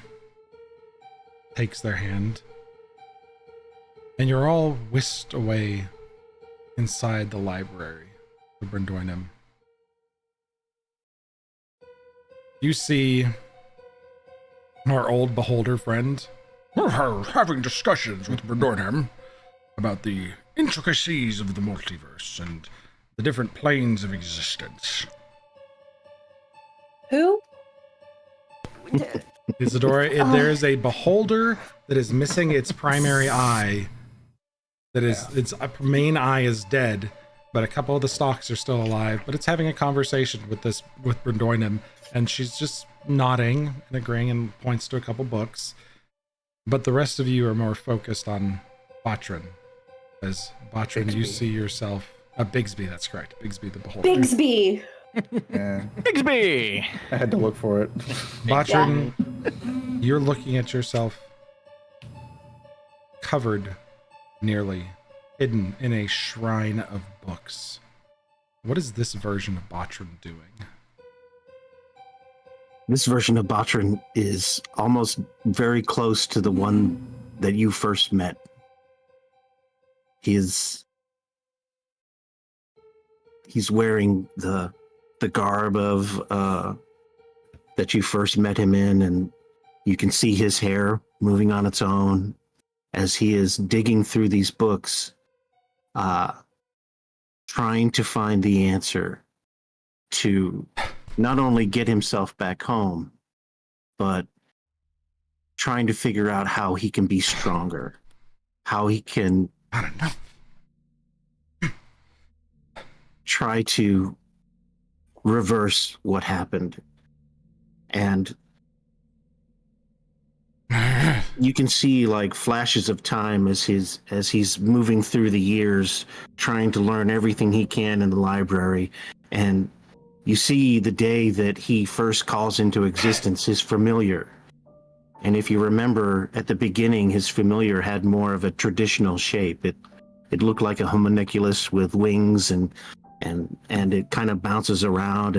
Speaker 1: takes their hand, and you're all whisked away inside the library of Bryndoinham. You see our old beholder friend having discussions with Bryndoinham about the intricacies of the multiverse and the different planes of existence.
Speaker 2: Who?
Speaker 1: Isadora, there is a beholder that is missing its primary eye. That is, its main eye is dead, but a couple of the stalks are still alive. But it's having a conversation with Bryndoinham, and she's just nodding and agreeing and points to a couple books. But the rest of you are more focused on Botrin. As Botrin,
Speaker 8: Bigsby.
Speaker 1: you see yourself... Bigsby, that's correct. Bigsby the beholder.
Speaker 5: Bigsby.
Speaker 8: Yeah,
Speaker 7: Bigsby!
Speaker 8: I had to look for it.
Speaker 1: Botrin, you're looking at yourself covered, nearly hidden in a shrine of books. What is this version of Botrin doing?
Speaker 6: This version of Botrin is almost very close to the one that you first met. He's wearing the garb of that you first met him in, and you can see his hair moving on its own as he is digging through these books, trying to find the answer to not only get himself back home, but trying to figure out how he can be stronger, how he can
Speaker 1: I don't know.
Speaker 6: try to reverse what happened. And you can see like flashes of time as he's moving through the years, trying to learn everything he can in the library. And you see the day that he first calls into existence his familiar. And if you remember at the beginning, his familiar had more of a traditional shape. It looked like a homunculus with wings, and it kind of bounces around,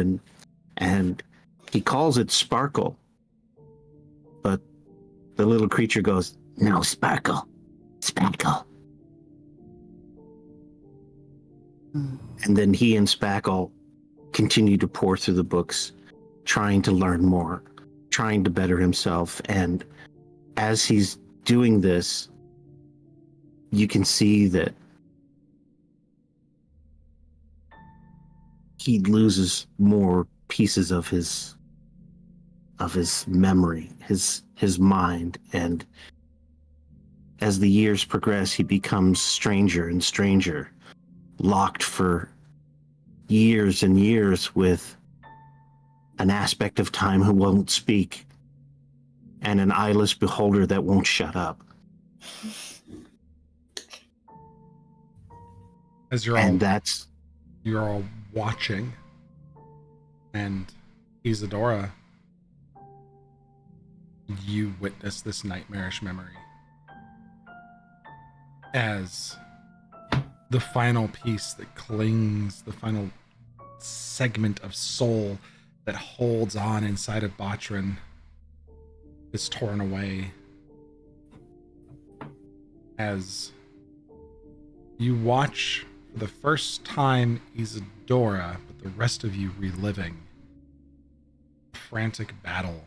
Speaker 6: and he calls it Sparkle. But the little creature goes, "No, Sparkle. Sparkle." And then he and Spackle continue to pour through the books, trying to learn more, trying to better himself. And as he's doing this, you can see that he loses more pieces of his memory, his mind. And as the years progress, he becomes stranger and stranger, locked for years and years with an aspect of time who won't speak and an eyeless beholder that won't shut up.
Speaker 1: As you're
Speaker 6: And that's
Speaker 1: all watching, and Isadora, you witness this nightmarish memory as the final piece that clings, the final segment of soul that holds on inside of Botrin is torn away, as you watch for the first time Isadora, but the rest of you reliving a frantic battle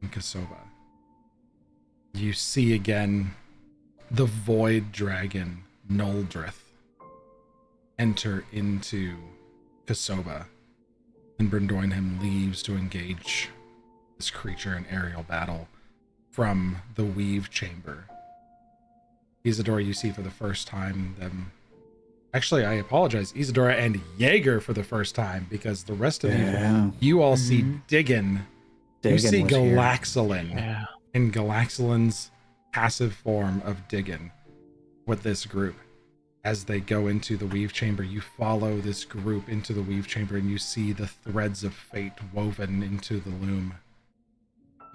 Speaker 1: in Kosoba. You see again the void dragon Noldrith enter into Kosoba, and Bryndoinham leaves to engage this creature in aerial battle from the Weave Chamber. Isadora, you see for the first time them. Actually, I apologize, Isadora and Jaeger for the first time, because the rest of you all see Diggin. You see Galaxolin.
Speaker 7: Yeah.
Speaker 1: In Galaxolin's passive form of Diggin with this group. As they go into the Weave Chamber, you follow this group into the Weave Chamber and you see the threads of fate woven into the loom.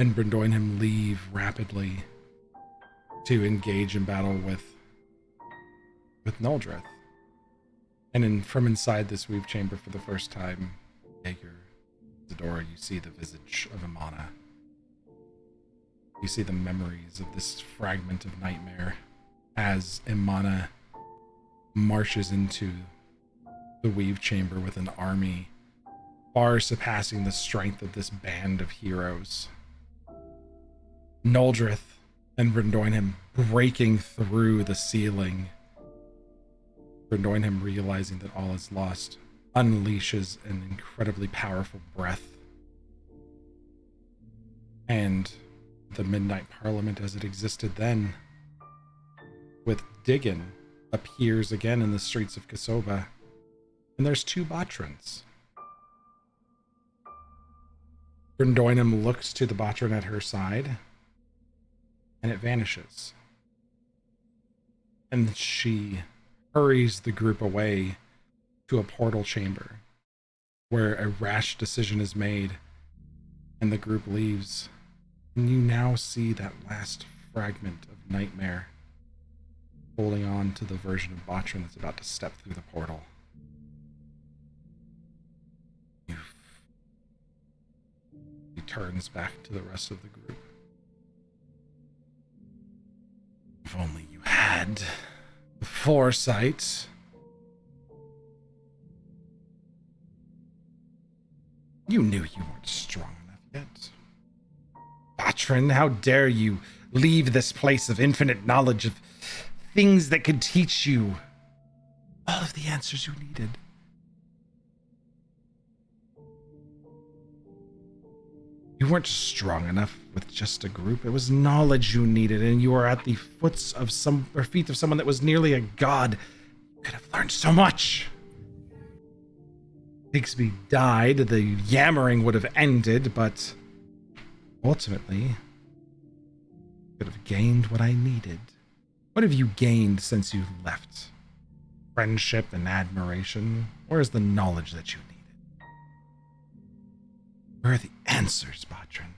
Speaker 1: And Bryndoinham leave rapidly to engage in battle with Noldrith. And from inside this Weave Chamber for the first time, Jaeger, Isadora, you see the visage of Imana. You see the memories of this fragment of nightmare as Imana marches into the Weave Chamber with an army far surpassing the strength of this band of heroes. Noldrith and Bryndoinham breaking through the ceiling. Bryndoinham, realizing that all is lost, unleashes an incredibly powerful breath. And the Midnight Parliament as it existed then, with Diggin, appears again in the streets of Kosoba, and there's two Botrins. Bryndoinham looks to the Botrin at her side, and it vanishes. And she hurries the group away to a portal chamber, where a rash decision is made, and the group leaves. And you now see that last fragment of nightmare holding on to the version of Botrin that's about to step through the portal. He turns back to the rest of the group. If only you had the foresight. You knew you weren't strong enough yet. Botrin, how dare you leave this place of infinite knowledge, of things that could teach you all of the answers you needed. You weren't strong enough with just a group. It was knowledge you needed, and you were at the feet of someone that was nearly a god. You could have learned so much. Bigsby died, the yammering would have ended, but ultimately, I could have gained what I needed. What have you gained since you left? Friendship and admiration? Where's the knowledge that you needed? Where are the answers, Botrin?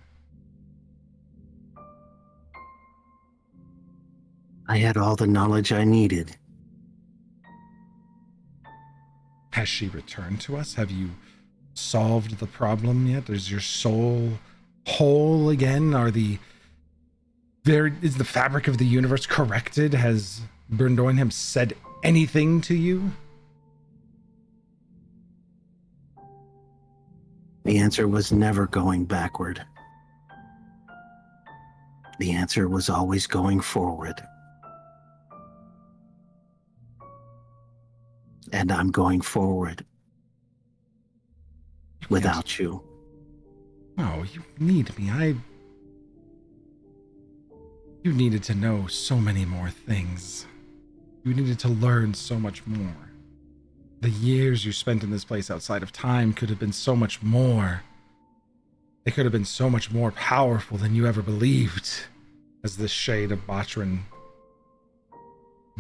Speaker 6: I had all the knowledge I needed.
Speaker 1: Has she returned to us? Have you solved the problem yet? Is your soul whole again? Is the fabric of the universe corrected? Has Bryndoinham said anything to you?
Speaker 6: The answer was never going backward. The answer was always going forward. And I'm going forward without you.
Speaker 1: Oh, you need me. You needed to know so many more things. You needed to learn so much more. The years you spent in this place outside of time could have been so much more. They could have been so much more powerful than you ever believed. As this shade of Botrin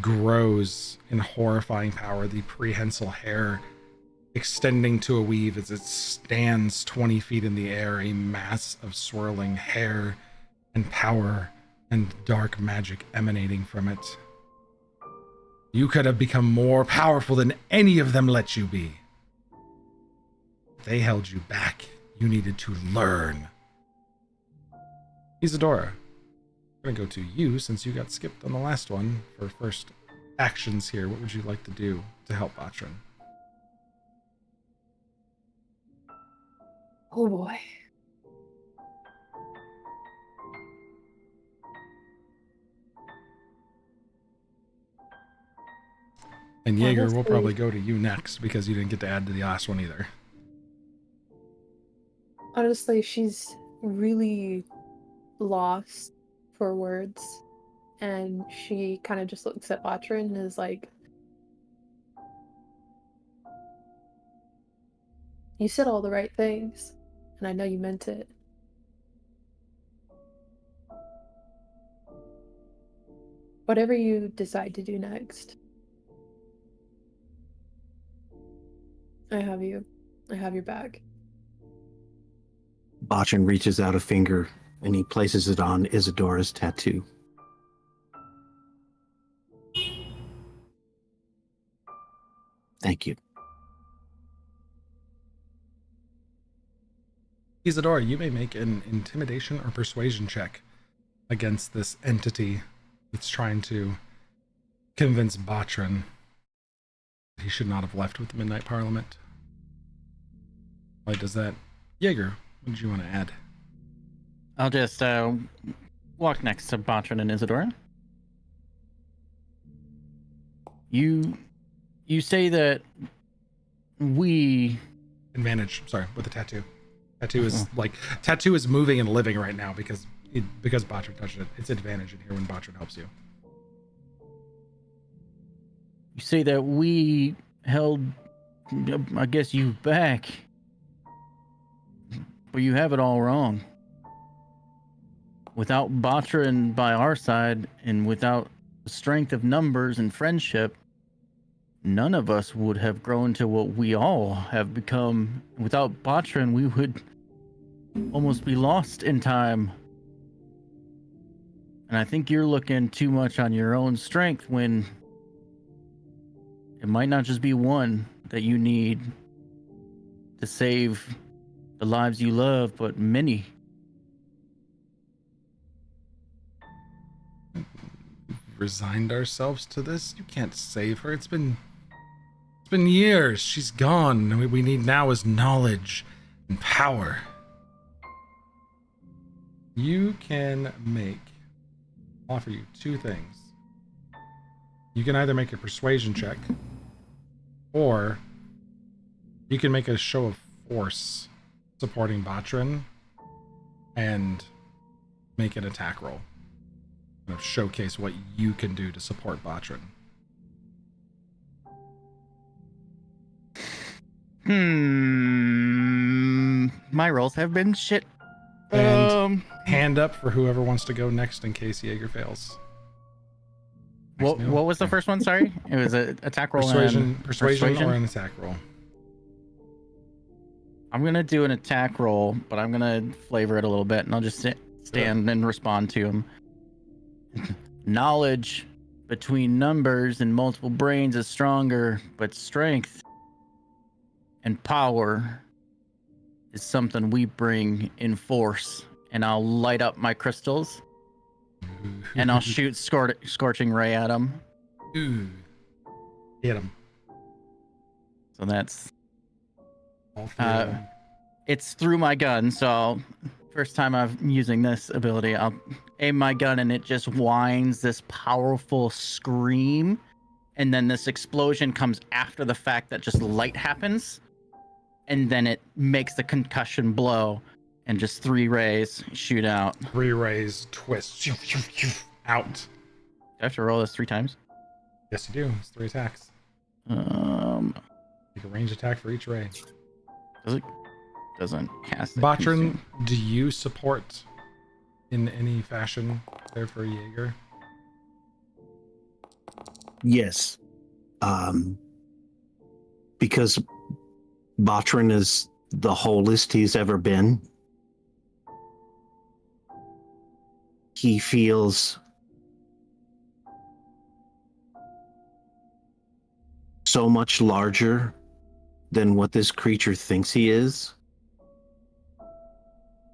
Speaker 1: grows in horrifying power, the prehensile hair extending to a weave as it stands 20 feet in the air, a mass of swirling hair and power and dark magic emanating from it. You could have become more powerful than any of them let you be. They held you back. You needed to learn. Isadora, I'm gonna go to you since you got skipped on the last one for first actions here. What would you like to do to help Botrin?
Speaker 2: Oh boy.
Speaker 1: And Jaeger, we'll
Speaker 2: Honestly-
Speaker 1: probably go to you next because you didn't get to add to the last one either.
Speaker 2: Honestly, she's really lost for words. And she kind of just looks at Botrin and is like, you said all the right things, and I know you meant it. Whatever you decide to do next, I have you. I have your back.
Speaker 6: Botchin reaches out a finger and he places it on Isadora's tattoo. Thank you.
Speaker 1: Isadora, you may make an intimidation or persuasion check against this entity that's trying to convince Botrin that he should not have left with the Midnight Parliament. Why does that? Jaeger, what did you want to add?
Speaker 3: I'll just walk next to Botrin and Isadora. You say that we
Speaker 1: Advantage, sorry, with the tattoo. Tattoo is moving and living right now because Botrin touched it. It's advantage in here when Botrin helps you.
Speaker 3: You say that we held, I guess, you back. But you have it all wrong. Without Botrin by our side, and without the strength of numbers and friendship, none of us would have grown to what we all have become. Without Botrin, we would almost be lost in time. And I think you're looking too much on your own strength when it might not just be one that you need to save the lives you love, but many.
Speaker 1: Resigned ourselves to this. You can't save her. It's been years. She's gone. What we need now is knowledge and power. You can offer you two things. You can either make a persuasion check, or you can make a show of force supporting Botrin and make an attack roll. Kind of showcase what you can do to support Botrin.
Speaker 3: My rolls have been shit.
Speaker 1: And hand up for whoever wants to go next in case Jaeger fails.
Speaker 3: What was the first one? Sorry, it was an attack roll.
Speaker 1: Persuasion or an attack roll.
Speaker 3: I'm gonna do an attack roll, but I'm gonna flavor it a little bit, and I'll just stand and respond to him. Knowledge between numbers and multiple brains is stronger, but strength and power is something we bring in force. And I'll light up my crystals, and I'll shoot scorching ray at him.
Speaker 1: Ooh. Hit him.
Speaker 3: So that's
Speaker 1: All three of them.
Speaker 3: it's through my gun. So first time I'm using this ability, I'll aim my gun and it just whines this powerful scream, and then this explosion comes after the fact that just light happens, and then it makes the concussion blow, and just 3 rays shoot out.
Speaker 1: 3 rays, twist, out.
Speaker 3: Do I have to roll this 3 times?
Speaker 1: Yes, you do. It's 3 attacks. Make a range attack for each ray.
Speaker 3: Doesn't cast it.
Speaker 1: Botrin, do you support in any fashion there for Jaeger?
Speaker 6: Yes. Because Botrin is the wholest he's ever been. He feels so much larger than what this creature thinks he is.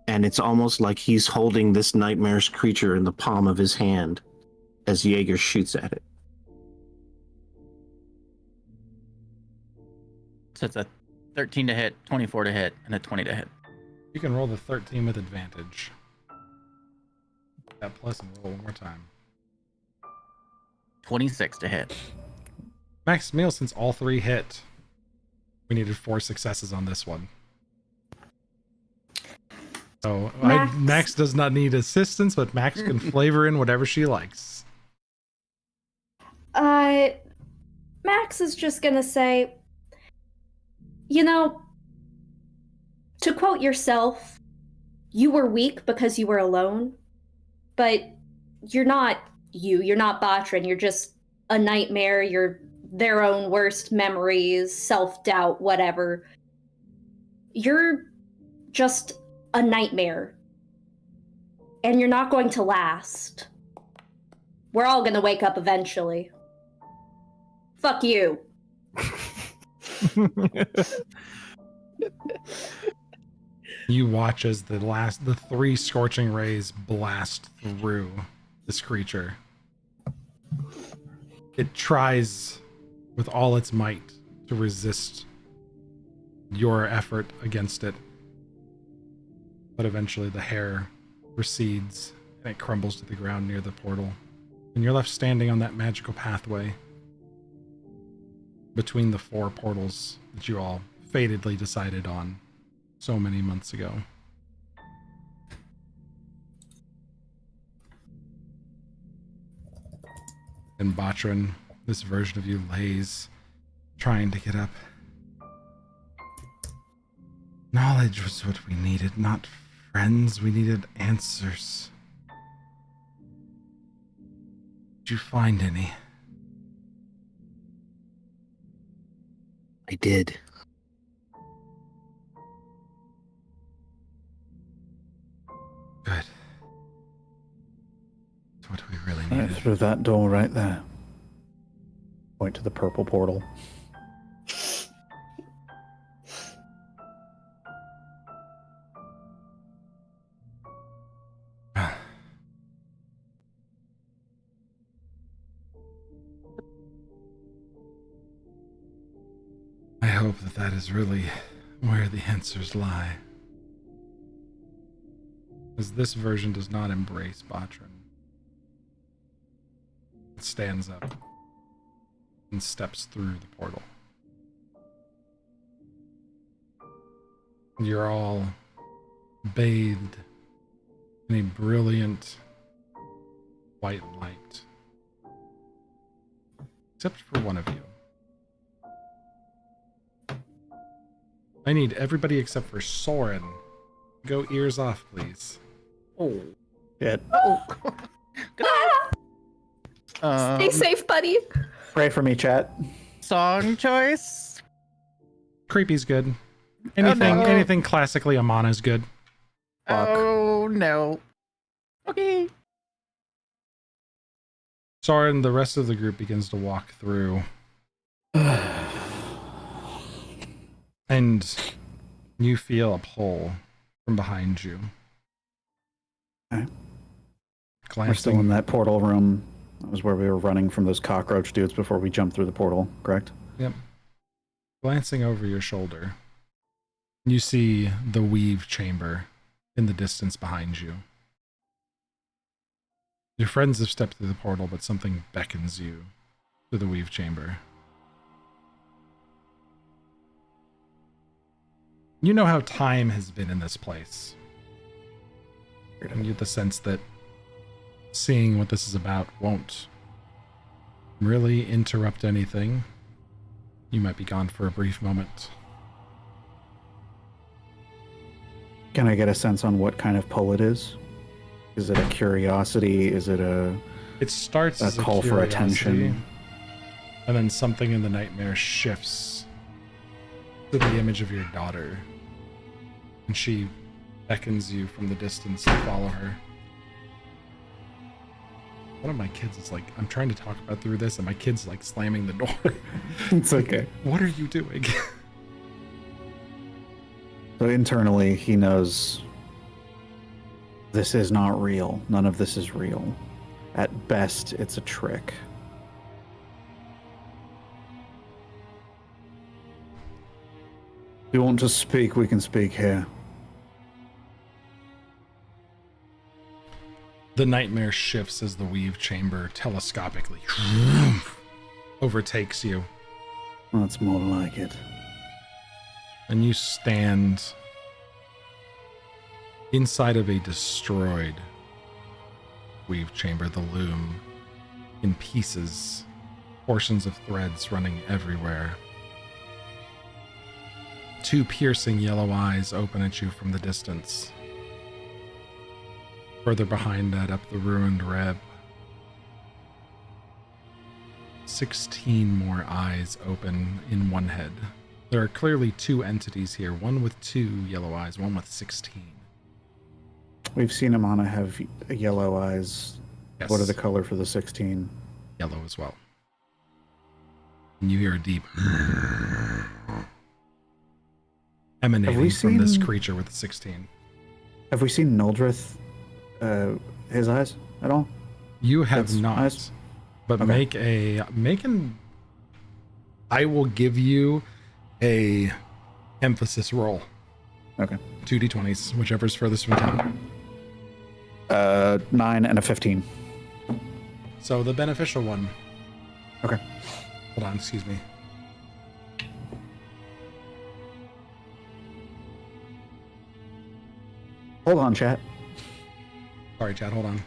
Speaker 6: And it's almost like he's holding this nightmarish creature in the palm of his hand as Jaeger shoots at it.
Speaker 3: So it's a 13 to hit, 24 to hit, and a 20 to hit.
Speaker 1: You can roll the 13 with advantage. That plus and roll one more time.
Speaker 3: 26 to hit.
Speaker 1: Max Meal, since all 3 hit, we needed 4 successes on this one. So Max does not need assistance, but Max can flavor in whatever she likes.
Speaker 5: Max is just gonna say, you know, to quote yourself, you were weak because you were alone, but you're not you're not Botrin, you're just a nightmare, you're their own worst memories, self-doubt, whatever. You're just a nightmare. And you're not going to last. We're all gonna wake up eventually. Fuck you.
Speaker 1: You watch as the 3 scorching rays blast through this creature. It tries with all its might to resist your effort against it. But eventually the hair recedes and it crumbles to the ground near the portal. And you're left standing on that magical pathway between the 4 portals that you all fatedly decided on so many months ago. And Botrin, this version of you, lays trying to get up. Knowledge was what we needed, not friends. We needed answers. Did you find any?
Speaker 6: I did.
Speaker 1: Good. It's what we really
Speaker 4: Right
Speaker 1: needed.
Speaker 4: through that door right there. Point to the purple portal.
Speaker 1: I hope that is really where the answers lie. As this version does not embrace Botrin. It stands up and steps through the portal. You're all bathed in a brilliant white light. Except for one of you. I need everybody except for Soren. Go ears off, please.
Speaker 3: Oh.
Speaker 4: Shit.
Speaker 2: Stay safe, buddy.
Speaker 4: Pray for me, chat.
Speaker 3: Song choice?
Speaker 1: Creepy's good. Anything
Speaker 3: no.
Speaker 1: anything classically Amana is good.
Speaker 4: Fuck.
Speaker 3: Oh, no. Okay.
Speaker 1: Soren, the rest of the group begins to walk through. And you feel a pull from behind you.
Speaker 4: Okay. We're still in
Speaker 1: Glancing,
Speaker 4: that portal room. That was where we were running from those cockroach dudes before we jumped through the portal, correct?
Speaker 1: glancing over your shoulder, you see the weave chamber in the distance behind you. Your friends have stepped through the portal, but something beckons you to the weave chamber. You know how time has been in this place. And you get the sense that seeing what this is about won't really interrupt anything. You might be gone for a brief moment.
Speaker 4: Can I get a sense on what kind of pull it is? Is it a curiosity? Is it a
Speaker 1: It starts
Speaker 4: A
Speaker 1: as a
Speaker 4: call for
Speaker 1: curiosity,
Speaker 4: attention.
Speaker 1: and then something in the nightmare shifts to the image of your daughter, and she beckons you from the distance to follow her. One of my kids is like, I'm trying to talk about through this, and my kid's like slamming the door.
Speaker 4: It's okay.
Speaker 1: What are you doing?
Speaker 4: So internally, he knows this is not real. None of this is real. At best, it's a trick. If you want to speak, we can speak here.
Speaker 1: The nightmare shifts as the weave chamber telescopically overtakes you,
Speaker 4: That's more like it.
Speaker 1: and you stand inside of a destroyed weave chamber, the loom in pieces, portions of threads running everywhere. Two piercing yellow eyes open at you from the distance. Further behind that, up the ruined reb, 16 more eyes open in one head. There are clearly two entities here, one with 2 yellow eyes, one with 16.
Speaker 4: We've seen Amana have yellow eyes.
Speaker 1: Yes.
Speaker 4: What are the color for the 16?
Speaker 1: Yellow as well. And you hear a deep emanating from this creature with the 16.
Speaker 4: Have we seen Noldrith, his eyes at all?
Speaker 1: You have
Speaker 4: That's
Speaker 1: not,
Speaker 4: eyes?
Speaker 1: but
Speaker 4: Okay.
Speaker 1: I will give you a emphasis roll.
Speaker 4: Okay.
Speaker 1: 2d20s, whichever's furthest from 10.
Speaker 4: 9 and a 15.
Speaker 1: So the beneficial one.
Speaker 4: Okay.
Speaker 1: Hold on, excuse me.
Speaker 4: Hold on, chat.
Speaker 1: Sorry, Chad, hold on.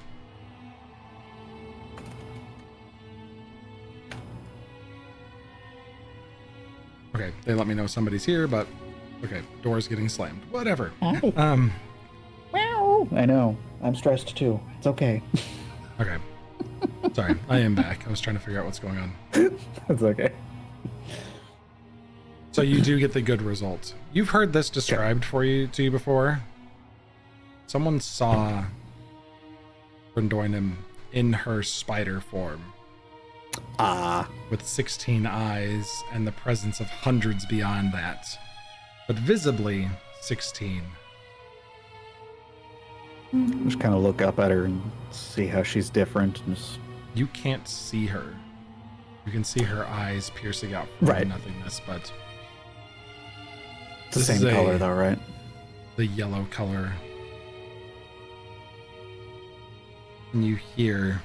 Speaker 1: Okay, they let me know somebody's here, but okay, door's getting slammed. Whatever.
Speaker 4: I know. I'm stressed too. It's okay.
Speaker 1: Okay. Sorry, I am back. I was trying to figure out what's going on.
Speaker 4: It's okay.
Speaker 1: So you do get the good result. You've heard this described to you before. Someone saw Brendoinem in her spider form with 16 eyes and the presence of hundreds beyond that, but visibly 16.
Speaker 4: Just kind of look up at her and see how she's different. And just...
Speaker 1: You can't see her. You can see her eyes piercing out from
Speaker 4: Right.
Speaker 1: nothingness, but
Speaker 4: It's the
Speaker 1: this
Speaker 4: same
Speaker 1: is
Speaker 4: color though, right?
Speaker 1: the yellow color. And you hear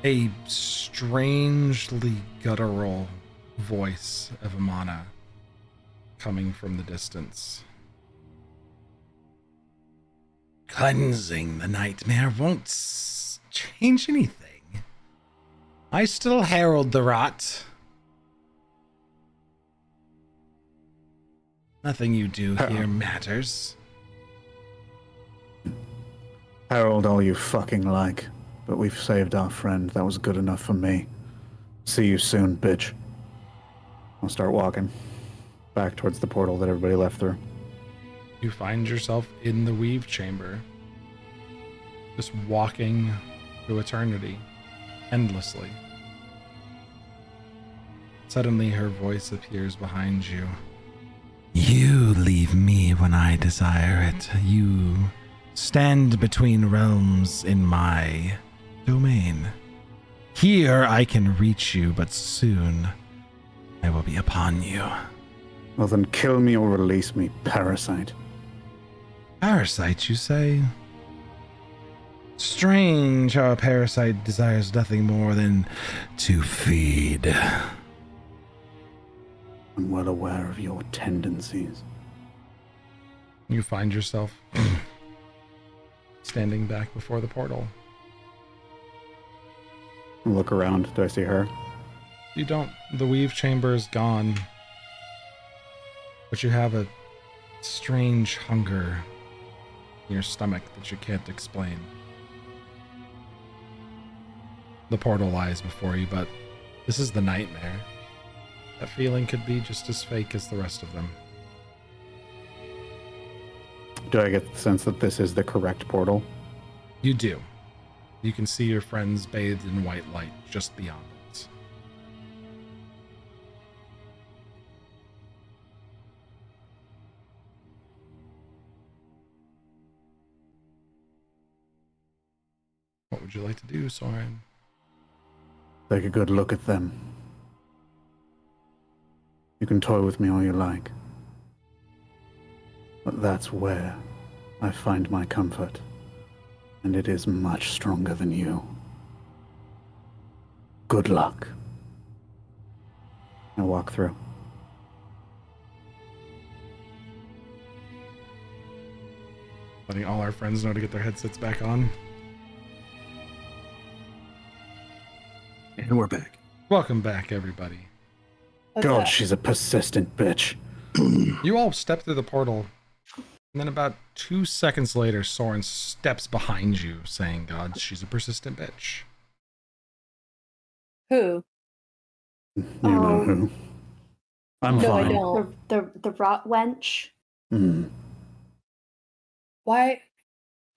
Speaker 1: a strangely guttural voice of Amana coming from the distance. Cleansing the nightmare won't change anything. I still herald the rot. Nothing you do here matters.
Speaker 4: Herald all you fucking like, but we've saved our friend. That was good enough for me. See you soon, bitch. I'll start walking back towards the portal that everybody left through.
Speaker 1: You find yourself in the weave chamber, just walking through eternity, endlessly. Suddenly, her voice appears behind you. You leave me when I desire it. You stand between realms in my domain. Here I can reach you, but soon I will be upon you.
Speaker 4: Well then kill me or release me, parasite.
Speaker 1: Parasite, you say? Strange how a parasite desires nothing more than to feed.
Speaker 4: I'm well aware of your tendencies.
Speaker 1: You find yourself standing back before the portal.
Speaker 4: I look around. Do I see her?
Speaker 1: You don't. The weave chamber is gone, but you have a strange hunger in your stomach that you can't explain. The portal lies before you, but this is the nightmare. That feeling could be just as fake as the rest of them.
Speaker 4: Do I get the sense that this is the correct portal?
Speaker 1: You do. You can see your friends bathed in white light just beyond it. What would you like to do, Soren?
Speaker 4: Take a good look at them. You can toy with me all you like. But that's where I find my comfort. And it is much stronger than you. Good luck. I walk through.
Speaker 1: Letting all our friends know to get their headsets back on.
Speaker 6: And we're back.
Speaker 1: Welcome back, everybody.
Speaker 2: What's
Speaker 4: God,
Speaker 2: up?
Speaker 4: she's a persistent bitch.
Speaker 1: You all step through the portal, and then about 2 seconds later, Soren steps behind you, saying, God, she's a persistent bitch.
Speaker 2: Who?
Speaker 4: You know who. I'm
Speaker 2: No, I
Speaker 4: fine.
Speaker 2: don't.
Speaker 5: The rot wench.
Speaker 4: Mm.
Speaker 2: Why?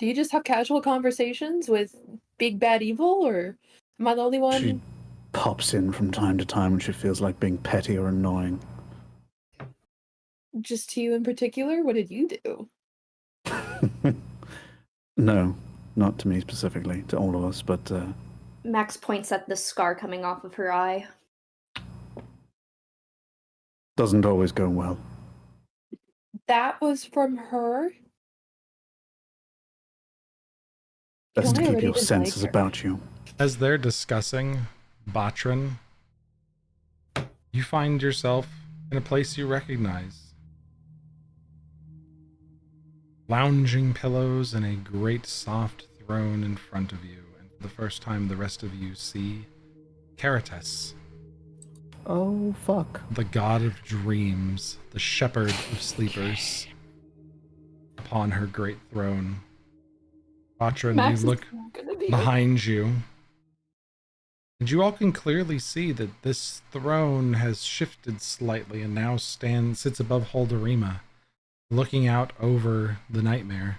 Speaker 2: Do you just have casual conversations with Big Bad Evil, or am I the only one?
Speaker 4: She pops in from time to time when she feels like being petty or annoying.
Speaker 2: Just to you in particular? What did you do?
Speaker 4: No, not to me specifically, to all of us, but
Speaker 5: Max points at the scar coming off of her eye.
Speaker 4: doesn't always go well.
Speaker 2: That was from her?
Speaker 4: Best to
Speaker 2: I
Speaker 4: keep
Speaker 2: already
Speaker 4: your
Speaker 2: didn't
Speaker 4: senses
Speaker 2: like her.
Speaker 4: about you.
Speaker 1: As they're discussing Botrin, you find yourself in a place you recognize. Lounging pillows and a great soft throne in front of you. And for the first time, the rest of you see Caritas,
Speaker 4: Oh, fuck.
Speaker 1: the god of dreams, the shepherd of sleepers, upon her great throne. Botrin,
Speaker 5: Max
Speaker 1: you look
Speaker 5: is gonna be
Speaker 1: behind you, and you all can clearly see that this throne has shifted slightly and now sits above Holderima, looking out over the nightmare.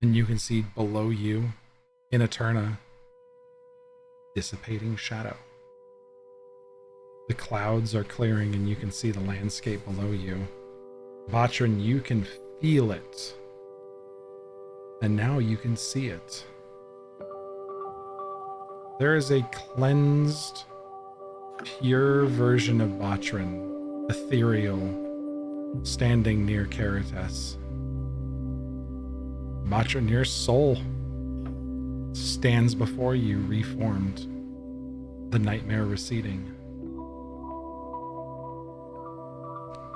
Speaker 1: And you can see below you, in Eterna, dissipating shadow. The clouds are clearing and you can see the landscape below you. Botrin, you can feel it. And now you can see it. There is a cleansed, pure version of Botrin, ethereal, standing near Caritas. Botrin, your soul stands before you, reformed, the nightmare receding.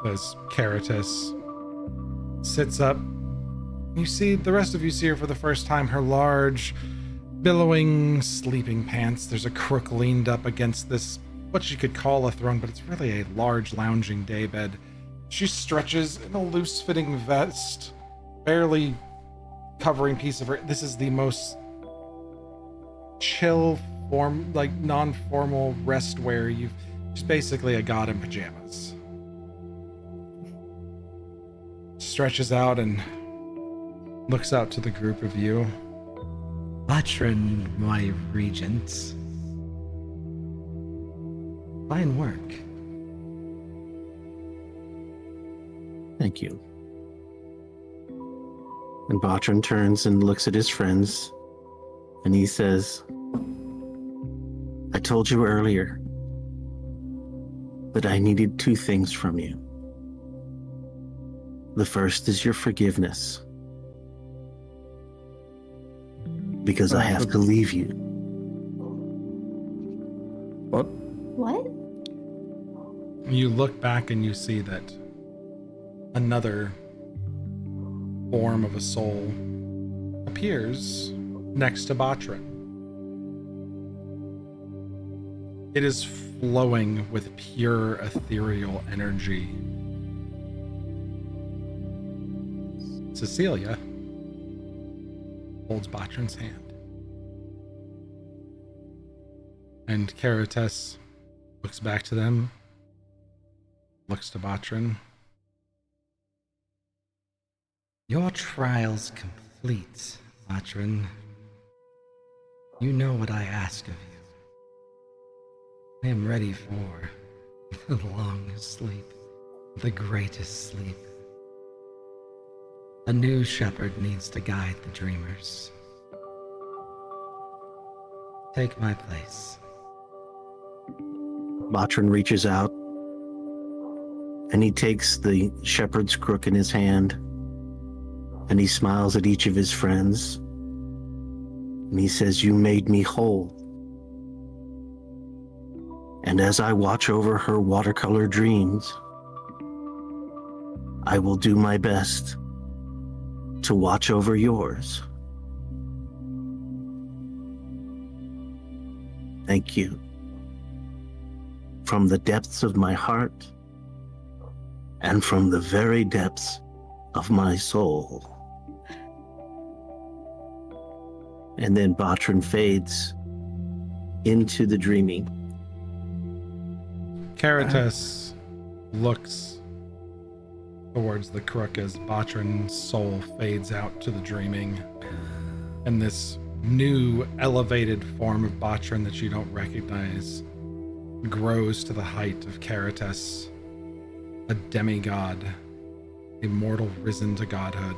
Speaker 1: As Caritas sits up, you see, the rest of you see her for the first time, her large, billowing sleeping pants. There's a crook leaned up against this, what you could call a throne, but it's really a large lounging daybed. She stretches in a loose-fitting vest, barely covering piece of her. This is the most chill form, like non-formal rest wear. She's basically a god in pajamas. Stretches out and looks out to the group of you.
Speaker 9: Botrin, my regent. Fine work.
Speaker 6: Thank you. And Botrin turns and looks at his friends, and he says, I told you earlier that I needed two things from you. The first is your forgiveness, because I have to leave you.
Speaker 4: What?
Speaker 5: What?
Speaker 1: You look back and you see that another form of a soul appears next to Botrin. It is flowing with pure ethereal energy. Cecilia holds Botrin's hand. And Caritas looks back to them, looks to Botrin.
Speaker 9: Your trial's complete, Botrin. You know what I ask of you. I am ready for the long sleep, the greatest sleep. A new shepherd needs to guide the dreamers. Take my place.
Speaker 6: Botrin reaches out and he takes the shepherd's crook in his hand and he smiles at each of his friends and he says, "You made me whole. And as I watch over her watercolor dreams, I will do my best to watch over yours. Thank you. From the depths of my heart and from the very depths of my soul." And then Botrin fades into the dreaming.
Speaker 1: Caritas looks towards the crook as Botrin's soul fades out to the dreaming. And this new elevated form of Botrin that you don't recognize grows to the height of Caritas, a demigod, immortal risen to godhood.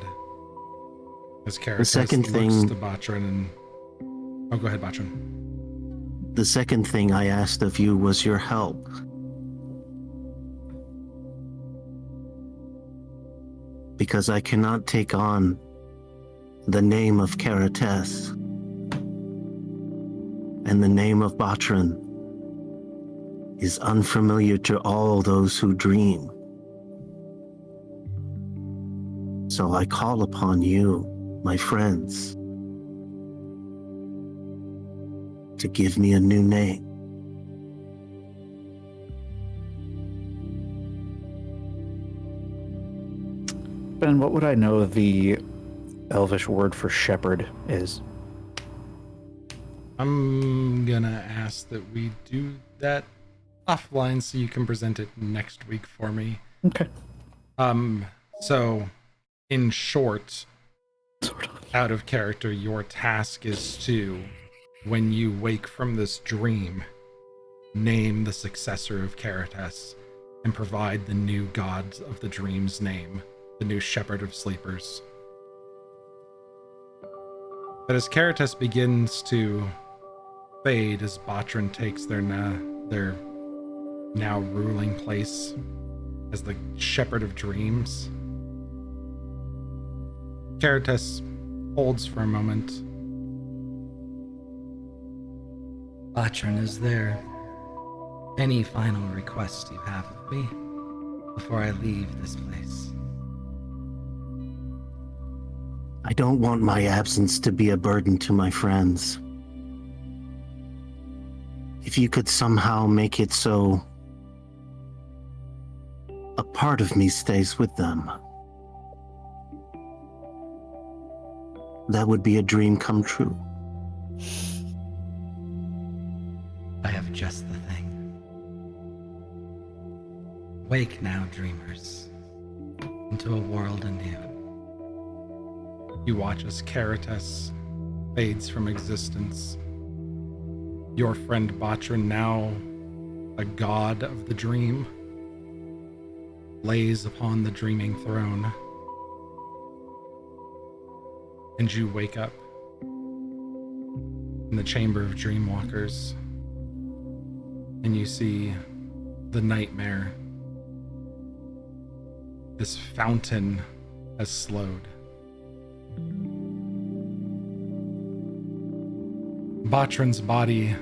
Speaker 1: As Caritas
Speaker 6: second
Speaker 1: looks
Speaker 6: thing-
Speaker 1: to Botrin and... Oh, go ahead, Botrin.
Speaker 6: The second thing I asked of you was your help. Because I cannot take on the name of Caritas and the name of Botrin is unfamiliar to all those who dream. So I call upon you, my friends, to give me a new name.
Speaker 4: Ben, what would I know the Elvish word for shepherd is?
Speaker 1: I'm gonna ask that we do that offline so you can present it next week for me.
Speaker 4: Okay.
Speaker 1: So in short,
Speaker 4: Sort of.
Speaker 1: out of character, your task is to, when you wake from this dream, name the successor of Caritas and provide the new god of the dream's name, the new shepherd of sleepers. But as Caritas begins to fade, as Botrin takes their now ruling place as the shepherd of dreams, Caritas holds for a moment.
Speaker 9: Botrin, is there any final request you have of me before I leave this place?
Speaker 6: I don't want my absence to be a burden to my friends. If you could somehow make it so a part of me stays with them, that would be a dream come true.
Speaker 9: I have just the thing. Wake now, dreamers, into a world anew.
Speaker 1: You watch as Caritas fades from existence. Your friend Botrin, now a god of the dream, lays upon the dreaming throne. And you wake up in the chamber of dreamwalkers, and you see the nightmare. This fountain has slowed. Botrin's body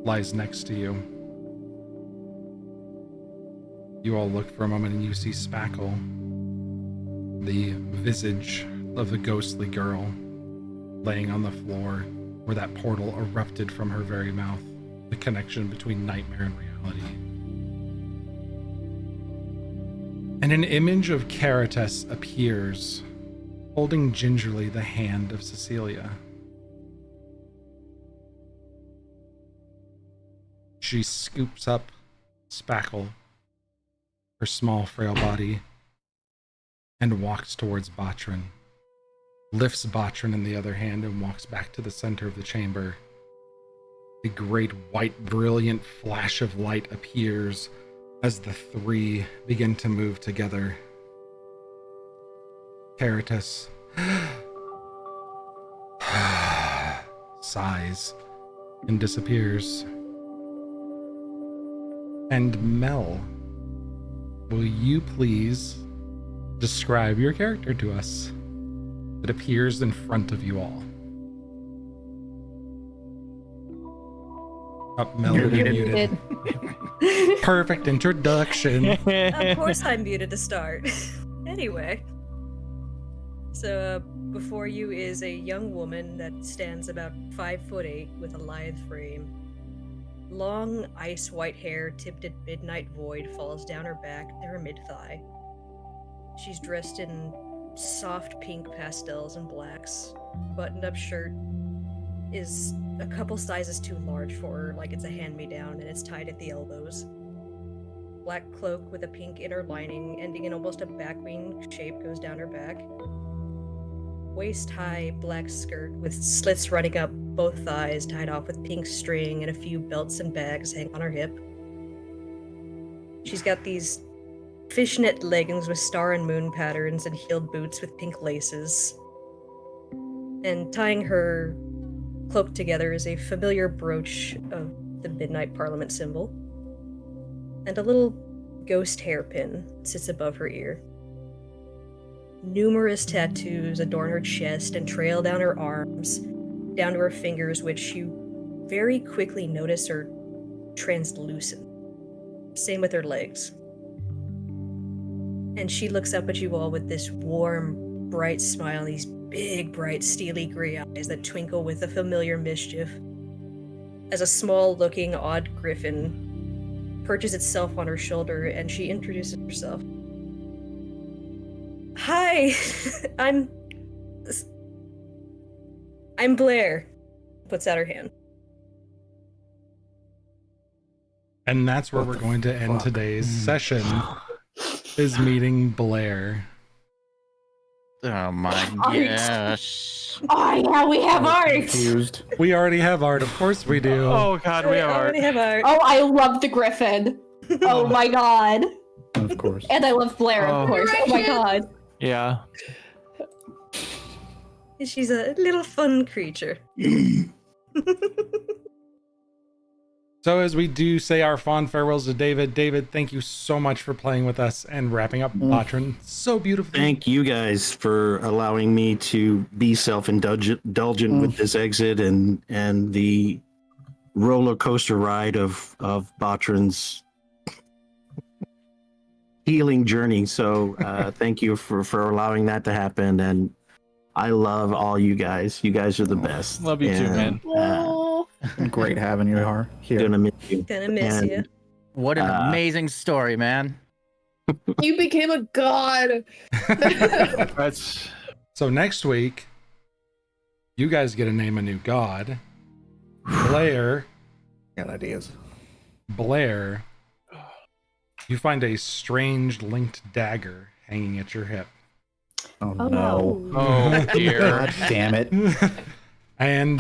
Speaker 1: lies next to you. You all look for a moment and you see Spackle, the visage of the ghostly girl, laying on the floor where that portal erupted from her very mouth. the connection between nightmare and reality. And an image of Caritas appears, holding gingerly the hand of Cecilia. She scoops up Spackle, her small, frail body, and walks towards Botrin. Lifts Botrin in the other hand and walks back to the center of the chamber. A great white, brilliant flash of light appears as the three begin to move together. Caritas sighs and disappears. And Mel, will you please describe your character to us that appears in front of you all? Oh, Mel, you're muted. Perfect introduction.
Speaker 10: Of course I'm muted to start. Anyway. So, before you is a young woman that stands about 5'8" with a lithe frame. Long, ice-white hair tipped at midnight void falls down her back to her mid-thigh. She's dressed in soft pink pastels and blacks. Buttoned-up shirt is a couple sizes too large for her, like it's a hand-me-down, and it's tied at the elbows. Black cloak with a pink inner lining ending in almost a backwing shape goes down her back. Waist-high black skirt with slits running up both thighs tied off with pink string and a few belts and bags hang on her hip. She's got these fishnet leggings with star and moon patterns and heeled boots with pink laces. And tying her cloak together is a familiar brooch of the Midnight Parliament symbol. And a little ghost hairpin sits above her ear. Numerous tattoos adorn her chest and trail down her arms, down to her fingers, which you very quickly notice are translucent. Same with her legs. And she looks up at you all with this warm, bright smile, these big, bright, steely gray eyes that twinkle with a familiar mischief. As a small-looking, odd griffin perches itself on her shoulder, and she introduces herself. Hi, I'm Blair. Puts out her hand.
Speaker 1: And that's where we're going to end today's session, is meeting Blair.
Speaker 3: Oh my gosh.
Speaker 5: Oh yeah, we have art.
Speaker 4: Confused.
Speaker 1: We already have art, of course we do.
Speaker 7: Oh god, we are.
Speaker 10: already have art.
Speaker 5: Oh, I love the griffin. Oh my god.
Speaker 4: Of course.
Speaker 5: And I love Blair, of course. Oh my god.
Speaker 7: Yeah.
Speaker 10: She's a little fun creature.
Speaker 1: So as we do say our fond farewells to David, thank you so much for playing with us and wrapping up Botrin so beautifully.
Speaker 6: Thank you guys for allowing me to be self-indulgent with this exit and the roller coaster ride of Botrin's healing journey. So thank you for allowing that to happen. And I love all you guys. You guys are the best.
Speaker 7: Love you too, man.
Speaker 4: Great having you here.
Speaker 6: Gonna miss you.
Speaker 10: Gonna miss you.
Speaker 3: What an amazing story, man.
Speaker 2: You became a god.
Speaker 7: That's
Speaker 1: So next week, you guys get to name a new god. Blair,
Speaker 4: Got ideas.
Speaker 1: you find a strange linked dagger hanging at your hip.
Speaker 4: Oh,
Speaker 5: Oh,
Speaker 4: no.
Speaker 5: no.
Speaker 7: oh dear.
Speaker 4: God damn it.
Speaker 1: And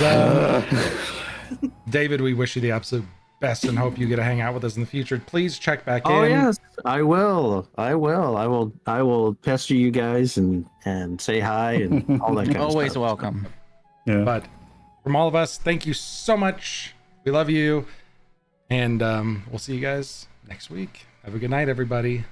Speaker 1: David, we wish you the absolute best and hope you get to hang out with us in the future. Please check back in.
Speaker 6: Oh yes, I will. I will pester you guys and say hi and all that kind of
Speaker 3: Always
Speaker 6: stuff.
Speaker 3: welcome.
Speaker 4: Yeah.
Speaker 1: But from all of us, thank you so much. We love you. And we'll see you guys next week. Have a good night, everybody.